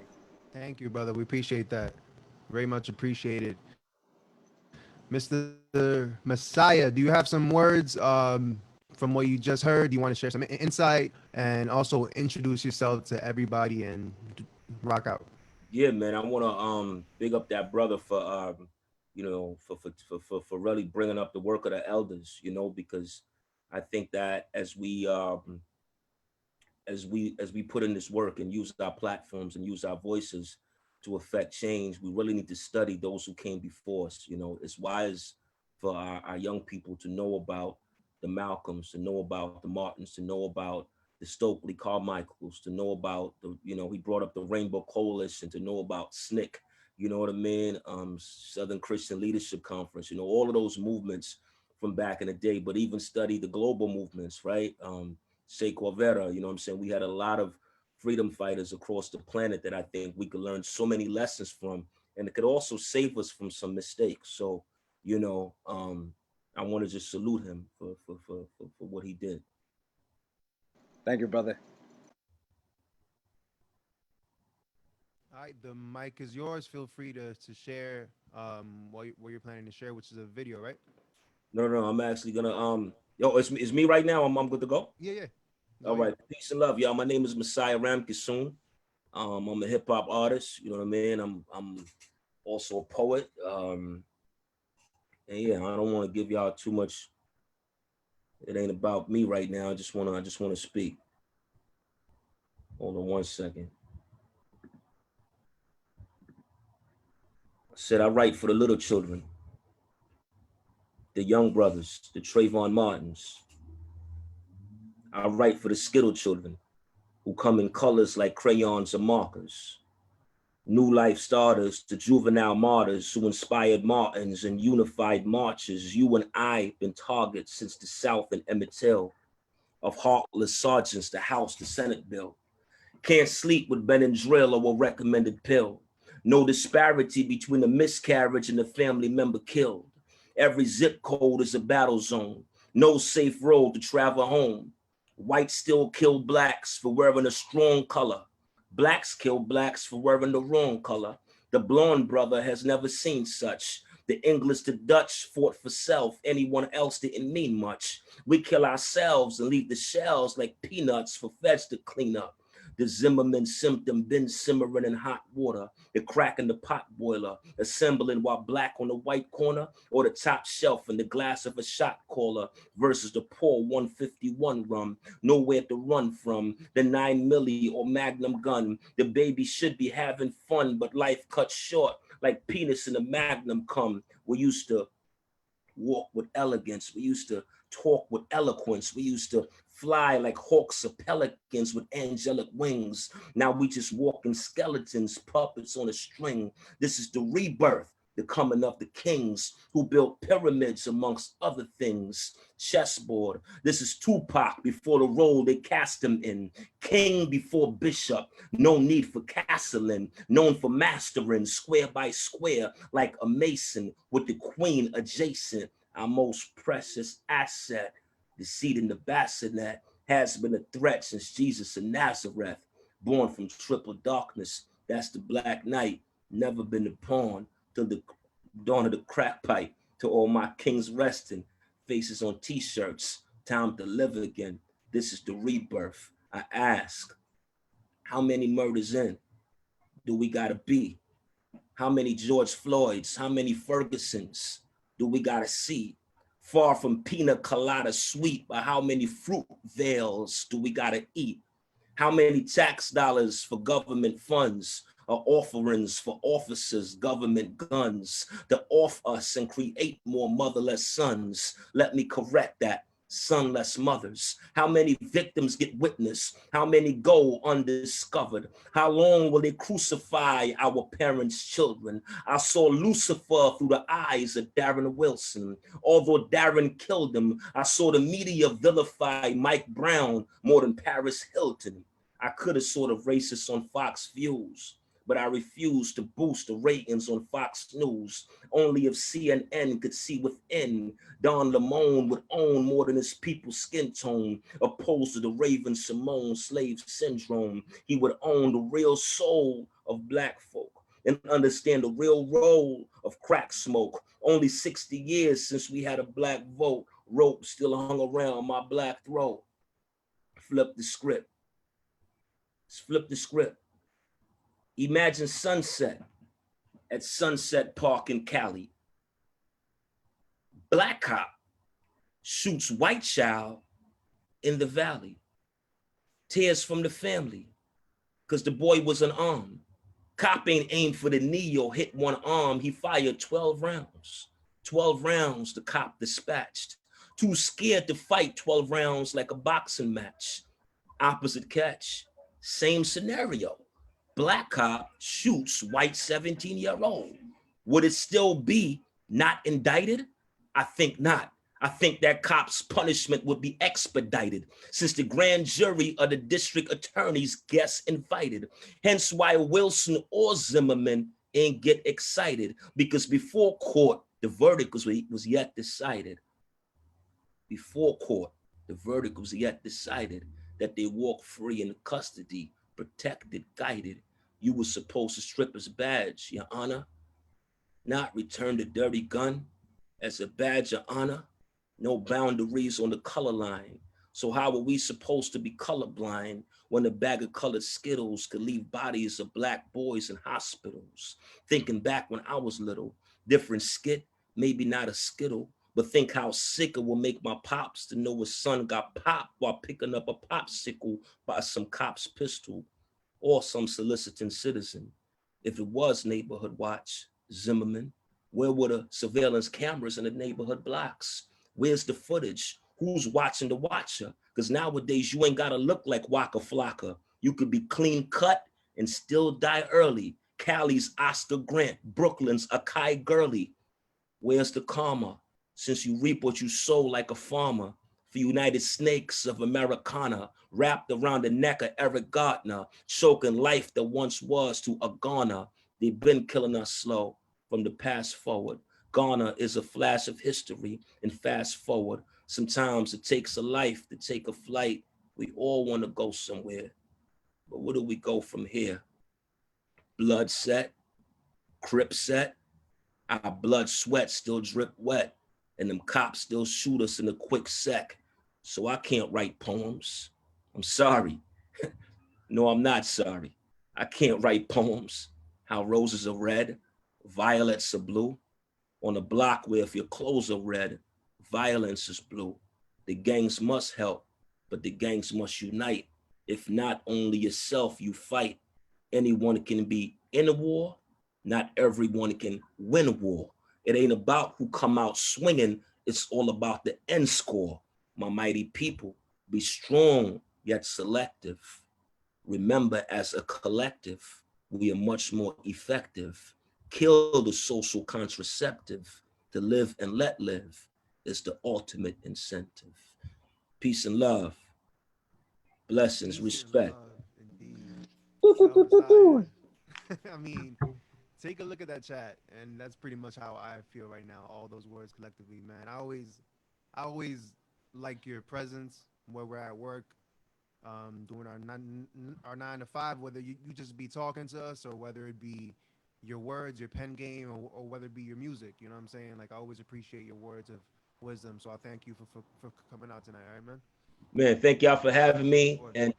[SPEAKER 10] Thank you, brother. We appreciate that. Very much appreciated. Mr. Messiah, do you have some words from what you just heard? Do you want to share some insight and also introduce yourself to everybody and rock out?
[SPEAKER 8] Yeah, man, I want to big up that brother for for really bringing up the work of the elders, you know, because I think that as we put in this work and use our platforms and use our voices to affect change, we really need to study those who came before us. You know, it's wise for our young people to know about the Malcolms, to know about the Martins, to know about the Stokely Carmichaels, to know about he brought up the Rainbow Coalition, to know about SNCC, you know what I mean? Southern Christian Leadership Conference, you know, all of those movements from back in the day, but even study the global movements, right? Che Guevara, you know what I'm saying? We had a lot of freedom fighters across the planet that I think we could learn so many lessons from, and it could also save us from some mistakes. So, you know, I want to just salute him for what he did.
[SPEAKER 6] Thank you, brother.
[SPEAKER 10] All right, the mic is yours. Feel free to share what you're planning to share, which is a video, right?
[SPEAKER 8] No, I'm actually gonna it's me right now. I'm good to go.
[SPEAKER 10] Yeah.
[SPEAKER 8] All right, peace and love, y'all. My name is Messiah Ramkisoon. I'm a hip hop artist. You know what I mean. I'm also a poet. And yeah, I don't want to give y'all too much. It ain't about me right now. I just wanna speak. Hold on one second. I said I write for the little children. the young brothers, the Trayvon Martins. I write for the Skittle children who come in colors like crayons or markers. New life starters, the juvenile martyrs who inspired Martins and unified marches. You and I been targets since the South and Emmett Till, of heartless sergeants, the House, the Senate bill. Can't sleep with Benadryl or a recommended pill. No disparity between a miscarriage and a family member killed. Every zip code is a battle zone. No safe road to travel home. Whites still kill blacks for wearing a strong color. Blacks kill blacks for wearing the wrong color. The blonde brother has never seen such. The English, the Dutch fought for self. Anyone else didn't mean much. We kill ourselves and leave the shells like peanuts for feds to clean up. The Zimmerman symptom been simmering in hot water, the crack in the pot boiler, assembling while black on the white corner, or the top shelf in the glass of a shot caller versus the poor 151 rum, nowhere to run from, the 9 milli or Magnum gun. The baby should be having fun, but life cut short like penis in a Magnum cum. We used to walk with elegance. We used to talk with eloquence. We used to fly like hawks or pelicans with angelic wings. Now we just walking skeletons, puppets on a string. This is the rebirth, the coming of the kings who built pyramids amongst other things. Chessboard, this is Tupac before the role they cast him in. King before bishop, no need for castling, known for mastering square by square like a mason with the queen adjacent. Our most precious asset, the seat in the bassinet, has been a threat since Jesus of Nazareth. Born from triple darkness, that's the black night. Never been a pawn till the dawn of the crack pipe. To all my kings resting, faces on t-shirts, time to live again. This is the rebirth. I ask, how many murders in do we gotta be? How many George Floyds, how many Fergusons do we gotta see? Far from pina colada sweet, but how many fruit veils do we gotta eat? How many tax dollars for government funds are offerings for officers, government guns to off us and create more motherless sons? Let me correct that. Sonless mothers. How many victims get witnessed? How many go undiscovered? How long will they crucify our parents' children? I saw Lucifer through the eyes of Darren Wilson. Although Darren killed him, I saw the media vilify Mike Brown more than Paris Hilton. I could have sort of racist on Fox Views, but I refuse to boost the ratings on Fox News. Only if CNN could see within, Don Lemon would own more than his people's skin tone, opposed to the Raven Simone slave syndrome. He would own the real soul of black folk and understand the real role of crack smoke. Only 60 years since we had a black vote, rope still hung around my black throat. Flip the script. Flip the script. Imagine sunset at Sunset Park in Cali. Black cop shoots white child in the valley. Tears from the family, because the boy was unarmed. Cop ain't aimed for the knee or hit one arm. He fired 12 rounds. 12 rounds the cop dispatched. Too scared to fight 12 rounds like a boxing match. Opposite catch, same scenario. Black cop shoots white 17-year-old. Would it still be not indicted? I think not. I think that cop's punishment would be expedited since the grand jury or the district attorney's guests invited. Hence why Wilson or Zimmerman ain't get excited, because before court, the verdict was yet decided. Before court, the verdict was yet decided that they walk free in custody, protected, guided. You were supposed to strip his badge, Your Honor, not return the dirty gun as a badge of honor. No boundaries on the color line. So how are we supposed to be colorblind when a bag of colored Skittles could leave bodies of black boys in hospitals? Thinking back when I was little, different skit, maybe not a Skittle, but think how sick it will make my pops to know his son got popped while picking up a popsicle by some cop's pistol or some soliciting citizen. If it was neighborhood watch, Zimmerman, Where were the surveillance cameras in the neighborhood blocks? Where's the footage? Who's watching the watcher? Because nowadays you ain't gotta look like Waka Flocka. You could be clean cut and still die early. Cali's Oscar Grant, Brooklyn's Akai Gurley. Where's the karma? Since you reap what you sow like a farmer. For United Snakes of Americana, wrapped around the neck of Eric Gardner, choking life that once was to a Ghana. They've been killing us slow from the past forward. Ghana is a flash of history and fast forward. Sometimes it takes a life to take a flight. We all want to go somewhere, but where do we go from here? Blood set, crip set, our blood sweat still drip wet, and them cops still shoot us in a quick sec. So I can't write poems. I'm sorry. No, I'm not sorry. I can't write poems. How roses are red, violets are blue. On a block where if your clothes are red, violence is blue. The gangs must help, but the gangs must unite. If not only yourself you fight, anyone can be in a war, not everyone can win a war. It ain't about who come out swinging, it's all about the end score. My mighty people, be strong yet selective. Remember, as a collective, we are much more effective. Kill the social contraceptive. To live and let live is the ultimate incentive. Peace and love. Blessings, respect.
[SPEAKER 10] I mean, take a look at that chat, and that's pretty much how I feel right now. All those words collectively, man. I always like your presence where we're at work, doing our 9 to 5. Whether you just be talking to us, or whether it be your words, your pen game, or whether it be your music. You know what I'm saying? Like, I always appreciate your words of wisdom. So I thank you for coming out tonight. All right, man.
[SPEAKER 8] Man, thank y'all for having me. And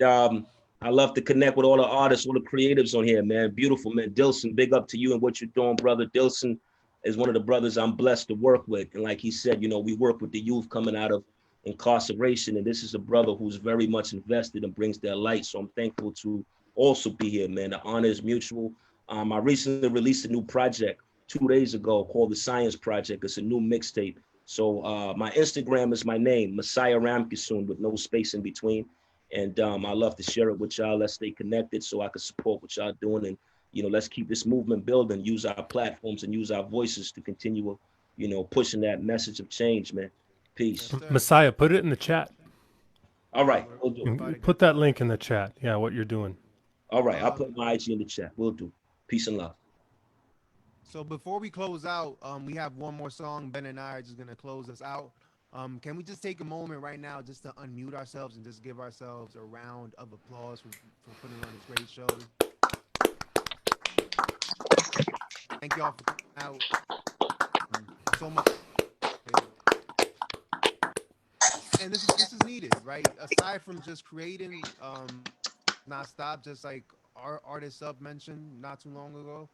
[SPEAKER 8] I love to connect with all the artists, all the creatives on here, man. Beautiful, man. Dilson, big up to you and what you're doing, brother. Dilson is one of the brothers I'm blessed to work with. And like he said, you know, we work with the youth coming out of incarceration. And this is a brother who's very much invested and brings their light. So I'm thankful to also be here, man. The honor is mutual. I recently released a new project 2 days ago called The Science Project. It's a new mixtape. So my Instagram is my name, Messiah Ramkisoon, with no space in between. And I love to share it with y'all. Let's stay connected so I can support what y'all doing. And, you know, let's keep this movement building, use our platforms and use our voices to continue, you know, pushing that message of change, man. Peace.
[SPEAKER 1] Messiah, put it in the chat.
[SPEAKER 8] All right, we'll do.
[SPEAKER 1] Put that link in the chat. Yeah, what you're doing.
[SPEAKER 8] All right, I'll put my IG in the chat. We'll do. Peace and love.
[SPEAKER 10] So before we close out, we have one more song. Ben and I are just gonna close us out. Can we just take a moment right now just to unmute ourselves and just give ourselves a round of applause for putting on this great show? Thank y'all for coming out. So much. And this is needed, right? Aside from just creating nonstop, just like our artist Up mentioned not too long ago.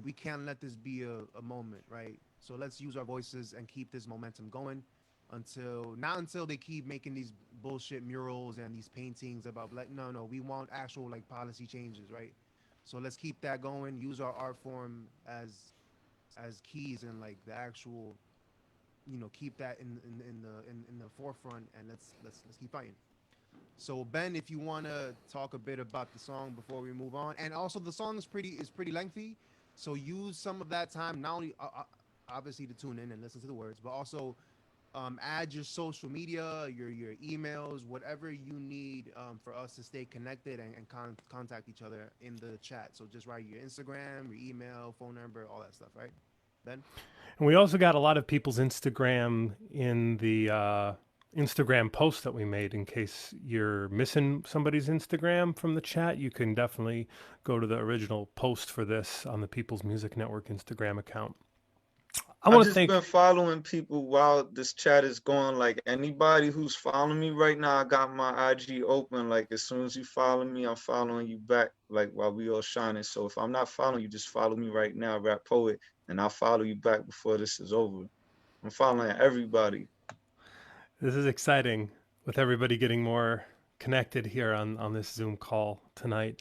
[SPEAKER 10] We can't let this be a moment, right? So let's use our voices and keep this momentum going until they keep making these bullshit murals and these paintings about like, no, we want actual like policy changes, right? So let's keep that going. Use our art form as keys and like the actual, you know, keep that in the forefront, and let's keep fighting. So Ben, if you want to talk a bit about the song before we move on, and also the song is pretty lengthy, so use some of that time not only obviously to tune in and listen to the words, but also add your social media, your emails, whatever you need for us to stay connected and contact each other in the chat. So just write your Instagram, your email, phone number, all that stuff, right, Ben?
[SPEAKER 1] And we also got a lot of people's Instagram in the Instagram post that we made. In case you're missing somebody's Instagram from the chat, you can definitely go to the original post for this on the People's Music Network Instagram account.
[SPEAKER 15] I've just been following people while this chat is going. Like anybody who's following me right now, I got my IG open. Like as soon as you follow me, I'm following you back. Like while we all shining. So if I'm not following you, just follow me right now, Rap Poet, and I'll follow you back before this is over. I'm following everybody.
[SPEAKER 1] This is exciting with everybody getting more connected here on this Zoom call tonight.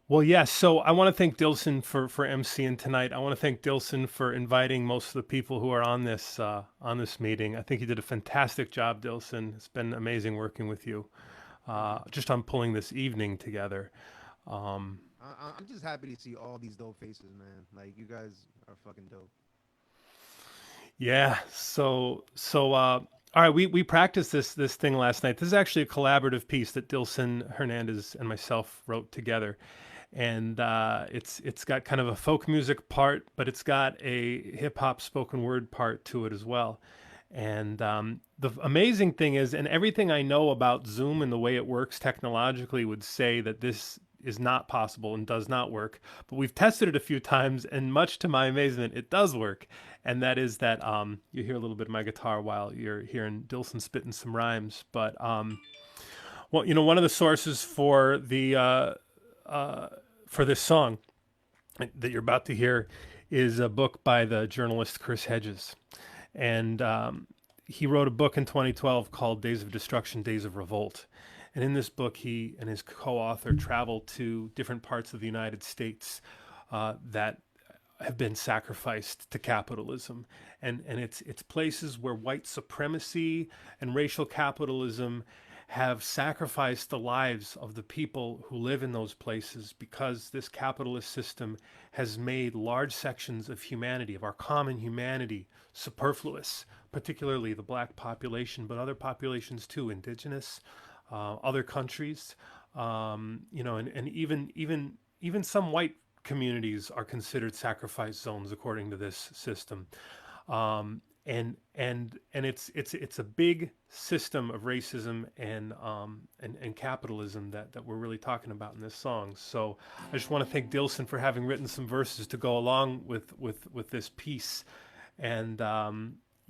[SPEAKER 1] Well, yes. So I want to thank Dilson for emceeing tonight. I want to thank Dilson for inviting most of the people who are on this meeting. I think you did a fantastic job, Dilson. It's been amazing working with you, just on pulling this evening together.
[SPEAKER 10] I'm just happy to see all these dope faces, man. Like you guys are fucking dope.
[SPEAKER 1] Yeah. All right, we practiced this thing last night. This is actually a collaborative piece that Dilson Hernandez and myself wrote together, and it's got kind of a folk music part, but it's got a hip hop spoken word part to it as well. And the amazing thing is, and everything I know about Zoom and the way it works technologically would say that this is not possible and does not work. But we've tested it a few times, and much to my amazement, it does work. And that is that you hear a little bit of my guitar while you're hearing Dilson spitting some rhymes. But well, one of the sources for the for this song that you're about to hear is a book by the journalist Chris Hedges. And he wrote a book in 2012 called Days of Destruction, Days of Revolt. And in this book, he and his co-author traveled to different parts of the United States that have been sacrificed to capitalism. And it's places where white supremacy and racial capitalism have sacrificed the lives of the people who live in those places, because this capitalist system has made large sections of humanity, of our common humanity, superfluous, particularly the black population, but other populations too, indigenous, other countries, and even some white communities are considered sacrifice zones according to this system. And it's a big system of racism and capitalism that we're really talking about in this song. So I just want to thank Dilson for having written some verses to go along with this piece. And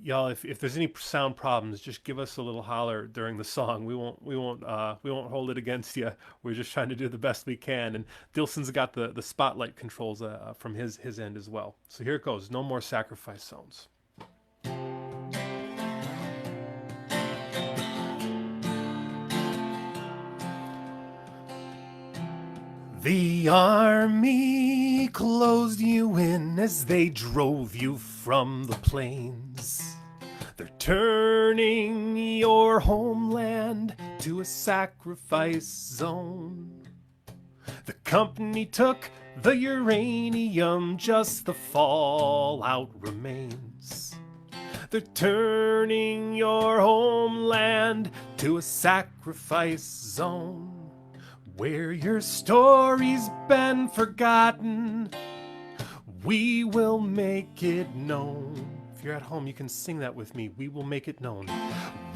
[SPEAKER 1] y'all, if there's any sound problems, just give us a little holler during the song. We won't hold it against you. We're just trying to do the best we can. And Dilson's got the spotlight controls from his end as well. So here it goes. No more sacrifice zones. The army closed you in as they drove you from the plains. They're turning your homeland to a sacrifice zone. The company took the uranium, just the fallout remains. They're turning your homeland to a sacrifice zone, where your story's been forgotten. We will make it known. If you're at home, you can sing that with me. We will make it known.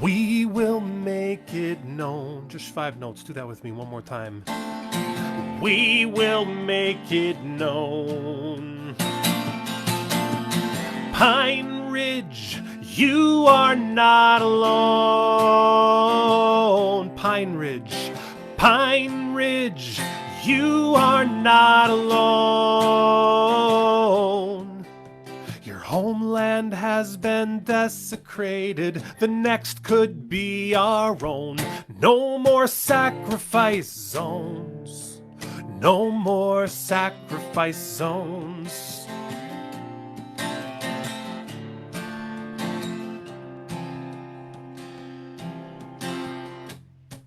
[SPEAKER 1] We will make it known. Just 5 notes. Do that with me one more time. We will make it known. Pine Ridge, you are not alone. Pine Ridge, Pine Ridge, you are not alone. Your homeland has been desecrated. The next could be our own. No more sacrifice zones. No more sacrifice zones.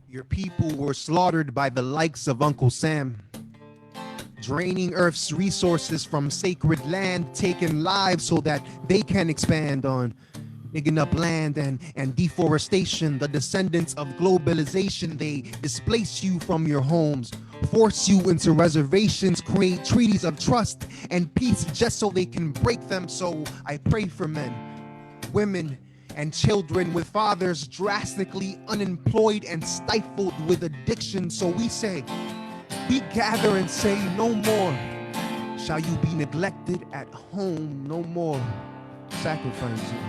[SPEAKER 10] Your people were slaughtered by the likes of Uncle Sam, draining Earth's resources from sacred land, taking lives so that they can expand on, digging up land and deforestation. The descendants of globalization, they displace you from your homes, force you into reservations, create treaties of trust and peace just so they can break them. So I pray for men, women, and children with fathers drastically unemployed and stifled with addiction. So we say, we gather and say, no more shall you be neglected at home, no more sacrificing.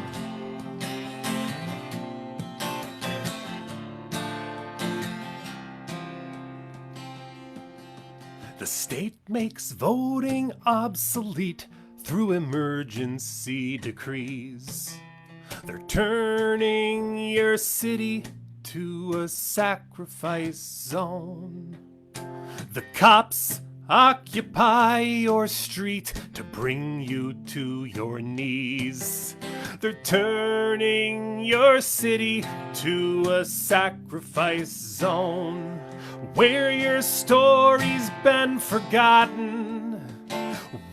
[SPEAKER 1] The state makes voting obsolete through emergency decrees. They're turning your city to a sacrifice zone. The cops occupy your street to bring you to your knees. They're turning your city to a sacrifice zone where your story's been forgotten.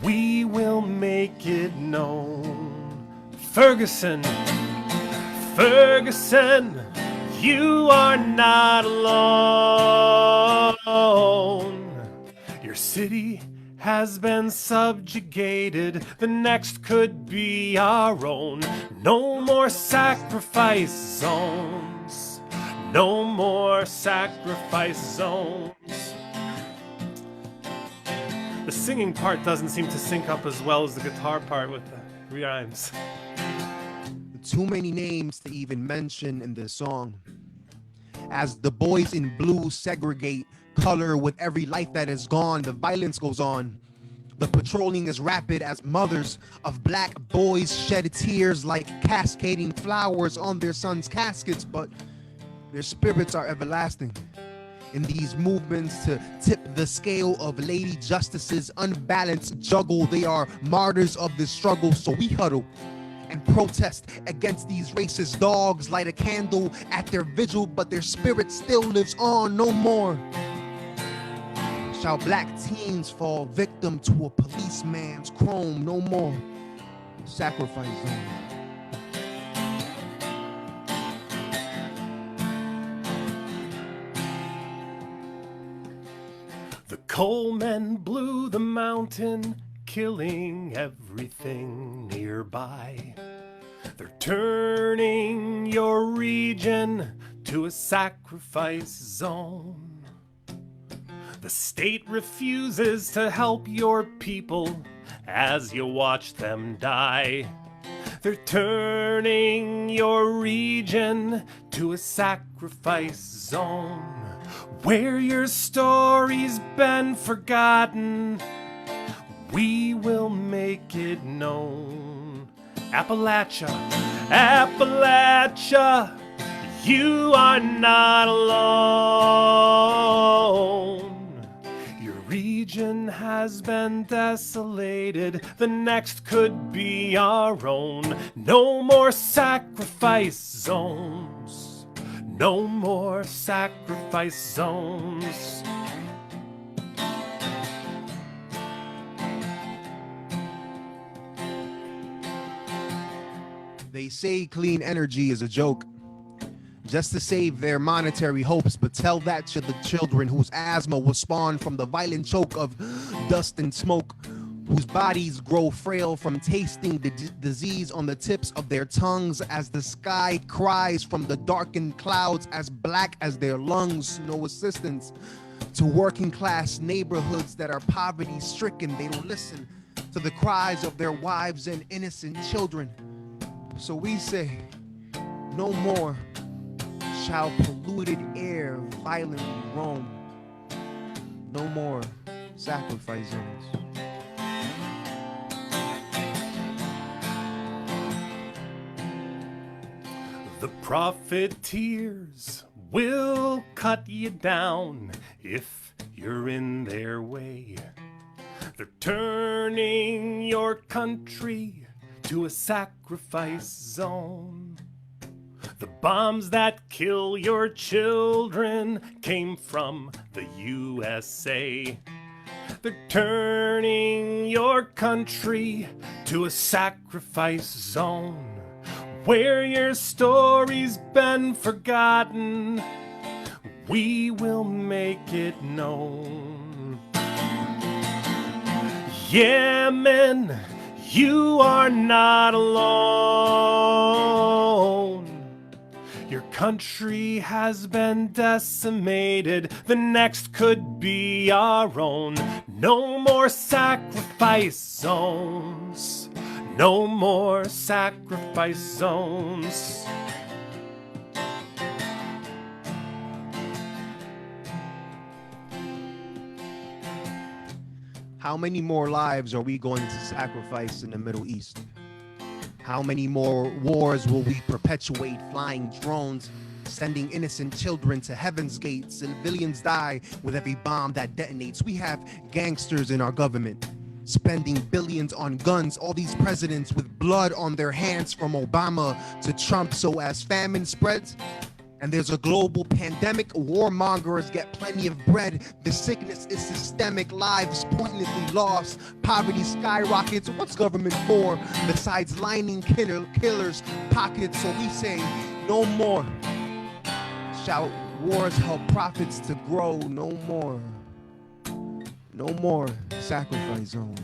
[SPEAKER 1] We will make it known. Ferguson, Ferguson, you are not alone. Your city has been subjugated. The next could be our own. No more sacrifice zones. No more sacrifice zones. The singing part doesn't seem to sync up as well as the guitar part with the rhymes.
[SPEAKER 10] Too many names to even mention in this song. As the boys in blue segregate color with every life that is gone, the violence goes on. The patrolling is rapid as mothers of black boys shed tears like cascading flowers on their sons' caskets, but their spirits are everlasting. In these movements to tip the scale of Lady Justice's unbalanced juggle, they are martyrs of this struggle, so we huddle and protest against these racist dogs, light a candle at their vigil, but their spirit still lives on. No more shall black teens fall victim to a policeman's chrome. No more sacrifice zone.
[SPEAKER 1] The coalmen blew the mountain, killing everything nearby. They're turning your region to a sacrifice zone. The state refuses to help your people as you watch them die. They're turning your region to a sacrifice zone where your story's been forgotten. We will make it known. Appalachia, Appalachia, you are not alone. Your region has been desolated. The next could be our own. No more sacrifice zones. No more sacrifice zones.
[SPEAKER 10] They say clean energy is a joke, just to save their monetary hopes, but tell that to the children whose asthma was spawned from the violent choke of dust and smoke, whose bodies grow frail from tasting the disease on the tips of their tongues as the sky cries from the darkened clouds as black as their lungs. No assistance to working class neighborhoods that are poverty stricken. They don't listen to the cries of their wives and innocent children. So we say, no more shall polluted air violently roam. No more sacrifice zones.
[SPEAKER 1] The profiteers will cut you down if you're in their way. They're turning your country to a sacrifice zone. The bombs that kill your children came from the USA. They're turning your country to a sacrifice zone where your story's been forgotten. We will make it known. Yemen, you are not alone. Your country has been decimated. The next could be our own. No more sacrifice zones. No more sacrifice zones.
[SPEAKER 10] How many more lives are we going to sacrifice in the Middle East? How many more wars will we perpetuate, flying drones sending innocent children to heaven's gates. Civilians die with every bomb that detonates. We have gangsters in our government, spending billions on guns. All these presidents with blood on their hands, from Obama to Trump. So as famine spreads and there's a global pandemic, warmongers get plenty of bread. The sickness is systemic, lives pointlessly lost. Poverty skyrockets. What's government for besides lining killers' pockets? So we say no more. Shout, wars help profits to grow. No more. No more sacrifice zones.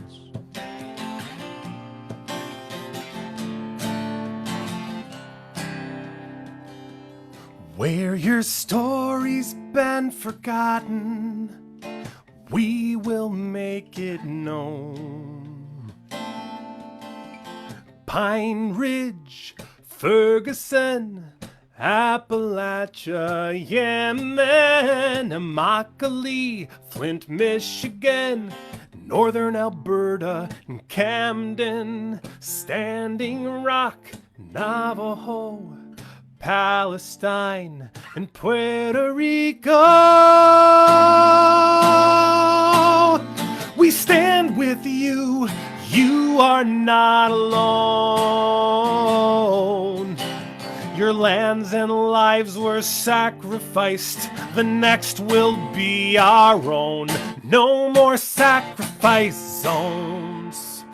[SPEAKER 1] Where your story's been forgotten, we will make it known. Pine Ridge, Ferguson, Appalachia, Yemen, Immokalee, Flint, Michigan, Northern Alberta, and Camden, Standing Rock, Navajo, Palestine, and Puerto Rico. We stand with you, you are not alone. Your lands and lives were sacrificed, the next will be our own. No more sacrifice zones,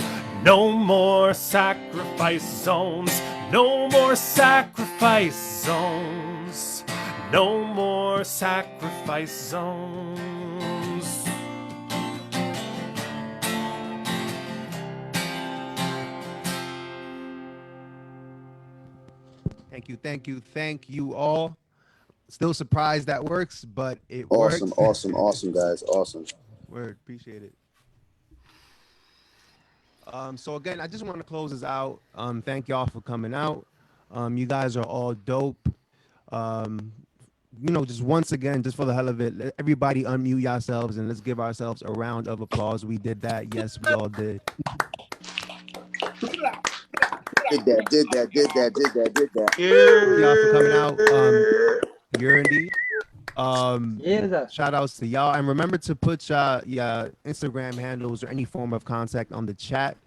[SPEAKER 1] no more sacrifice zones, no more sacrifice zones, no more sacrifice zones.
[SPEAKER 10] Thank you all. Still surprised that works, but it
[SPEAKER 20] Awesome,
[SPEAKER 10] works.
[SPEAKER 20] awesome, guys. Awesome.
[SPEAKER 10] Word, appreciate it. So again, I just want to close this out. Thank y'all for coming out. You guys are all dope. Just once again, just for the hell of it, let everybody unmute yourselves and let's give ourselves a round of applause. We did that. Yes, we all did.
[SPEAKER 20] Did that.
[SPEAKER 10] Thank y'all for coming out. You're indeed. Shout outs to y'all, and remember to put your Instagram handles or any form of contact on the chat.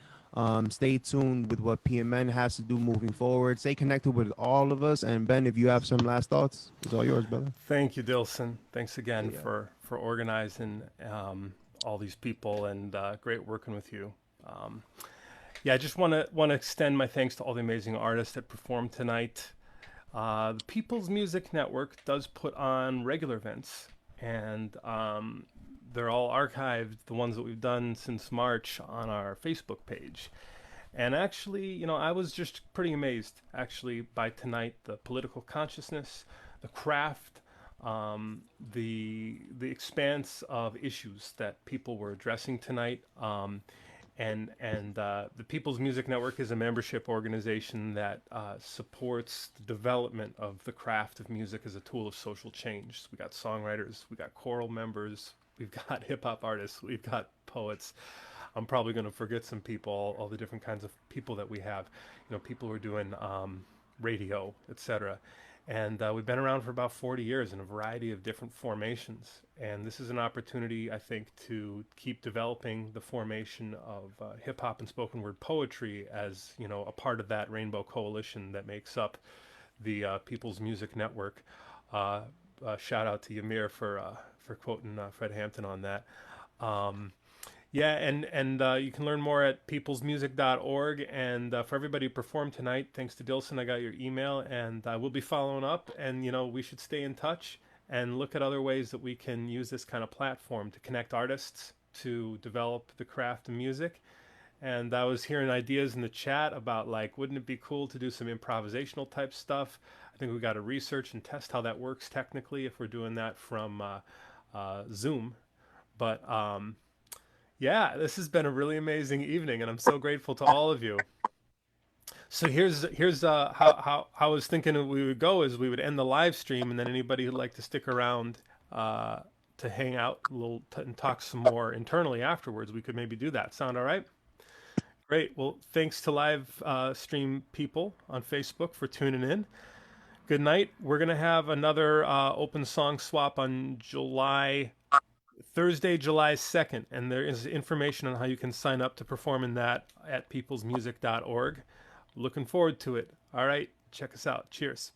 [SPEAKER 10] Stay tuned with what PMN has to do moving forward. Stay connected with all of us. And Ben, if you have some last thoughts, it's all yours, brother.
[SPEAKER 1] Thank you, Dilson. Thanks again for organizing all these people, and great working with you. I just want to extend my thanks to all the amazing artists that performed tonight. The People's Music Network does put on regular events, and they're all archived, the ones that we've done since March, on our Facebook page. And actually, I was just pretty amazed, actually, by tonight, the political consciousness, the craft, the expanse of issues that people were addressing tonight. And the People's Music Network is a membership organization that supports the development of the craft of music as a tool of social change. So we got songwriters, we got choral members, we've got hip hop artists, we've got poets. I'm probably going to forget some people, all the different kinds of people that we have. People who are doing radio, etc. And we've been around for about 40 years in a variety of different formations. And this is an opportunity, I think, to keep developing the formation of hip-hop and spoken word poetry as, a part of that rainbow coalition that makes up the People's Music Network. Shout out to Ymir for quoting Fred Hampton on that. And you can learn more at peoplesmusic.org. And for everybody who performed tonight, thanks to Dilson, I got your email, and I will be following up. And, we should stay in touch and look at other ways that we can use this kind of platform to connect artists, to develop the craft of music. And I was hearing ideas in the chat about, wouldn't it be cool to do some improvisational type stuff? I think we got to research and test how that works technically if we're doing that from Zoom. But this has been a really amazing evening, and I'm so grateful to all of you. So here's how I was thinking we would go is we would end the live stream, and then anybody who'd like to stick around to hang out a little and talk some more internally afterwards, we could maybe do that. Sound all right? Great. Well, thanks to live stream people on Facebook for tuning in. Good night. We're gonna have another open song swap on Thursday, July 2nd, and there is information on how you can sign up to perform in that at peoplesmusic.org. Looking forward to it. All right, check us out. Cheers.